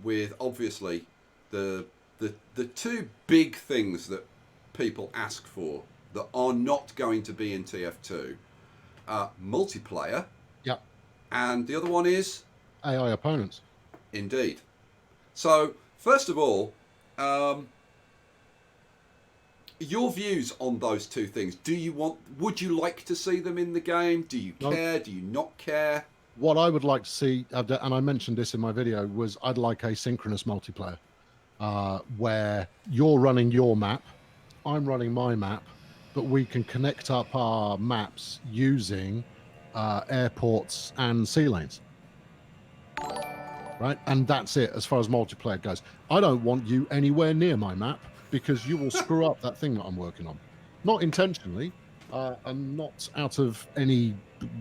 With obviously the two big things that people ask for that are not going to be in TF2, multiplayer.
Yep.
And the other one is
AI opponents.
Indeed. So, first of all, your views on those two things. Would you like to see them in the game? Do you care? Do you not care?
What I would like to see, and I mentioned this in my video, was I'd like asynchronous multiplayer, where you're running your map, I'm running my map, but we can connect up our maps using airports and sea lanes. Right, and that's it as far as multiplayer goes. I don't want you anywhere near my map because you will screw up that thing that I'm working on. Not intentionally, and not out of any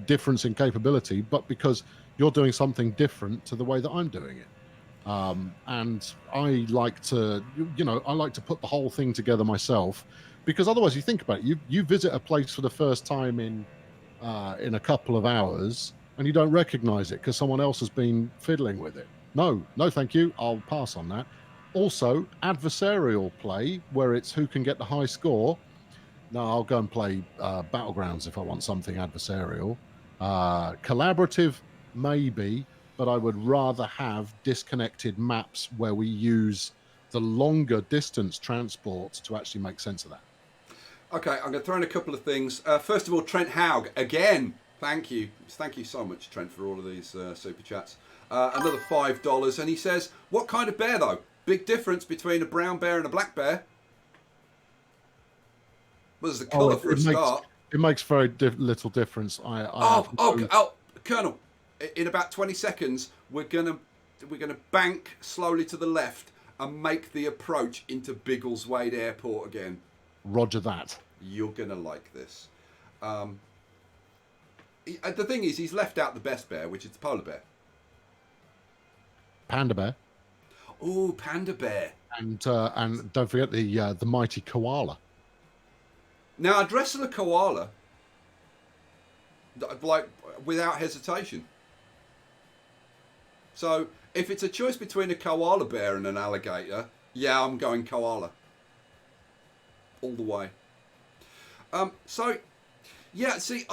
difference in capability, but because you're doing something different to the way that I'm doing it. And I like to, I like to put the whole thing together myself, because otherwise, you think about it, you visit a place for the first time in a couple of hours, and you don't recognize it because someone else has been fiddling with it. No, thank you. I'll pass on that. Also, adversarial play, where it's who can get the high score. No, I'll go and play Battlegrounds if I want something adversarial. Collaborative, maybe, but I would rather have disconnected maps where we use the longer distance transports to actually make sense of that.
Okay, I'm going to throw in a couple of things. First of all, Trent Haug, again, thank you. Thank you so much, Trent, for all of these super chats. Another $5, and he says, what kind of bear, though? Big difference between a brown bear and a black bear? Well, there's the colour for a start.
It makes very little difference.
Colonel, in about 20 seconds, we're gonna bank slowly to the left and make the approach into Biggleswade Airport again.
Roger that.
You're gonna like this. The thing is, he's left out the best bear, which is the polar bear.
Panda bear.
Oh, panda bear.
And don't forget the mighty koala.
Now, I'd wrestle a koala, like, without hesitation. So, if it's a choice between a koala bear and an alligator, yeah, I'm going koala. All the way. So, yeah, see,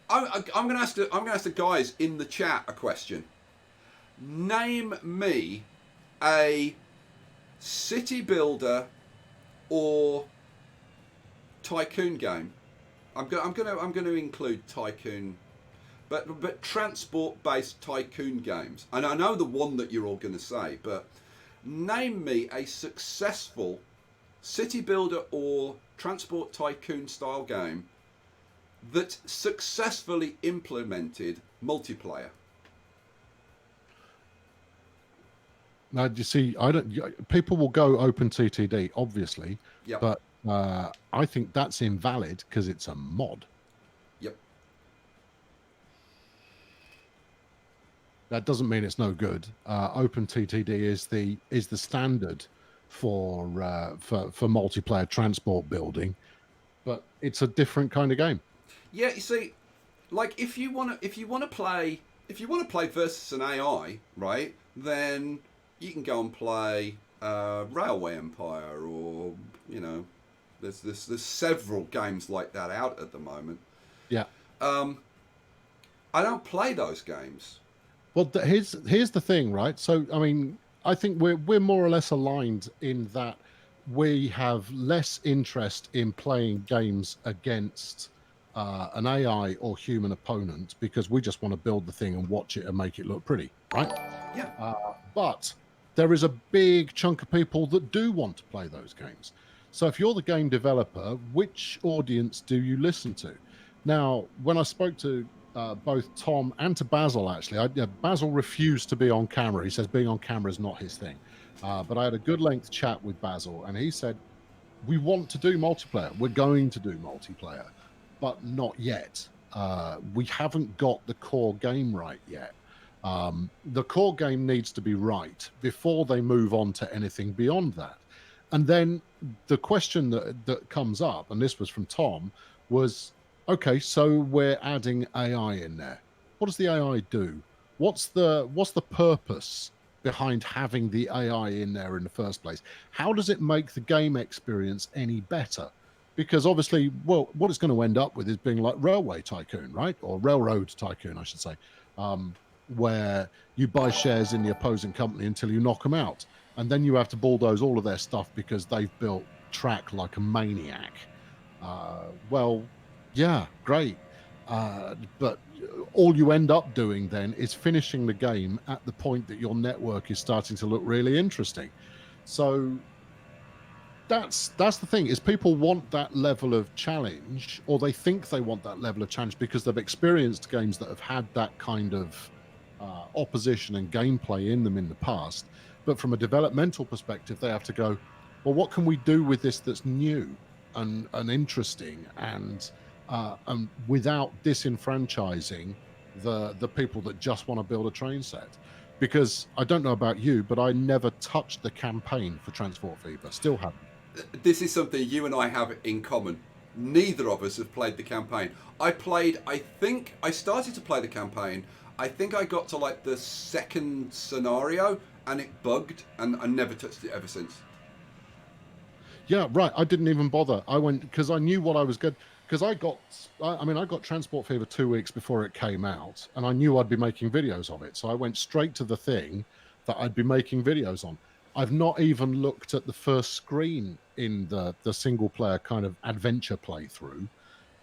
I'm going to ask the guys in the chat a question. Name me a city builder or tycoon game. I'm going to include tycoon, but transport based tycoon games. And I know the one that you're all going to say, but name me a successful city builder or transport tycoon style game that successfully implemented multiplayer.
Now, you see, people will go OpenTTD, obviously,
Yep.
but I think that's invalid because it's a mod.
Yep.
That doesn't mean it's no good. OpenTTD is the standard for multiplayer transport building, but it's a different kind of game.
Yeah, you see, like if you want to play versus an AI, right? Then you can go and play Railway Empire, or there's several games like that out at the moment.
Yeah.
I don't play those games.
Well, here's the thing, right? So, I mean, I think we're more or less aligned in that we have less interest in playing games against an AI or human opponent because we just want to build the thing and watch it and make it look pretty, right?
Yeah.
But there is a big chunk of people that do want to play those games. So if you're the game developer, which audience do you listen to? Now, when I spoke to both Tom and to Basil, actually, Basil refused to be on camera. He says being on camera is not his thing. But I had a good length chat with Basil, and he said, we want to do multiplayer. We're going to do multiplayer, but not yet. we haven't got the core game right yet. The core game needs to be right before they move on to anything beyond that. And then the question that comes up, and this was from Tom, was, okay, so we're adding AI in there. What does the AI do? What's the purpose behind having the AI in there in the first place? How does it make the game experience any better? Because obviously, well, what it's going to end up with is being like Railway Tycoon, right? Or Railroad Tycoon, I should say, where you buy shares in the opposing company until you knock them out. And then you have to bulldoze all of their stuff because they've built track like a maniac. Well, yeah, great. But all you end up doing then is finishing the game at the point that your network is starting to look really interesting. So that's the thing, is people want that level of challenge, or they think they want that level of challenge because they've experienced games that have had that kind of opposition and gameplay in them in the past. But from a developmental perspective, they have to go, well, what can we do with this that's new and interesting and without disenfranchising the people that just want to build a train set? Because I don't know about you, but I never touched the campaign for Transport Fever. Still haven't.
This is something you and I have in common. Neither of us have played the campaign. I think I started to play the campaign. I think I got to like the second scenario and it bugged, and I never touched it ever since.
Yeah, right. I didn't even bother. I went because I knew what I was good. Because I got Transport Fever 2 weeks before it came out, and I knew I'd be making videos of it. So I went straight to the thing that I'd be making videos on. I've not even looked at the first screen in the single player kind of adventure playthrough,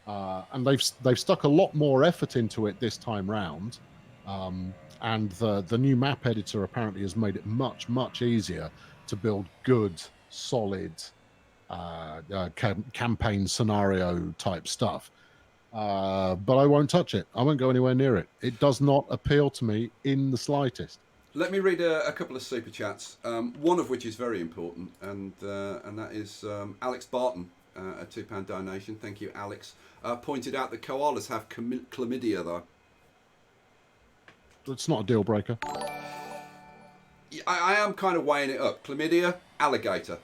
and they've stuck a lot more effort into it this time round. And the new map editor apparently has made it much easier to build good, solid campaign scenario type stuff. But I won't touch it. I won't go anywhere near it. It does not appeal to me in the slightest.
Let me read a couple of super chats, one of which is very important, and that is Alex Barton, a £2 donation. Thank you, Alex. Pointed out that koalas have chlamydia, though.
It's not a deal breaker.
I am kind of weighing it up. Chlamydia, alligator.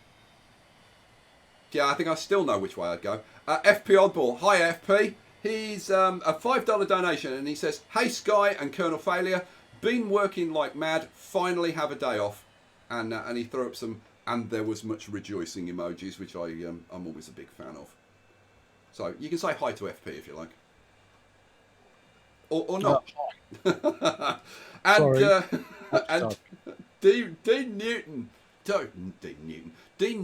Yeah, I think I still know which way I'd go. FP Oddball. Hi, FP. He's a $5 donation, and he says, "Hey, Skye and Colonel Failure. Been working like mad. Finally have a day off." And he threw up some, and there was much rejoicing emojis, which I'm always a big fan of. So you can say hi to FP if you like. Or not. And Dean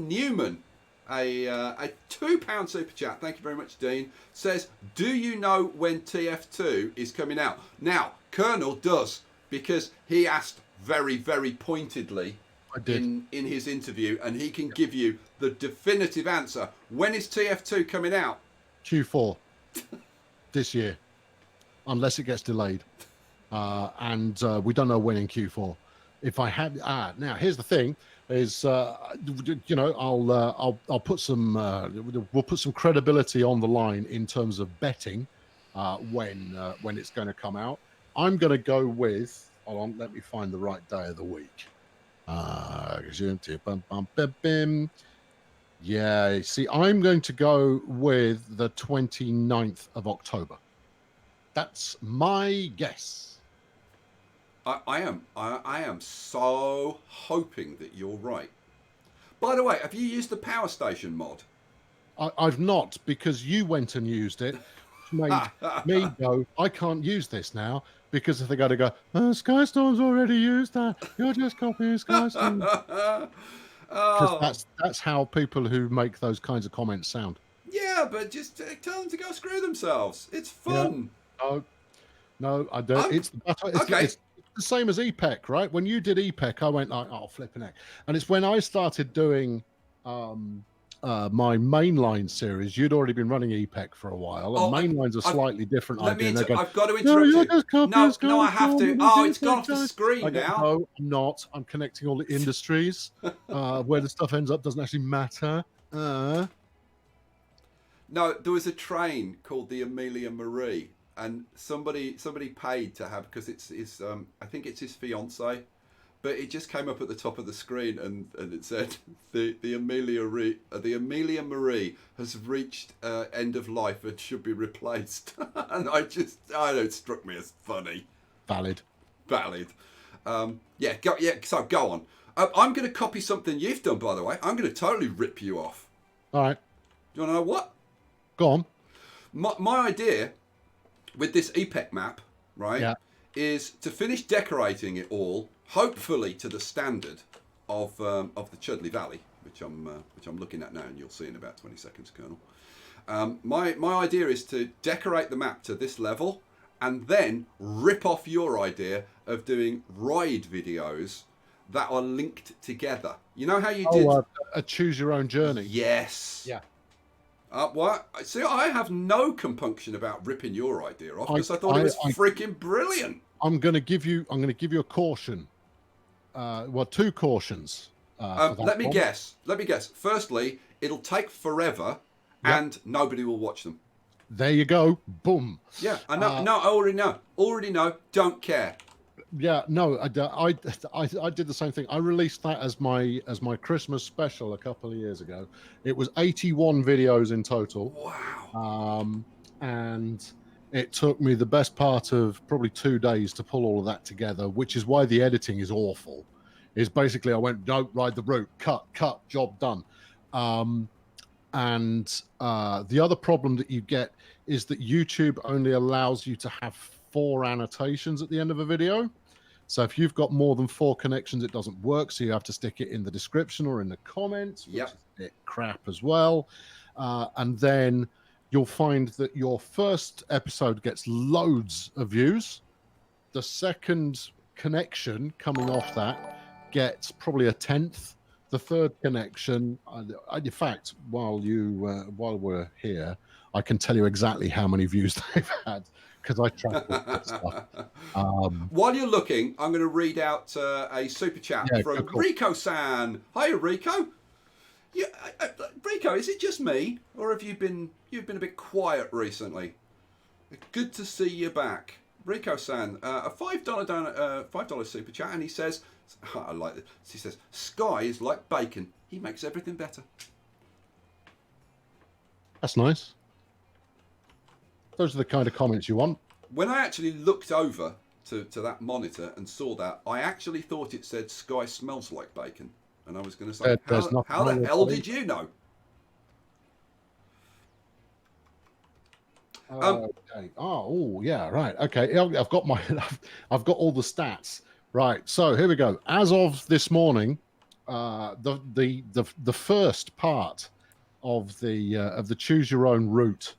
Newman, a £2 super chat. Thank you very much, Dean. Says, "Do you know when TF2 is coming out?" Now, Colonel does, because he asked very, very pointedly in his interview, and he can give you the definitive answer. When is TF2 coming out?
Q4 this year, unless it gets delayed, and we don't know when in Q4. If I had now, here's the thing: is you know, I'll put some we'll put some credibility on the line in terms of betting when it's going to come out. I'm going to go with. Hold on, let me find the right day of the week. Yeah, see, I'm going to go with the 29th of October. That's my guess.
I am so hoping that you're right. By the way, have you used the Power Station mod?
I've not, because you went and used it. Made me go, I can't use this now, because if they got to go, oh, Skystorm's already used that. You're just copying Skystorm. Because that's how people who make those kinds of comments sound.
Yeah, but just tell them to go screw themselves. It's fun.
Yeah. No, I don't. It's the same as EPEC, right? When you did EPEC, I went like, oh, flipping heck. And it's when I started doing my mainline series. You'd already been running EPEC for a while. And mainline's a slightly different idea.
I've got to interrupt you. No, I have to. Oh, it's gone off the screen now.
No, I'm not. I'm connecting all the industries. Where the stuff ends up doesn't actually matter.
No, there was a train called the Amelia Marie. and somebody paid to have, because it's I think it's his fiance, but it just came up at the top of the screen, and it said the Amelia Marie has reached end of life and should be replaced. And it struck me as funny.
Valid.
So go on. I'm going to copy something you've done, by the way. I'm going to totally rip you off.
All right.
Do you want to know what?
Go on.
My idea with this EPEC map, right,
Yeah.
is to finish decorating it all, hopefully to the standard of the Chudley Valley, which I'm looking at now, and you'll see in about 20 seconds, Colonel. My idea is to decorate the map to this level, and then rip off your idea of doing ride videos that are linked together. You know how you did
a choose your own journey.
Yes.
Yeah.
What? See, I have no compunction about ripping your idea off, because I thought it was freaking brilliant.
I'm going to give you a caution. Two cautions.
Let me guess. Firstly, it'll take forever, and nobody will watch them.
There you go. Boom.
Yeah, I know. No, I already know. Don't care.
Yeah, no, I did the same thing. I released that as my Christmas special a couple of years ago. It was 81 videos in total.
Wow.
And it took me the best part of probably 2 days to pull all of that together, which is why the editing is awful. Is basically I went, don't ride the route, cut, job done. And the other problem that you get is that YouTube only allows you to have 4 annotations at the end of a video. So if you've got more than 4 connections, it doesn't work. So you have to stick it in the description or in the comments, which is a bit crap as well. And then you'll find that your first episode gets loads of views. The second connection coming off that gets probably a 10th. The third connection, in fact, while we're here, I can tell you exactly how many views they've had, because I track all that stuff.
While you're looking, I'm going to read out a super chat from Rico-san. Hiya, Rico. Yeah, Rico, is it just me, or have you've been a bit quiet recently? Good to see you back, Rico-san. A $5 super chat, and he says, I like this. He says, Skye is like bacon. He makes everything better.
That's nice. Those are the kind of comments you want.
When I actually looked over to that monitor and saw that, I actually thought it said Skye smells like bacon. And I was going to say, how the hell did you know?
Okay. Oh, yeah, right. Okay, I've got all the stats. Right. So here we go. As of this morning, the first part of the choose your own route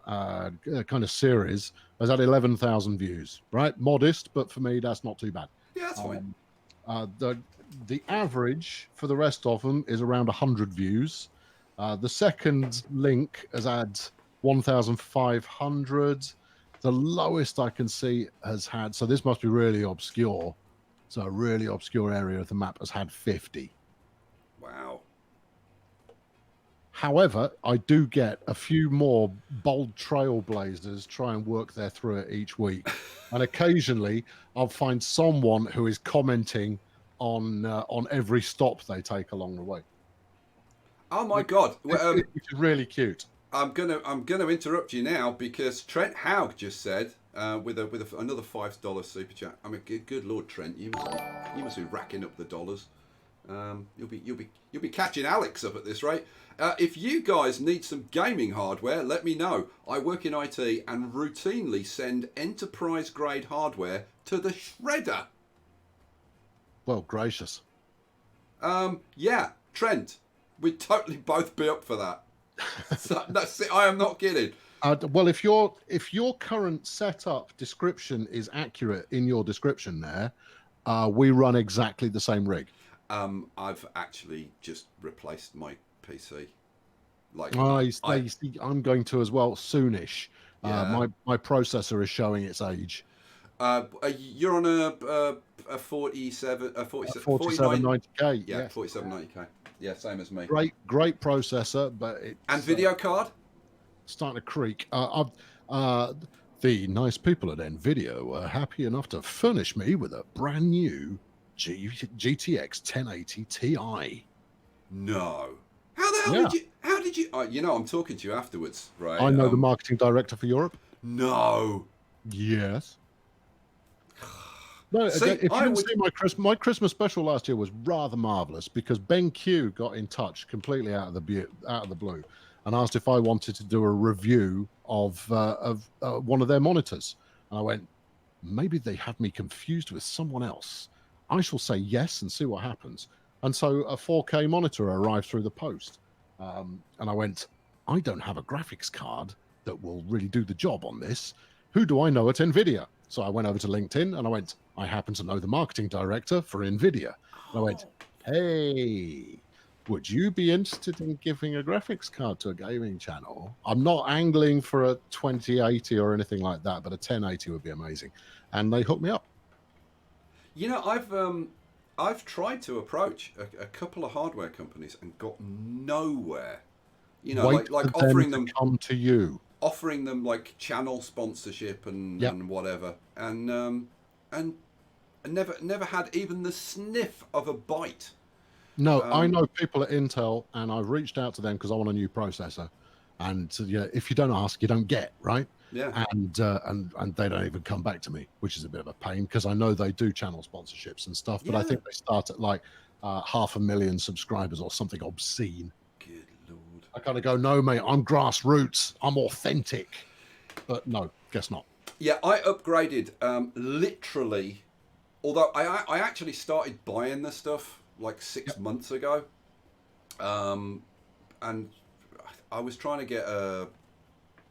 kind of series has had 11,000 views. Right, modest, but for me that's not too bad.
Yeah, that's fine.
The average for the rest of them is around 100 views. The second link has had 1,500. The lowest I can see has had, so this must be really obscure. So a really obscure area of the map has had 50.
Wow.
However, I do get a few more bold trailblazers try and work their through it each week. And occasionally I'll find someone who is commenting on every stop they take along the way.
Oh my God.
Which is really cute.
I'm gonna interrupt you now, because Trent Haug just said with another $5 super chat. I mean, good Lord, Trent, you must be racking up the dollars. You'll be catching Alex up at this rate. If you guys need some gaming hardware, let me know. I work in IT and routinely send enterprise grade hardware to the shredder.
Well, gracious.
Yeah, Trent, we'd totally both be up for that. So, that's it. I am not kidding.
Well, if your current setup description is accurate in your description there, we run exactly the same rig.
I've actually just replaced my PC.
I'm going to as well soonish.
Yeah.
My processor is showing its age.
You're on a
4790K.
Yeah, 4790K. Yeah, same as me.
Great processor, but it's
and video card
starting to creak. The nice people at NVIDIA were happy enough to furnish me with a brand new GTX 1080 Ti.
No. How the hell
Yeah.
did you? How did you? You know, I'm talking to you afterwards, right?
I know the marketing director for Europe.
No.
Yes. No,
See,
if you
I
didn't
would.
see my Christmas special last year was rather marvelous because Ben Q got in touch completely out of the blue and asked if I wanted to do a review of one of their monitors, and I went, maybe they have me confused with someone else. I shall say yes and see what happens. And so a 4K monitor arrived through the post, and I went, I don't have a graphics card that will really do the job on this. Who do I know at NVIDIA? So I went over to LinkedIn and I went, I happen to know the marketing director for NVIDIA. And I went, hey, would you be interested in giving a graphics card to a gaming channel? I'm not angling for a 2080 or anything like that, but a 1080 would be amazing. And they hooked me up.
You know, I've tried to approach a couple of hardware companies and got nowhere. You know,
Wait
like
for
offering
them
them
to come to you.
offering them like channel sponsorship and whatever, and never had even the sniff of a bite.
No, I know people at Intel, and I've reached out to them because I want a new processor. And if you don't ask, you don't get, right?
Yeah.
And they don't even come back to me, which is a bit of a pain because I know they do channel sponsorships and stuff, but I think they start at like 500,000 subscribers or something obscene.
Good Lord.
I kind of go, no, mate, I'm grassroots, I'm authentic, but no, guess not.
Yeah, I upgraded literally. Although I actually started buying the stuff like 6 months ago, and I was trying to get a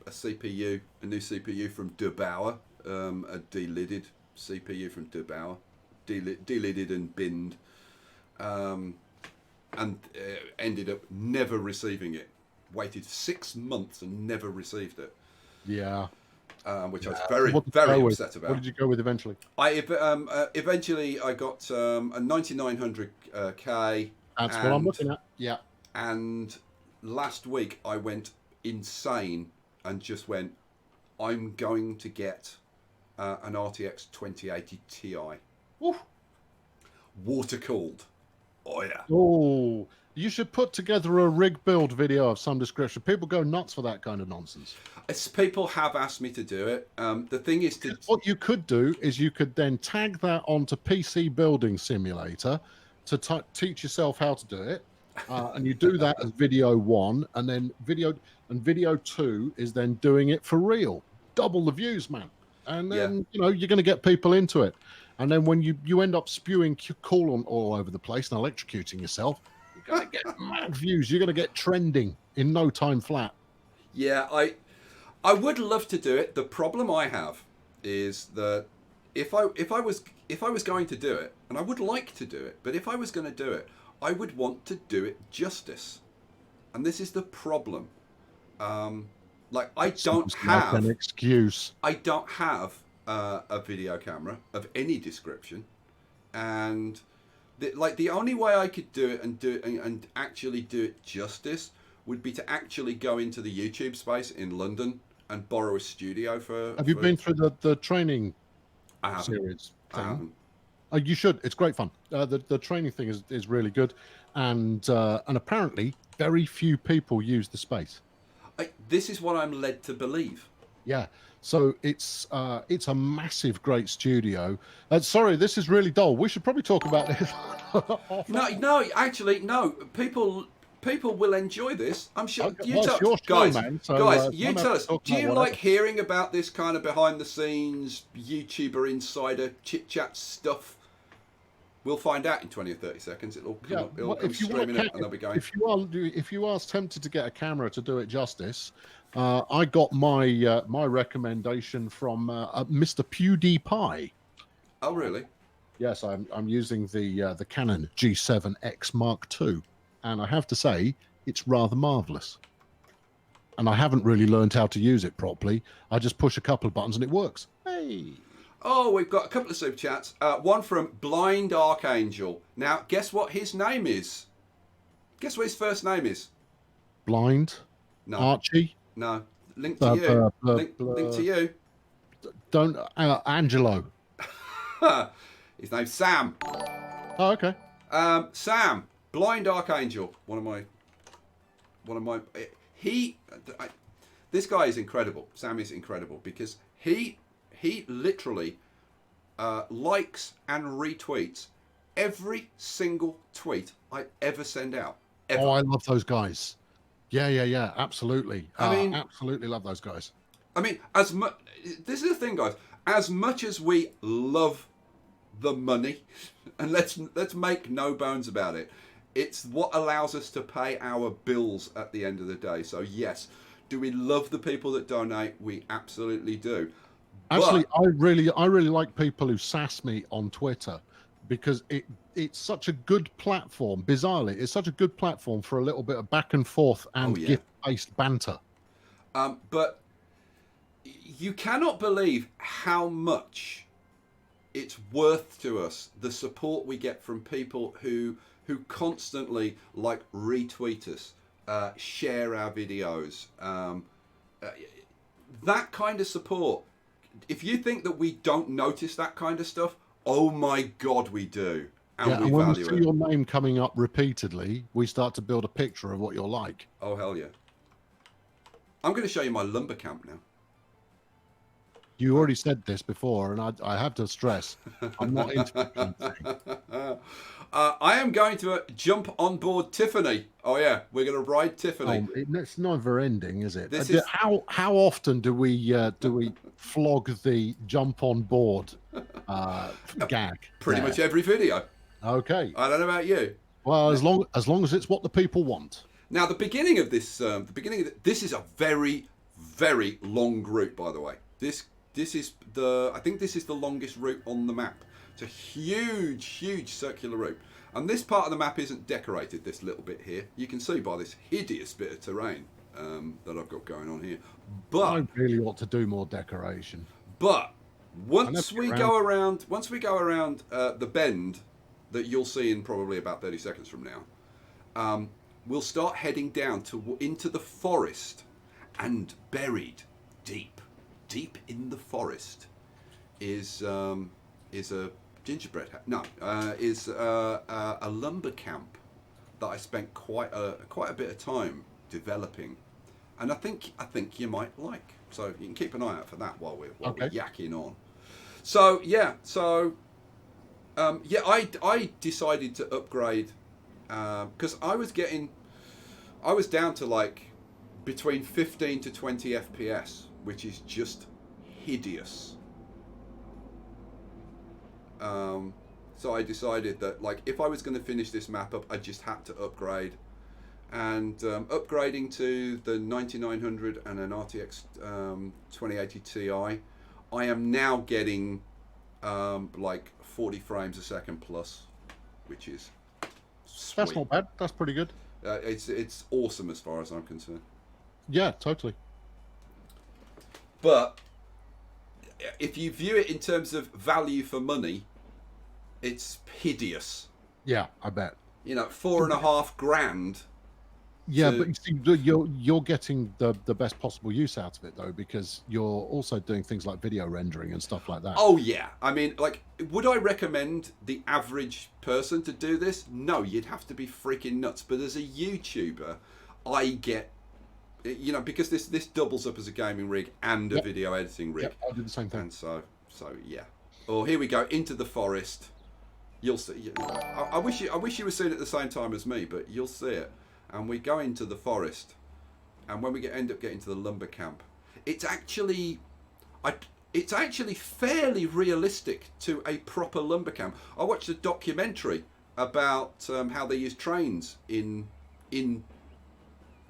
CPU, a new CPU from Tobu, a delidded CPU from Tobu, delidded and binned, and ended up never receiving it. Waited 6 months and never received it.
Yeah.
Which I was very upset about.
What did you go with eventually?
Eventually I got a 9900K.
That's what I'm looking at. Yeah.
And last week I went insane and just went, I'm going to get an RTX 2080 Ti.
Woo.
Water cooled. Oh yeah.
Oh, you should put together a rig build video of some description. People go nuts for that kind of nonsense.
People have asked me to do it. The thing is
what you could do is you could then tag that onto PC Building Simulator to teach yourself how to do it. And you do that as video 1, and then video 2 is then doing it for real. Double the views, man. And then you're going to get people into it. And then when you end up spewing coolant all over the place and electrocuting yourself, you're going to get mad views. You're going to get trending in no time flat.
Yeah, I would love to do it. The problem I have is that if I was going to do it, and I would like to do it, but if I was going to do it, I would want to do it justice. And this is the problem. Like I don't have
an excuse.
I don't have a video camera of any description, and the only way I could do it and actually do it justice would be to actually go into the YouTube space in London and borrow a studio for.
Have you been through the training series thing? You should. It's great fun. The training thing is really good, and apparently very few people use the space.
This is what I'm led to believe.
Yeah. So it's a massive, great studio. Sorry, this is really dull. We should probably talk about this.
No, actually, no. People will enjoy this. I'm sure.
Okay, you tell us.
Do you like hearing about this kind of behind-the-scenes YouTuber insider chit-chat stuff? We'll find out in 20 or 30 seconds. It'll come streaming up, and they'll be going.
If you are tempted to get a camera to do it justice, I got my my recommendation from Mr. PewDiePie.
Oh, really?
Yes, I'm using the Canon G7X Mark II, and I have to say it's rather marvelous. And I haven't really learned how to use it properly. I just push a couple of buttons and it works. Hey.
Oh, we've got a couple of super chats. One from Blind Archangel. Now, guess what his name is? Guess what his first name is?
Blind?
No.
Archie?
No. Link to you. Link to you.
Don't Angelo.
His name's Sam.
Oh, okay.
Sam, Blind Archangel, this guy is incredible. Sam is incredible because he literally likes and retweets every single tweet I ever send out. Ever.
Oh, I love those guys. Yeah, absolutely.
I mean,
absolutely love those guys.
I mean, this is the thing, guys. As much as we love the money, and let's make no bones about it, it's what allows us to pay our bills at the end of the day. So yes, do we love the people that donate? We absolutely do.
Actually, I really like people who sass me on Twitter because it's such a good platform. Bizarrely, it's such a good platform for a little bit of back and forth and gift-based banter.
But you cannot believe how much it's worth to us, the support we get from people who constantly like retweet us, share our videos, that kind of support. If you think that we don't notice that kind of stuff, oh my God, we do. And
when we see your name coming up repeatedly, we start to build a picture of what you're like.
Oh, hell yeah. I'm going to show you my lumber camp now.
You already said this before, and I have to stress, I'm not into
I am going to jump on board Tiffany. Oh yeah, we're going to ride Tiffany.
It's never ending, is it? How often do we flog the jump on board gag?
Pretty much every video.
Okay.
I don't know about you.
Well, as long as it's what the people want.
Now, the beginning of this, this is a very, very long route, by the way. I think this is the longest route on the map. It's a huge circular route. And this part of the map isn't decorated, this little bit here. You can see by this hideous bit of terrain that I've got going on here. But
I really ought to do more decoration.
But once we go around the bend that you'll see in probably about 30 seconds from now, we'll start heading down into the forest, and buried deep in the forest is a gingerbread is a lumber camp that I spent quite a bit of time developing, and I think you might like. So you can keep an eye out for that while we're yakking on. So I decided to upgrade because I was down to like between 15 to 20 FPS, which is just hideous. So I decided that like if I was going to finish this map up, I just had to upgrade. And upgrading to the 9900 and an RTX 2080 Ti, I am now getting like 40 frames a second plus, which is sweet.
That's not bad. That's pretty good.
It's awesome as far as I'm concerned.
Yeah, totally.
But if you view it in terms of value for money, it's hideous.
Yeah, I bet.
You know, $4.5 grand.
Yeah, but you see, you're getting the best possible use out of it though, because you're also doing things like video rendering and stuff like that.
Oh yeah, I mean, like, would I recommend the average person to do this? No, you'd have to be freaking nuts. But as a YouTuber, I get, you know, because this doubles up as a gaming rig and a video editing rig.
Yep, I do the same thing.
And so yeah. Oh, here we go into the forest. You'll see. I wish you were seeing it at the same time as me, but you'll see it. And we go into the forest, and when we end up getting to the lumber camp, it's actually fairly realistic to a proper lumber camp. I watched a documentary about how they use trains in the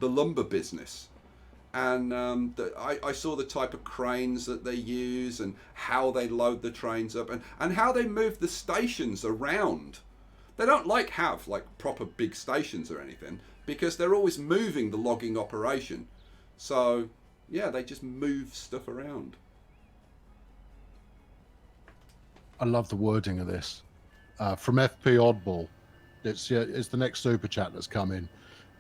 lumber business, and I saw the type of cranes that they use and how they load the trains up and how they move the stations around. They don't have proper big stations or anything, because they're always moving the logging operation. So yeah, they just move stuff around.
I love the wording of this. From FP Oddball, it's the next super chat that's come in.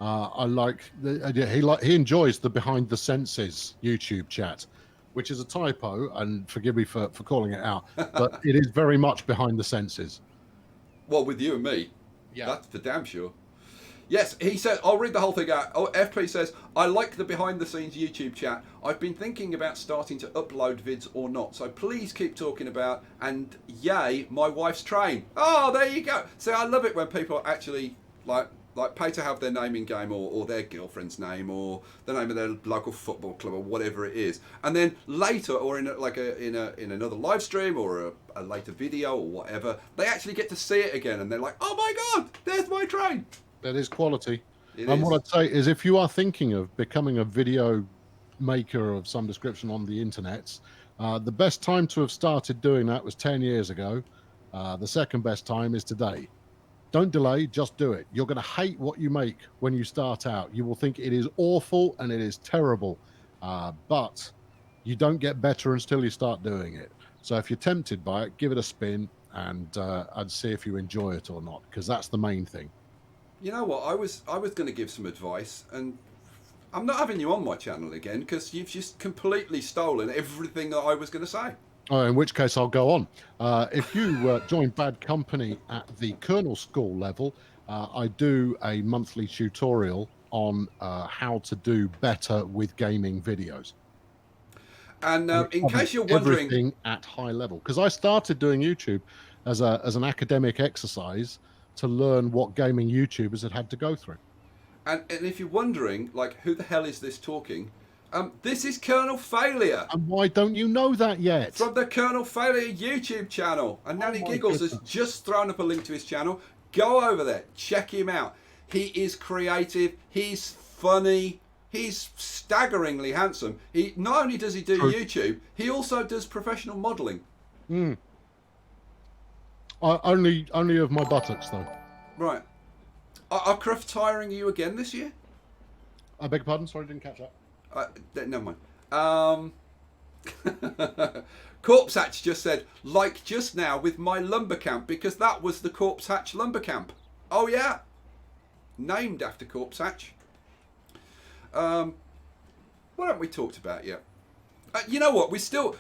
I like he enjoys the Behind the Senses YouTube chat. which is a typo, and forgive me for calling it out, but it is very much behind the senses.
Well, with you and me,
Yeah.
that's for damn sure. Yes, he said, I'll read the whole thing out. Oh, FP says, I like the behind-the-scenes YouTube chat. I've been thinking about starting to upload vids or not, so please keep talking about, and yay, my wife's train. Oh, there you go. See, I love it when people actually, like pay to have their name in game, or their girlfriend's name, or the name of their local football club, or whatever it is. And then later, or in another live stream, or a later video, or whatever, they actually get to see it again, and they're like, oh my God, there's my train.
That is quality.
And
what I'd say is, if you are thinking of becoming a video maker of some description on the internet, the best time to have started doing that was 10 years ago. The second best time is today. Don't delay, just do it. You're going to hate what you make when you start out. You will think it is awful and it is terrible, but you don't get better until you start doing it. So if you're tempted by it, give it a spin and see if you enjoy it or not, because that's the main thing.
You know what? I was going to give some advice, and I'm not having you on my channel again because you've just completely stolen everything that I was going to say.
Oh, in which case I'll go on. If you join Bad Company at the Kernel School level, I do a monthly tutorial on how to do better with gaming videos.
And in case you're wondering,
everything at high level, because I started doing YouTube as an academic exercise to learn what gaming YouTubers had to go through.
And if you're wondering, like, who the hell is this talking? This is Colonel Failure.
And why don't you know that yet?
From the Colonel Failure YouTube channel. And Nanny Giggles has just thrown up a link to his channel. Go over there, check him out. He is creative, he's funny, he's staggeringly handsome. He not only does he do YouTube, he also does professional modelling.
Only of my buttocks, though.
Right. Are Cruft tiring you again this year?
I beg your pardon? Sorry, didn't catch that.
Never mind. Corpse Hatch just said, like just now with my lumber camp, because that was the Corpse Hatch lumber camp. Oh yeah. Named after Corpse Hatch. What haven't we talked about yet? You know what? We still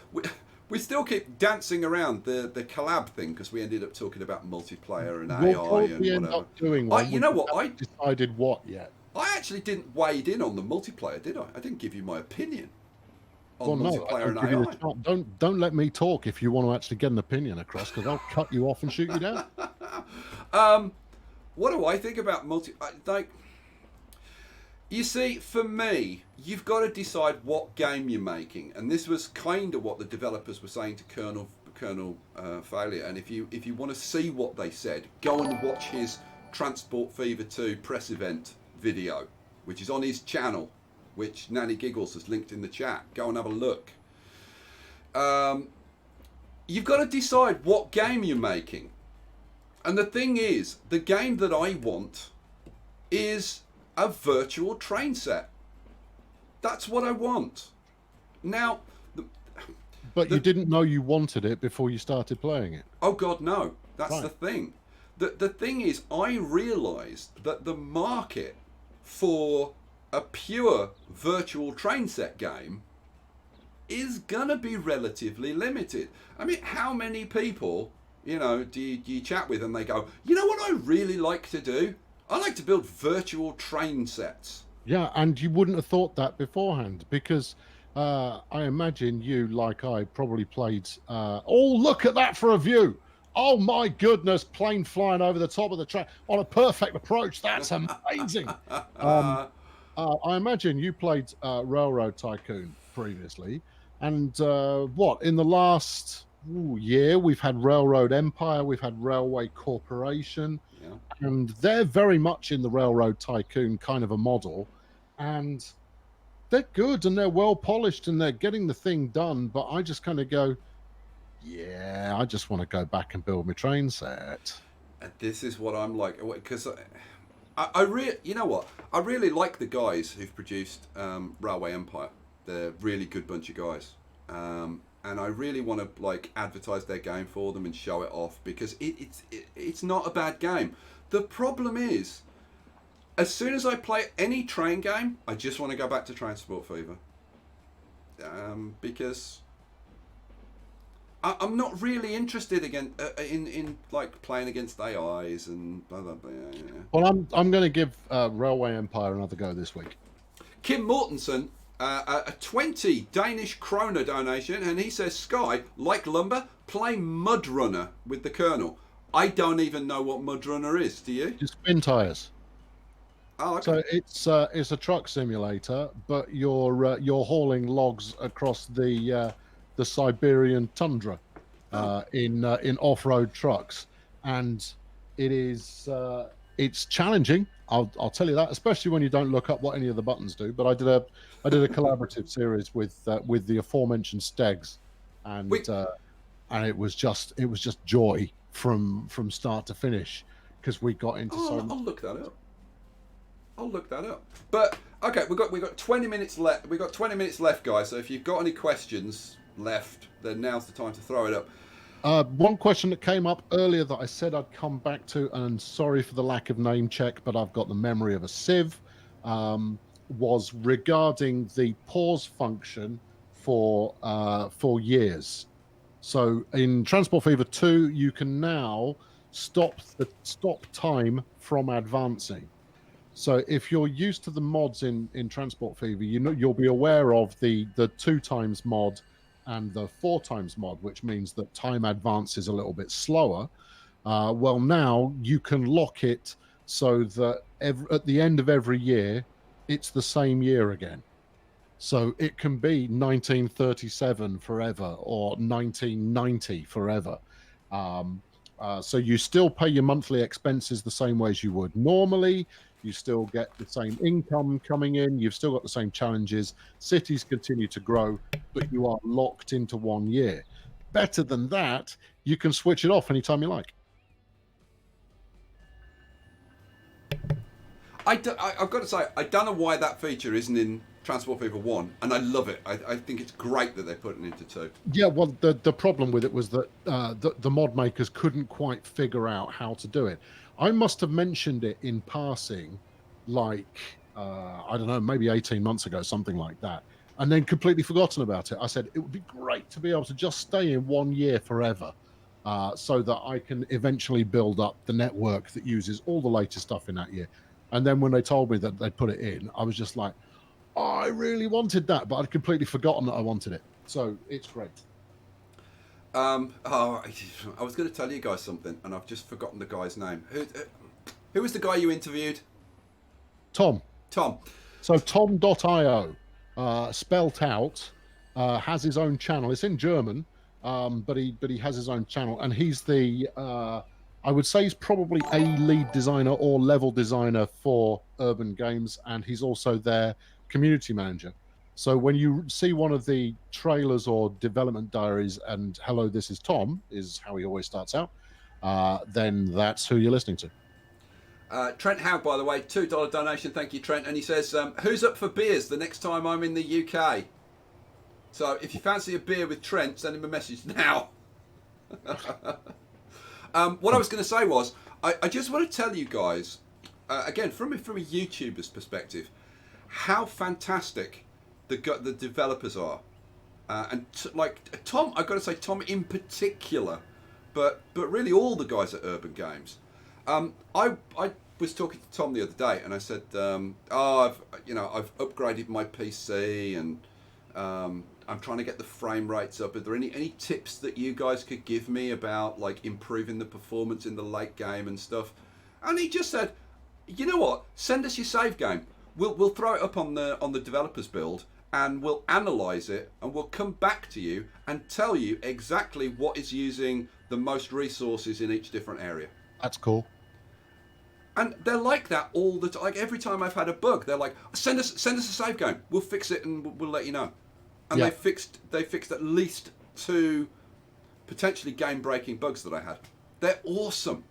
keep dancing around the collab thing because we ended up talking about multiplayer and AI and
end
whatever.
up doing one.
You know what? I
decided what yet?
I actually didn't wade in on the multiplayer, did I? I didn't give you my opinion on
Well,
multiplayer
no,
and AI.
Don't let me talk if you want to actually get an opinion across, because I'll cut you off and shoot you down.
What do I think about you see, for me, you've got to decide what game you're making, and this was kind of what the developers were saying to Colonel Failure. And if you want to see what they said, go and watch his Transport Fever 2 press event video, which is on his channel, which Nanny Giggles has linked in the chat. Go and have a look. You've got to decide what game you're making. And the thing is, the game that I want is a virtual train set. That's what I want. Now,
but you didn't know you wanted it before you started playing it.
Oh God, no. That's
right.
The thing. The thing is, I realised that the market for a pure virtual train set game is gonna be relatively limited. I mean, how many people, do you chat with and they go, you know what I really like to do? I like to build virtual train sets.
Yeah, and you wouldn't have thought that beforehand, because I imagine you, like I, probably played, oh, look at that for a view. Oh my goodness, plane flying over the top of the train on a perfect approach. That's amazing. I imagine you played Railroad Tycoon previously. And in the last year, we've had Railroad Empire, we've had Railway Corporation.
Yeah.
And they're very much in the Railroad Tycoon kind of a model. And they're good and they're well polished and they're getting the thing done. But I just kind of go, yeah, I just want to go back and build my train set.
And this is what I'm like, because I really like the guys who've produced Railway Empire. They're a really good bunch of guys. And I really want to advertise their game for them and show it off, because it's not a bad game. The problem is, as soon as I play any train game, I just want to go back to Transport Fever. because I'm not really interested again in like playing against AIs and blah blah blah. Yeah.
Well, I'm going to give Railway Empire another go this week.
Kim Mortensen, a 20 Danish kroner donation, and he says, Skye, like Lumber, play Mudrunner with the kernel. I don't even know what Mudrunner is. Do you?
Just spin tires.
Oh, okay.
So it's a truck simulator, but you're hauling logs across the Siberian tundra in off-road trucks, and it's challenging. I'll tell you that, especially when you don't look up what any of the buttons do. But I did a collaborative series with the aforementioned Stegs, and it was just joy from start to finish, because we got into so much.
I'll look that up. But okay, we've got 20 minutes left. We've got 20 minutes left, guys. So if you've got any questions left, then now's the time to throw it up.
One question that came up earlier that I said I'd come back to, and sorry for the lack of name check, but I've got the memory of a sieve, was regarding the pause function for years. So in Transport Fever 2, you can now stop time from advancing. So if you're used to the mods in Transport Fever, you'll be aware of the 2x mod and the 4x mod, which means that time advances a little bit slower. Well, now you can lock it so that at the end of every year, it's the same year again. So it can be 1937 forever or 1990 forever. So you still pay your monthly expenses the same way as you would normally. You still get the same income coming in. You've still got the same challenges. Cities continue to grow, but you are locked into 1 year. Better than that, you can switch it off anytime you like.
I've got to say, I don't know why that feature isn't in Transport Fever 1, and I love it. I think it's great that they're putting it into 2.
Yeah, well, the problem with it was that the mod makers couldn't quite figure out how to do it. I must have mentioned it in passing, like, I don't know, maybe 18 months ago, something like that, and then completely forgotten about it. I said, it would be great to be able to just stay in 1 year forever, so that I can eventually build up the network that uses all the latest stuff in that year. And then when they told me that they'd put it in, I was just like, oh, I really wanted that, but I'd completely forgotten that I wanted it. So it's great.
I was going to tell you guys something, and I've just forgotten the guy's name. Who was the guy you interviewed?
Tom. So Tom.io, spelt out, has his own channel. It's in German, but he has his own channel, and he's I would say he's probably a lead designer or level designer for Urban Games, and he's also their community manager. So when you see one of the trailers or development diaries and "Hello, this is Tom" is how he always starts out, then that's who you're listening to.
Trent Howe, by the way, $2 donation. Thank you, Trent. And he says, who's up for beers the next time I'm in the UK? So if you fancy a beer with Trent, send him a message now. What I was going to say was, I just want to tell you guys, again, from a YouTuber's perspective, how fantastic the developers are. And like Tom, I've got to say Tom in particular, but really all the guys at Urban Games. I was talking to Tom the other day, and I said, I've upgraded my PC, and I'm trying to get the frame rates up. Are there any tips that you guys could give me about like improving the performance in the late game and stuff? And he just said, you know what? Send us your save game. We'll throw it up on the developers build, and we'll analyze it, and we'll come back to you and tell you exactly what is using the most resources in each different area.
That's cool.
And they're like that all the time. Like every time I've had a bug, they're like, send us a save game. We'll fix it and we'll let you know. And they fixed at least 2 potentially game-breaking bugs that I had. They're awesome.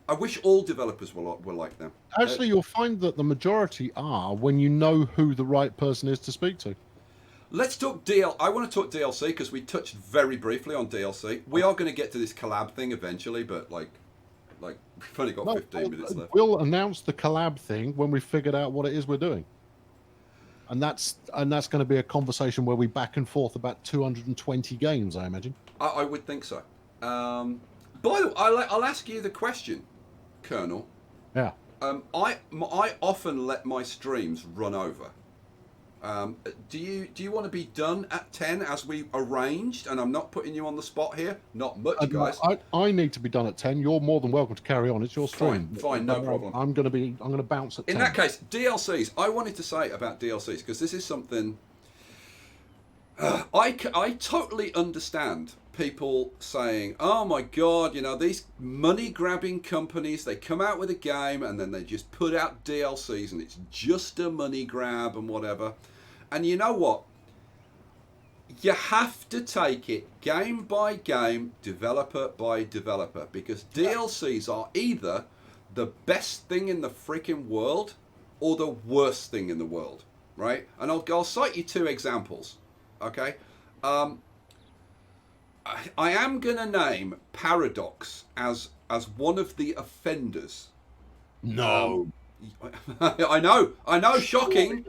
I wish all developers were like them.
Actually, you'll find that the majority are when you know who the right person is to speak to.
Let's talk I want to talk DLC because we touched very briefly on DLC. We are going to get to this collab thing eventually, but like we've only got 15 minutes left.
We'll announce the collab thing when we figured out what it is we're doing. and that's going to be a conversation where we back and forth about 220 games, I imagine.
I would think so. By the way, I'll ask you the question, Colonel.
Yeah.
I often let my streams run over. Do you want to be done at 10 as we arranged? And I'm not putting you on the spot here. Not much, guys.
I need to be done at 10. You're more than welcome to carry on. It's your stream.
Fine, no problem.
I'm going to bounce at 10.
In that case, DLCs. I wanted to say about DLCs because this is something I totally understand people saying, "Oh my God, these money-grabbing companies, they come out with a game and then they just put out DLCs and it's just a money grab and whatever." And you know what? You have to take it game by game, developer by developer, because DLCs are either the best thing in the freaking world or the worst thing in the world, right? And I'll cite you two examples, okay? I am going to name Paradox as one of the offenders.
No.
I know, shocking,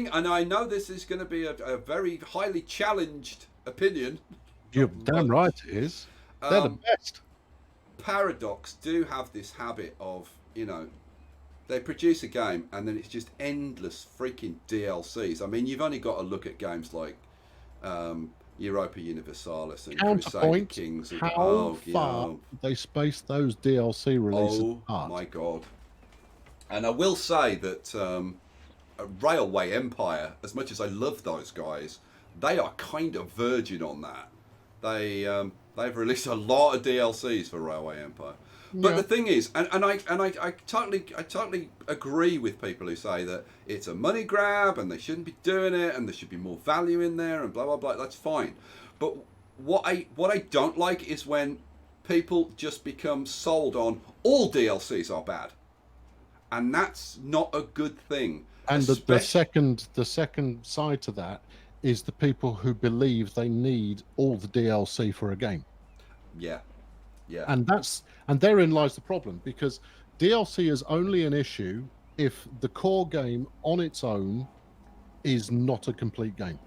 and I know this is going to be a very highly challenged opinion.
You're damn right it is. They're the best.
Paradox do have this habit of, they produce a game and then it's just endless freaking DLCs. I mean, you've only got to look at games like Europa Universalis and Crusader Kings. And,
how far they spaced those DLC releases
apart. My God. And I will say that Railway Empire, as much as I love those guys, they are kind of virgin on that. They've released a lot of DLCs for Railway Empire. But the thing is, and I totally agree with people who say that it's a money grab and they shouldn't be doing it and there should be more value in there and blah blah blah. That's fine. But what I don't like is when people just become sold on all DLCs are bad, and that's not a good thing.
And the second side to that is the people who believe they need all the DLC for a game.
Yeah.
And therein lies the problem, because DLC is only an issue if the core game on its own is not a complete game.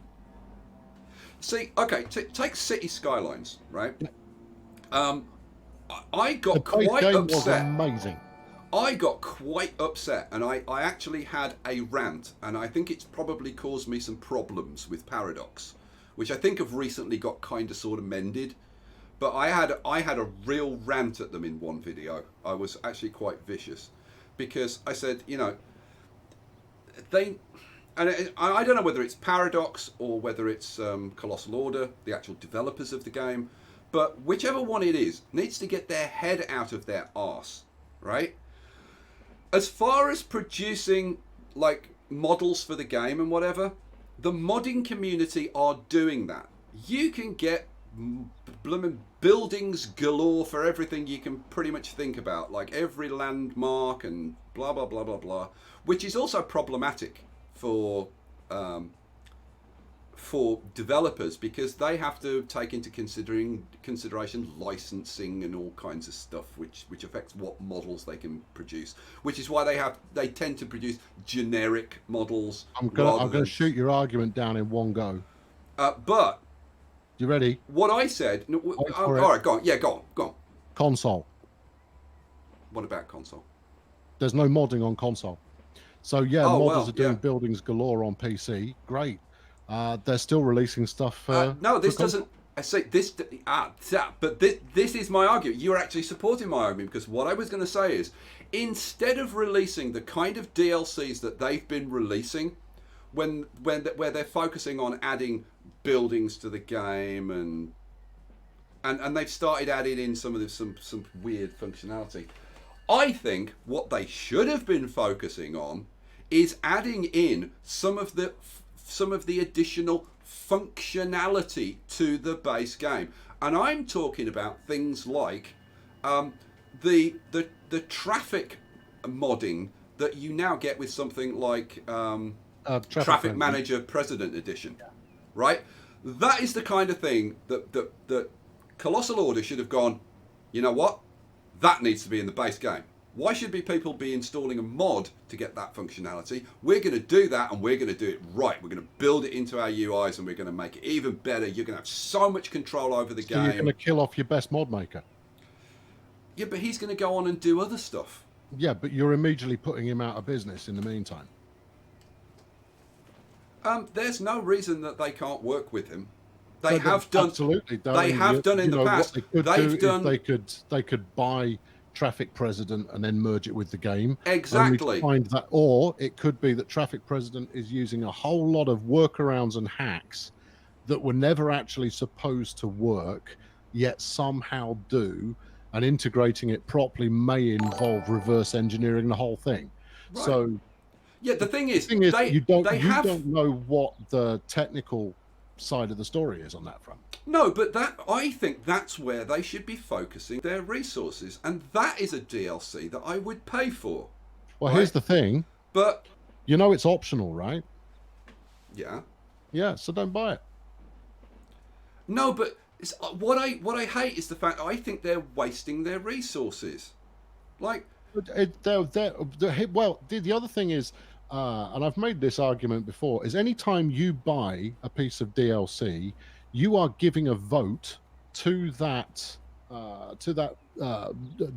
See, okay, take City Skylines, right? I got quite upset.
Was amazing.
I got quite upset, and I actually had a rant, and I think it's probably caused me some problems with Paradox, which I think have recently got kind of sort of mended. But I had a real rant at them in one video. I was actually quite vicious, because I said, I don't know whether it's Paradox or whether it's Colossal Order, the actual developers of the game, but whichever one it is, needs to get their head out of their arse, right? As far as producing like models for the game and whatever, the modding community are doing that. You can get blooming buildings galore for everything you can pretty much think about, like every landmark and blah blah blah blah blah, which is also problematic for developers, because they have to take into consideration licensing and all kinds of stuff, which affects what models they can produce. Which is why they tend to produce generic models.
I'm gonna shoot your argument down in one go.
But
you ready?
What I said. All right, go on. Yeah, go on.
Console.
What about console?
There's no modding on console. So modders are doing buildings galore on PC. Great. They're still releasing stuff.
No, this doesn't. I say this. But this is my argument. You're actually supporting my argument, because what I was going to say is, instead of releasing the kind of DLCs that they've been releasing, where they're focusing on adding buildings to the game and they've started adding in some weird functionality. I think what they should have been focusing on is adding in some of the additional functionality to the base game, and I'm talking about things like the traffic modding that you now get with something like Traffic Manager President Edition, right? That is the kind of thing that Colossal Order should have gone, you know what? That needs to be in the base game. Why should people be installing a mod to get that functionality? We're going to do that, and we're going to do it right. We're going to build it into our UIs, and we're going to make it even better. You're going to have so much control over the game.
You're going to kill off your best mod maker.
Yeah, but he's going to go on and do other stuff.
Yeah, but you're immediately putting him out of business in the meantime.
There's no reason that they can't work with him. They have done.
Absolutely.
They have done in the past.
They could buy Traffic President and then merge it with the game.
Exactly.
Find that, or it could be that Traffic President is using a whole lot of workarounds and hacks that were never actually supposed to work, yet somehow do, and integrating it properly may involve reverse engineering the whole thing.
Right.
So,
yeah, the thing is
you don't know what the technical side of the story is on that front.
No, but I think that's where they should be focusing their resources, and that is a DLC that I would pay for.
Well, here's the thing.
But
you know it's optional, right?
Yeah.
Yeah, so don't buy it.
No, but what I hate is the fact I think they're wasting their resources. Like,
well, the other thing is, and I've made this argument before, is anytime you buy a piece of DLC, you are giving a vote to that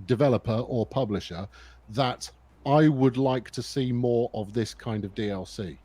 developer or publisher that I would like to see more of this kind of DLC.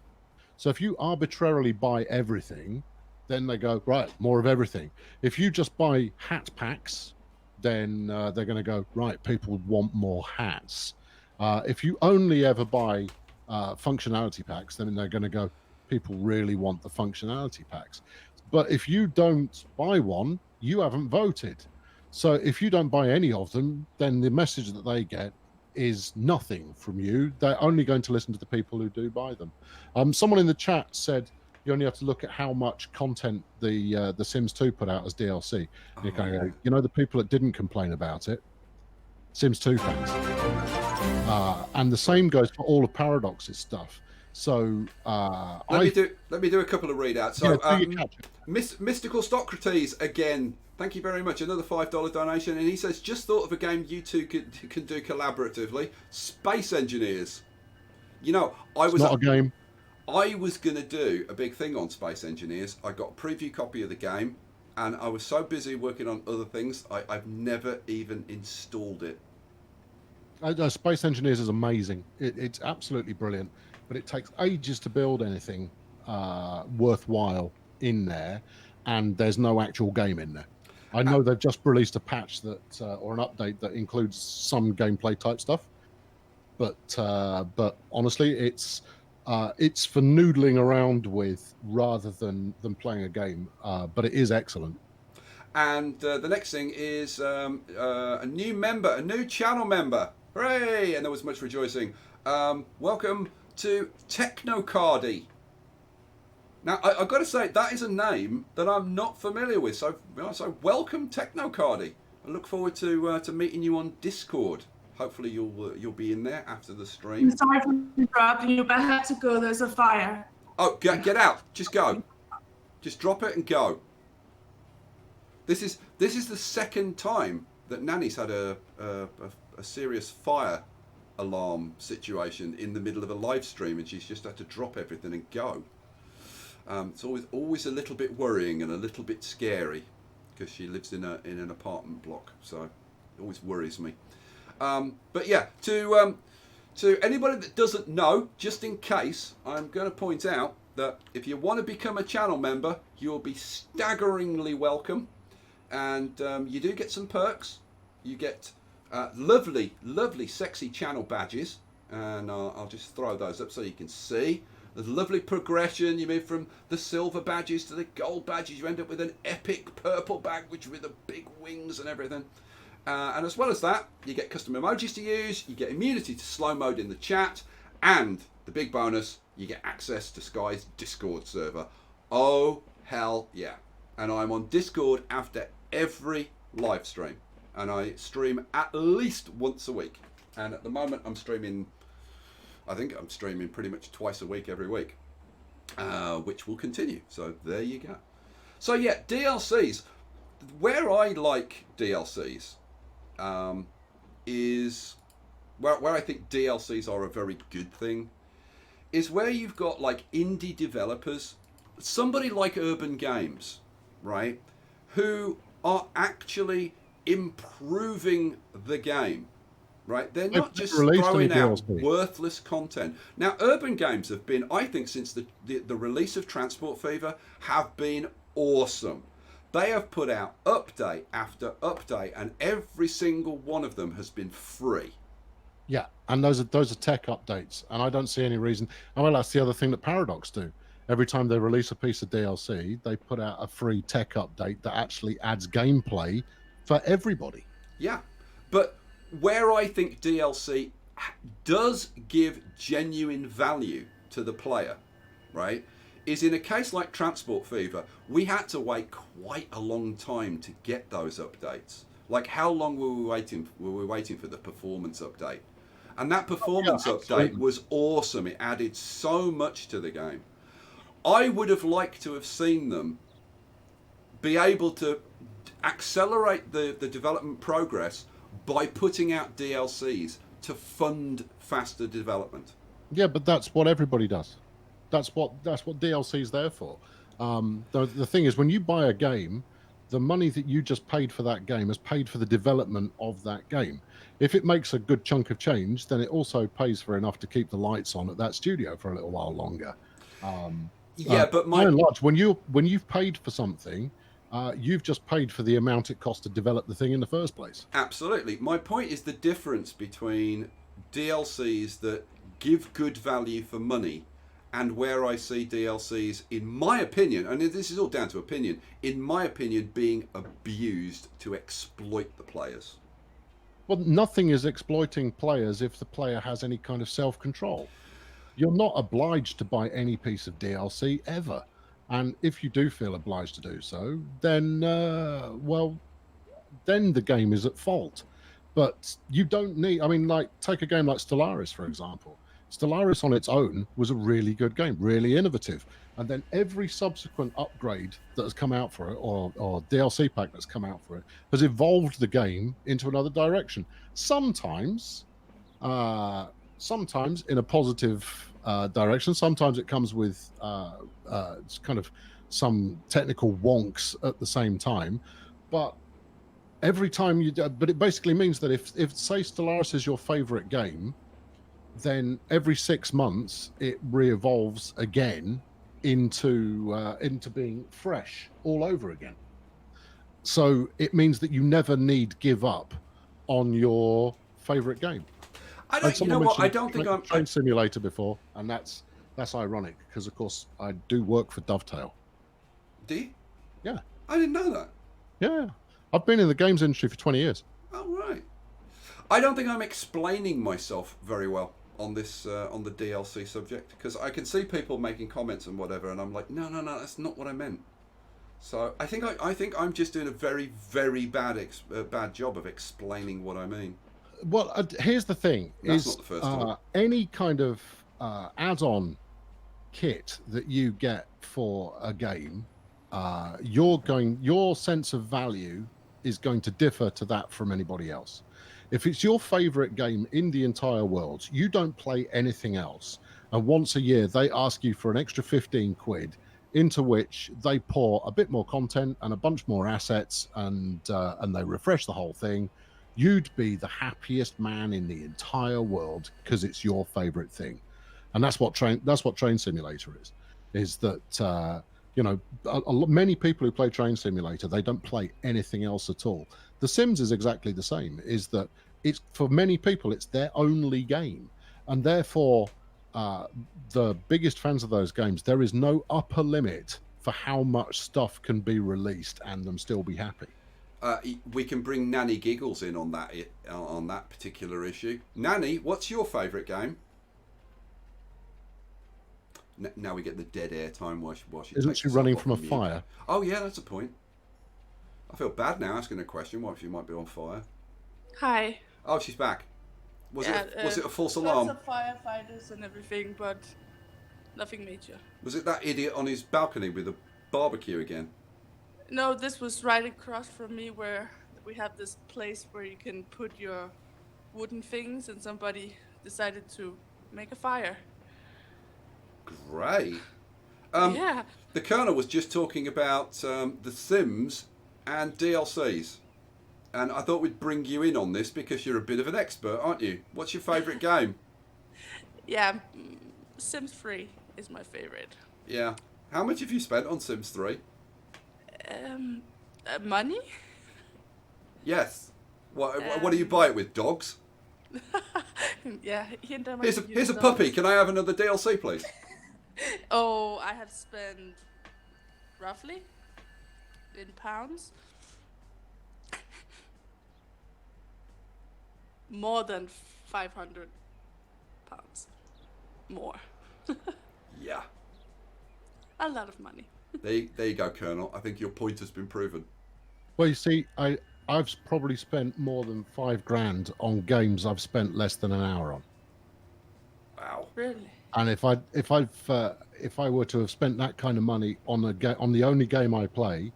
So if you arbitrarily buy everything, then they go, right, more of everything. If you just buy hat packs, then they're going to go, right, people want more hats. If you only ever buy functionality packs, then they're going to go, people really want the functionality packs. But if you don't buy one, you haven't voted. So if you don't buy any of them, then the message that they get is nothing from you. They're only going to listen to the people who do buy them. Someone in the chat said you only have to look at how much content the Sims 2 put out as DLC. And you're going, you know, the people that didn't complain about it, Sims 2 fans. And the same goes for all of Paradox's stuff. So
let me do a couple of readouts. So Mystical Socrates again. Thank you very much. Another $5 donation, and he says, "Just thought of a game you two can do collaboratively. Space Engineers. You know, I was
not a game.
I was going to do a big thing on Space Engineers. I got a preview copy of the game, and I was so busy working on other things, I've never even installed it.
Space Engineers is amazing. It's absolutely brilliant, but it takes ages to build anything worthwhile in there, and there's no actual game in there. I know they've just released a patch that or an update that includes some gameplay type stuff, but honestly, it's for noodling around with rather than playing a game. But it is excellent.
And the next thing is a new member, a new channel member. Hooray! And there was much rejoicing. Welcome to Technocardy. Now, I've got to say, that is a name that I'm not familiar with. So welcome, Technocardy. I look forward to meeting you on Discord. Hopefully, you'll be in there after the stream.
I'm sorry for interrupting you, but I have to go. There's a fire.
Oh, get out! Just go. Just drop it and go. This is the second time that Nanny's had a serious fire alarm situation in the middle of a live stream, and she's just had to drop everything and go. It's always a little bit worrying and a little bit scary because she lives in an apartment block, so it always worries me. But yeah, to anybody that doesn't know, just in case, I'm going to point out that if you want to become a channel member, you'll be staggeringly welcome, and you do get some perks. You get lovely, sexy channel badges, and I'll just throw those up so you can see. There's a lovely progression. You move from the silver badges to the gold badges. You end up with an epic purple bag, which with the big wings and everything. And as well as that, you get custom emojis to use. You get immunity to slow mode in the chat. And the big bonus, you get access to Skye's Discord server. Oh, hell yeah. And I'm on Discord after every live stream. And I stream at least once a week. And at the moment, I think I'm streaming pretty much twice a week every week, which will continue. So there you go. So yeah, DLCs. Where I like DLCs is where I think DLCs are a very good thing, is where you've got like indie developers, somebody like Urban Games, right, who are actually improving the game. Right, they're not just throwing out worthless content. Now, Urban Games have been, I think, since the release of Transport Fever, have been awesome. They have put out update after update, and every single one of them has been free.
Yeah, and those are tech updates, and I don't see any reason. Well, that's the other thing that Paradox do. Every time they release a piece of DLC, they put out a free tech update that actually adds gameplay for everybody.
Yeah, but where I think DLC does give genuine value to the player, right, is in a case like Transport Fever, we had to wait quite a long time to get those updates. Like, how long were we waiting? Were we waiting for the performance update? And that performance update was awesome. It added so much to the game. I would have liked to have seen them be able to accelerate the development progress by putting out DLCs to fund faster development.
Yeah, but that's what everybody does. That's what DLC is there for. The thing is, when you buy a game, the money that you just paid for that game has paid for the development of that game. If it makes a good chunk of change, then it also pays for enough to keep the lights on at that studio for a little while longer.
But
by and large, when you've paid for something, you've just paid for the amount it cost to develop the thing in the first place.
Absolutely. My point is the difference between DLCs that give good value for money and where I see DLCs, in my opinion, and this is all down to opinion, in my opinion, being abused to exploit the players.
Well, nothing is exploiting players if the player has any kind of self-control. You're not obliged to buy any piece of DLC ever. And if you do feel obliged to do so, then, then the game is at fault. But you don't need, like, take a game like Stellaris, for example. Stellaris on its own was a really good game, really innovative. And then every subsequent upgrade that has come out for it, or DLC pack that's come out for it, has evolved the game into another direction. Sometimes in a positive direction. Sometimes it comes with kind of some technical wonks at the same time. But every time but it basically means that if say Stellaris is your favorite game, then every 6 months it re-evolves again into being fresh all over again. So it means that you never need give up on your favorite game.
I don't think I'm
Train Simulator before, and that's ironic because of course I do work for Dovetail.
Do you?
Yeah.
I didn't know that.
Yeah. I've been in the games industry for 20 years.
Oh, right. I don't think I'm explaining myself very well on this on the DLC subject, because I can see people making comments and whatever, and I'm like, no, that's not what I meant. So I think I'm just doing a very, very bad job of explaining what I mean.
Well, here's the thing:
That's not the first time.
Any kind of add-on kit that you get for a game, your sense of value is going to differ to that from anybody else. If it's your favorite game in the entire world, you don't play anything else, and once a year they ask you for an extra 15 quid, into which they pour a bit more content and a bunch more assets, and they refresh the whole thing, you'd be the happiest man in the entire world because it's your favorite thing. And that's what Train Simulator is that many people who play Train Simulator, they don't play anything else at all. The Sims is exactly the same, is that it's, for many people, it's their only game, and therefore the biggest fans of those games, there is no upper limit for how much stuff can be released and them still be happy.
We can bring Nanny Giggles in on that particular issue. Nanny, what's your favourite game? Now we get the dead air time while she
Isn't she running from a fire?
Oh yeah, that's a point. I feel bad now asking a question. What if she might be on fire?
Hi.
Oh, she's back. Was it a false alarm?
Lots of firefighters and everything, but nothing major.
Was it that idiot on his balcony with a barbecue again?
No, this was right across from me, where we have this place where you can put your wooden things, and somebody decided to make a fire.
Great.
Yeah.
The Colonel was just talking about The Sims and DLCs. And I thought we'd bring you in on this because you're a bit of an expert, aren't you? What's your favourite game?
Yeah, Sims 3 is my favorite.
Yeah. How much have you spent on Sims 3?
Money?
Yes. What do you buy it with? Dogs?
Yeah,
Here's a puppy. Can I have another DLC, please?
Oh, I have spent roughly in pounds more than 500 pounds. More.
Yeah.
A lot of money.
There you go, Colonel. I think your point has been proven.
Well, you see, I've probably spent more than $5,000 on games I've spent less than an hour on.
Wow.
Really?
And if I were to have spent that kind of money on the only game I play,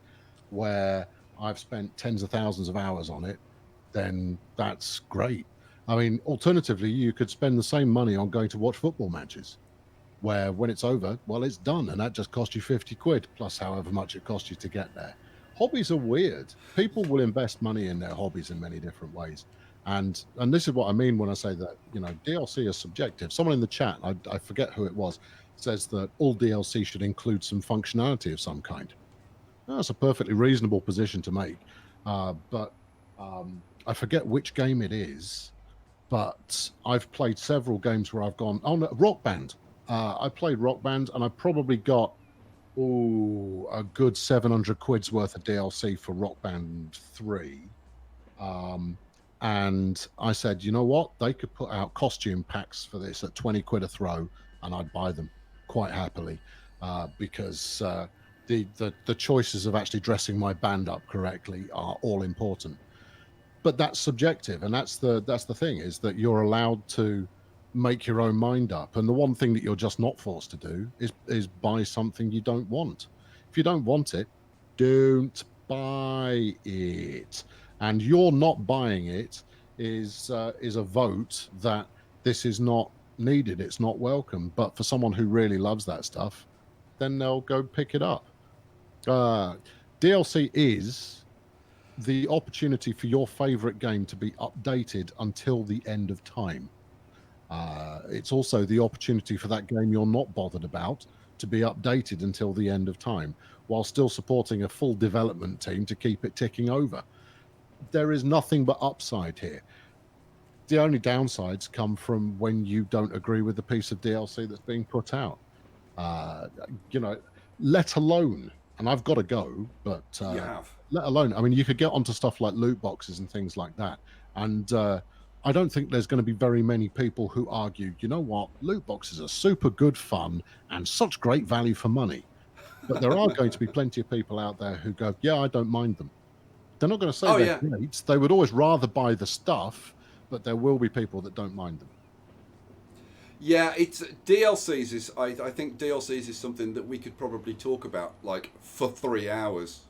where I've spent tens of thousands of hours on it, then that's great. I mean, alternatively, you could spend the same money on going to watch football matches, where when it's over, well, it's done, and that just cost you 50 quid plus however much it cost you to get there. Hobbies are weird. People will invest money in their hobbies in many different ways. And this is what I mean when I say that, DLC is subjective. Someone in the chat, I forget who it was, says that all DLC should include some functionality of some kind. That's a perfectly reasonable position to make. But I forget which game it is, but I've played several games where I've gone, oh, no, Rock Band. I played Rock Band, and I probably got a good 700 quid's worth of DLC for Rock Band 3. And I said, you know what? They could put out costume packs for this at 20 quid a throw, and I'd buy them quite happily, because the choices of actually dressing my band up correctly are all important. But that's subjective, and that's the thing, is that you're allowed to make your own mind up. And the one thing that you're just not forced to do is buy something you don't want. If you don't want it, don't buy it. And you're not buying it is a vote that this is not needed, it's not welcome. But for someone who really loves that stuff, then they'll go pick it up. DLC is the opportunity for your favorite game to be updated until the end of time. It's also the opportunity for that game you're not bothered about to be updated until the end of time, while still supporting a full development team to keep it ticking over. There is nothing but upside here. The only downsides come from when you don't agree with the piece of DLC that's being put out. Let alone, and I've got to go, but
You have.
let alone, I mean, you could get onto stuff like loot boxes and things like that. And I don't think there's going to be very many people who argue, you know what, loot boxes are super good fun and such great value for money. But there are going to be plenty of people out there who go, yeah, I don't mind them. They're not going to say they're great. They would always rather buy the stuff, but there will be people that don't mind them.
Yeah, it's DLCs is. I think DLCs is something that we could probably talk about like for 3 hours,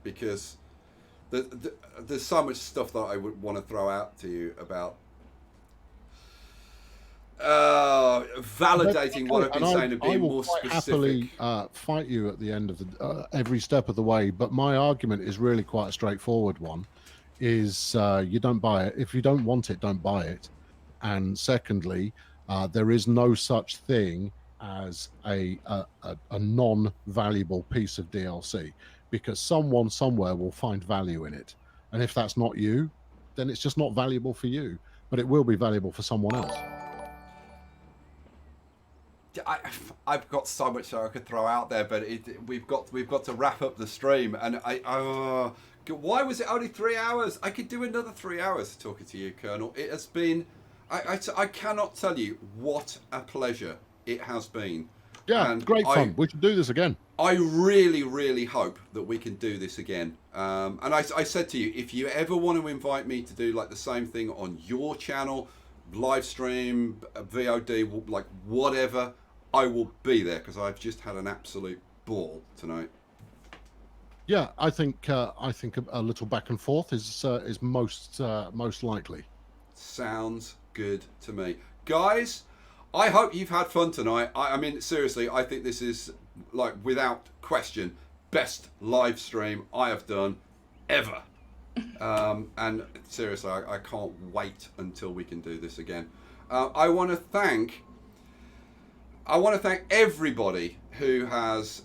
because there's so much stuff that I would want to throw out to you about validating what I've been saying and being more specific.
I will happily fight you at the end of every step of the way, but my argument is really quite a straightforward one. Is you don't buy it. If you don't want it, don't buy it. And secondly, there is no such thing as a non-valuable piece of DLC, because someone somewhere will find value in it. And if that's not you, then it's just not valuable for you, but it will be valuable for someone else.
I've got so much I could throw out there, but we've got to wrap up the stream. And why was it only 3 hours? I could do another 3 hours talking to you, Colonel. It has been, I cannot tell you what a pleasure it has been.
Yeah, and great fun. We should do this again.
I really, really hope that we can do this again. And I said to you, if you ever want to invite me to do like the same thing on your channel, live stream, VOD, like whatever, I will be there, because I've just had an absolute ball tonight.
Yeah, I think a little back and forth is most likely.
Sounds good to me. Guys, I hope you've had fun tonight. I mean, seriously, I think this is, like, without question, best live stream I have done ever. And seriously, I can't wait until we can do this again. I want to thank everybody who has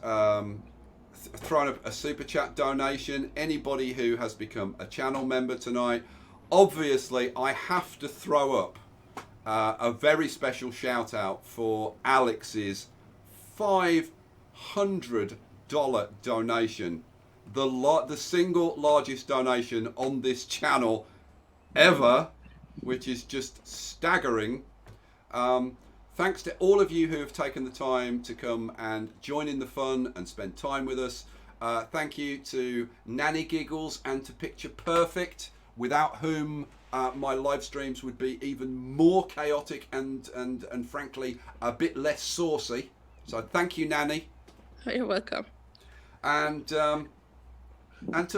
thrown a super chat donation, anybody who has become a channel member tonight. Obviously, I have to throw up a very special shout out for Alex's $500 donation, the single largest donation on this channel ever, which is just staggering. Thanks to all of you who have taken the time to come and join in the fun and spend time with us. Thank you to Nanny Giggles and to Picture Perfect, without whom my live streams would be even more chaotic and frankly a bit less saucy. So thank you, Nanny.
You're welcome.
And to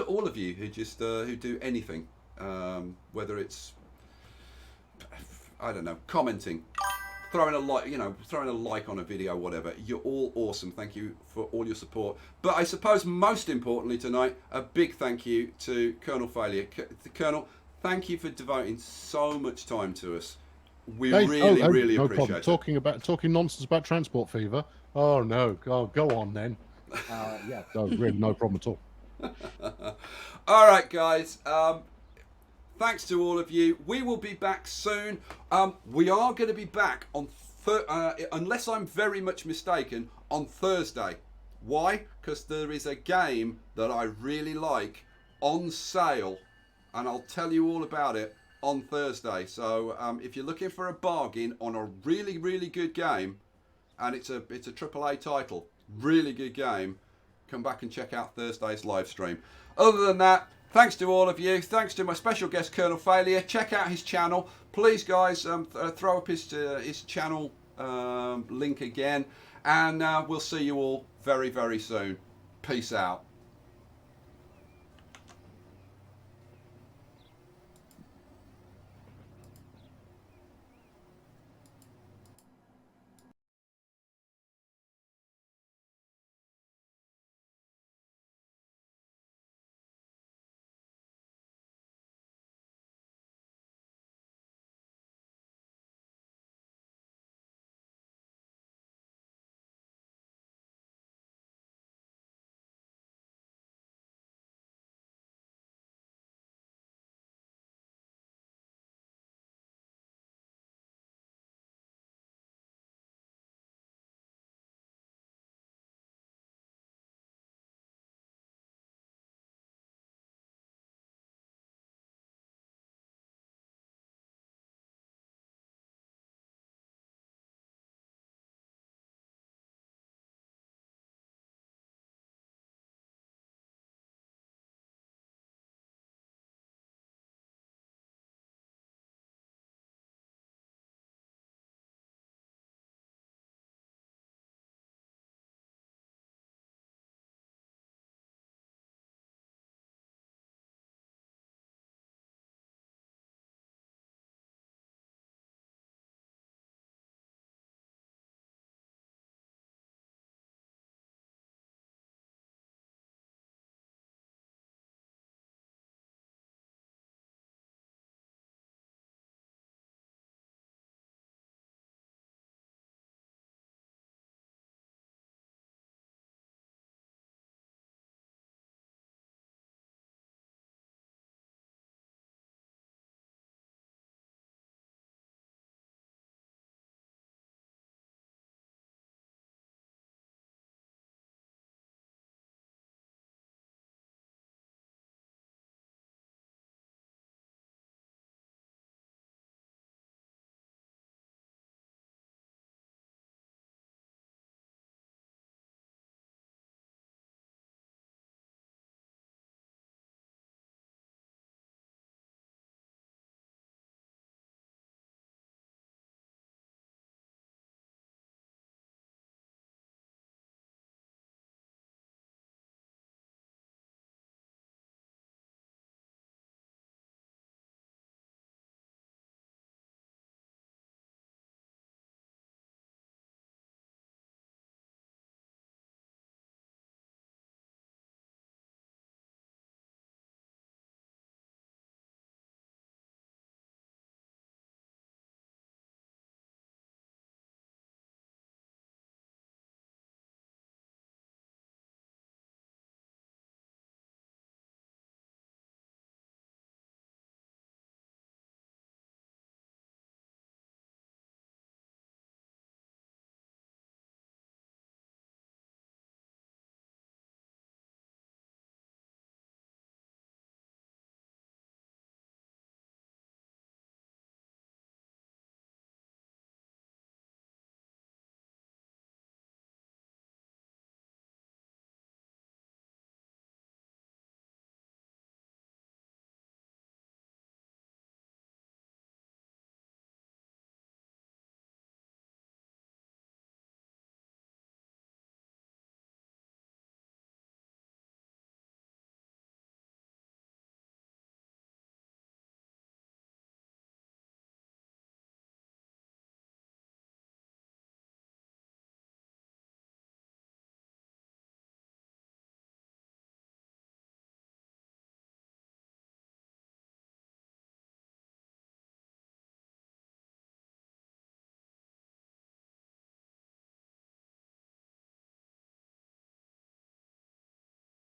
all of you who just who do anything, whether it's, I don't know, commenting, throwing a like on a video, whatever. You're all awesome. Thank you for all your support. But I suppose most importantly tonight, a big thank you to Colonel Failure. Colonel, thank you for devoting so much time to us. We really
no
appreciate
problem.
it.
Talking nonsense about transport fever. Oh no, go on then. Yeah, no, really no problem at all.
All right, guys. Thanks to all of you. We will be back soon. We are going to be back on, unless I'm very much mistaken, on Thursday. Why? Because there is a game that I really like on sale, and I'll tell you all about it on Thursday. So if you're looking for a bargain on a really, really good game, and it's a AAA title, really good game, come back and check out Thursday's live stream. Other than that, thanks to all of you. Thanks to my special guest, Colonel Failure. Check out his channel. Please, guys, throw up his channel link again. And we'll see you all very, very soon. Peace out.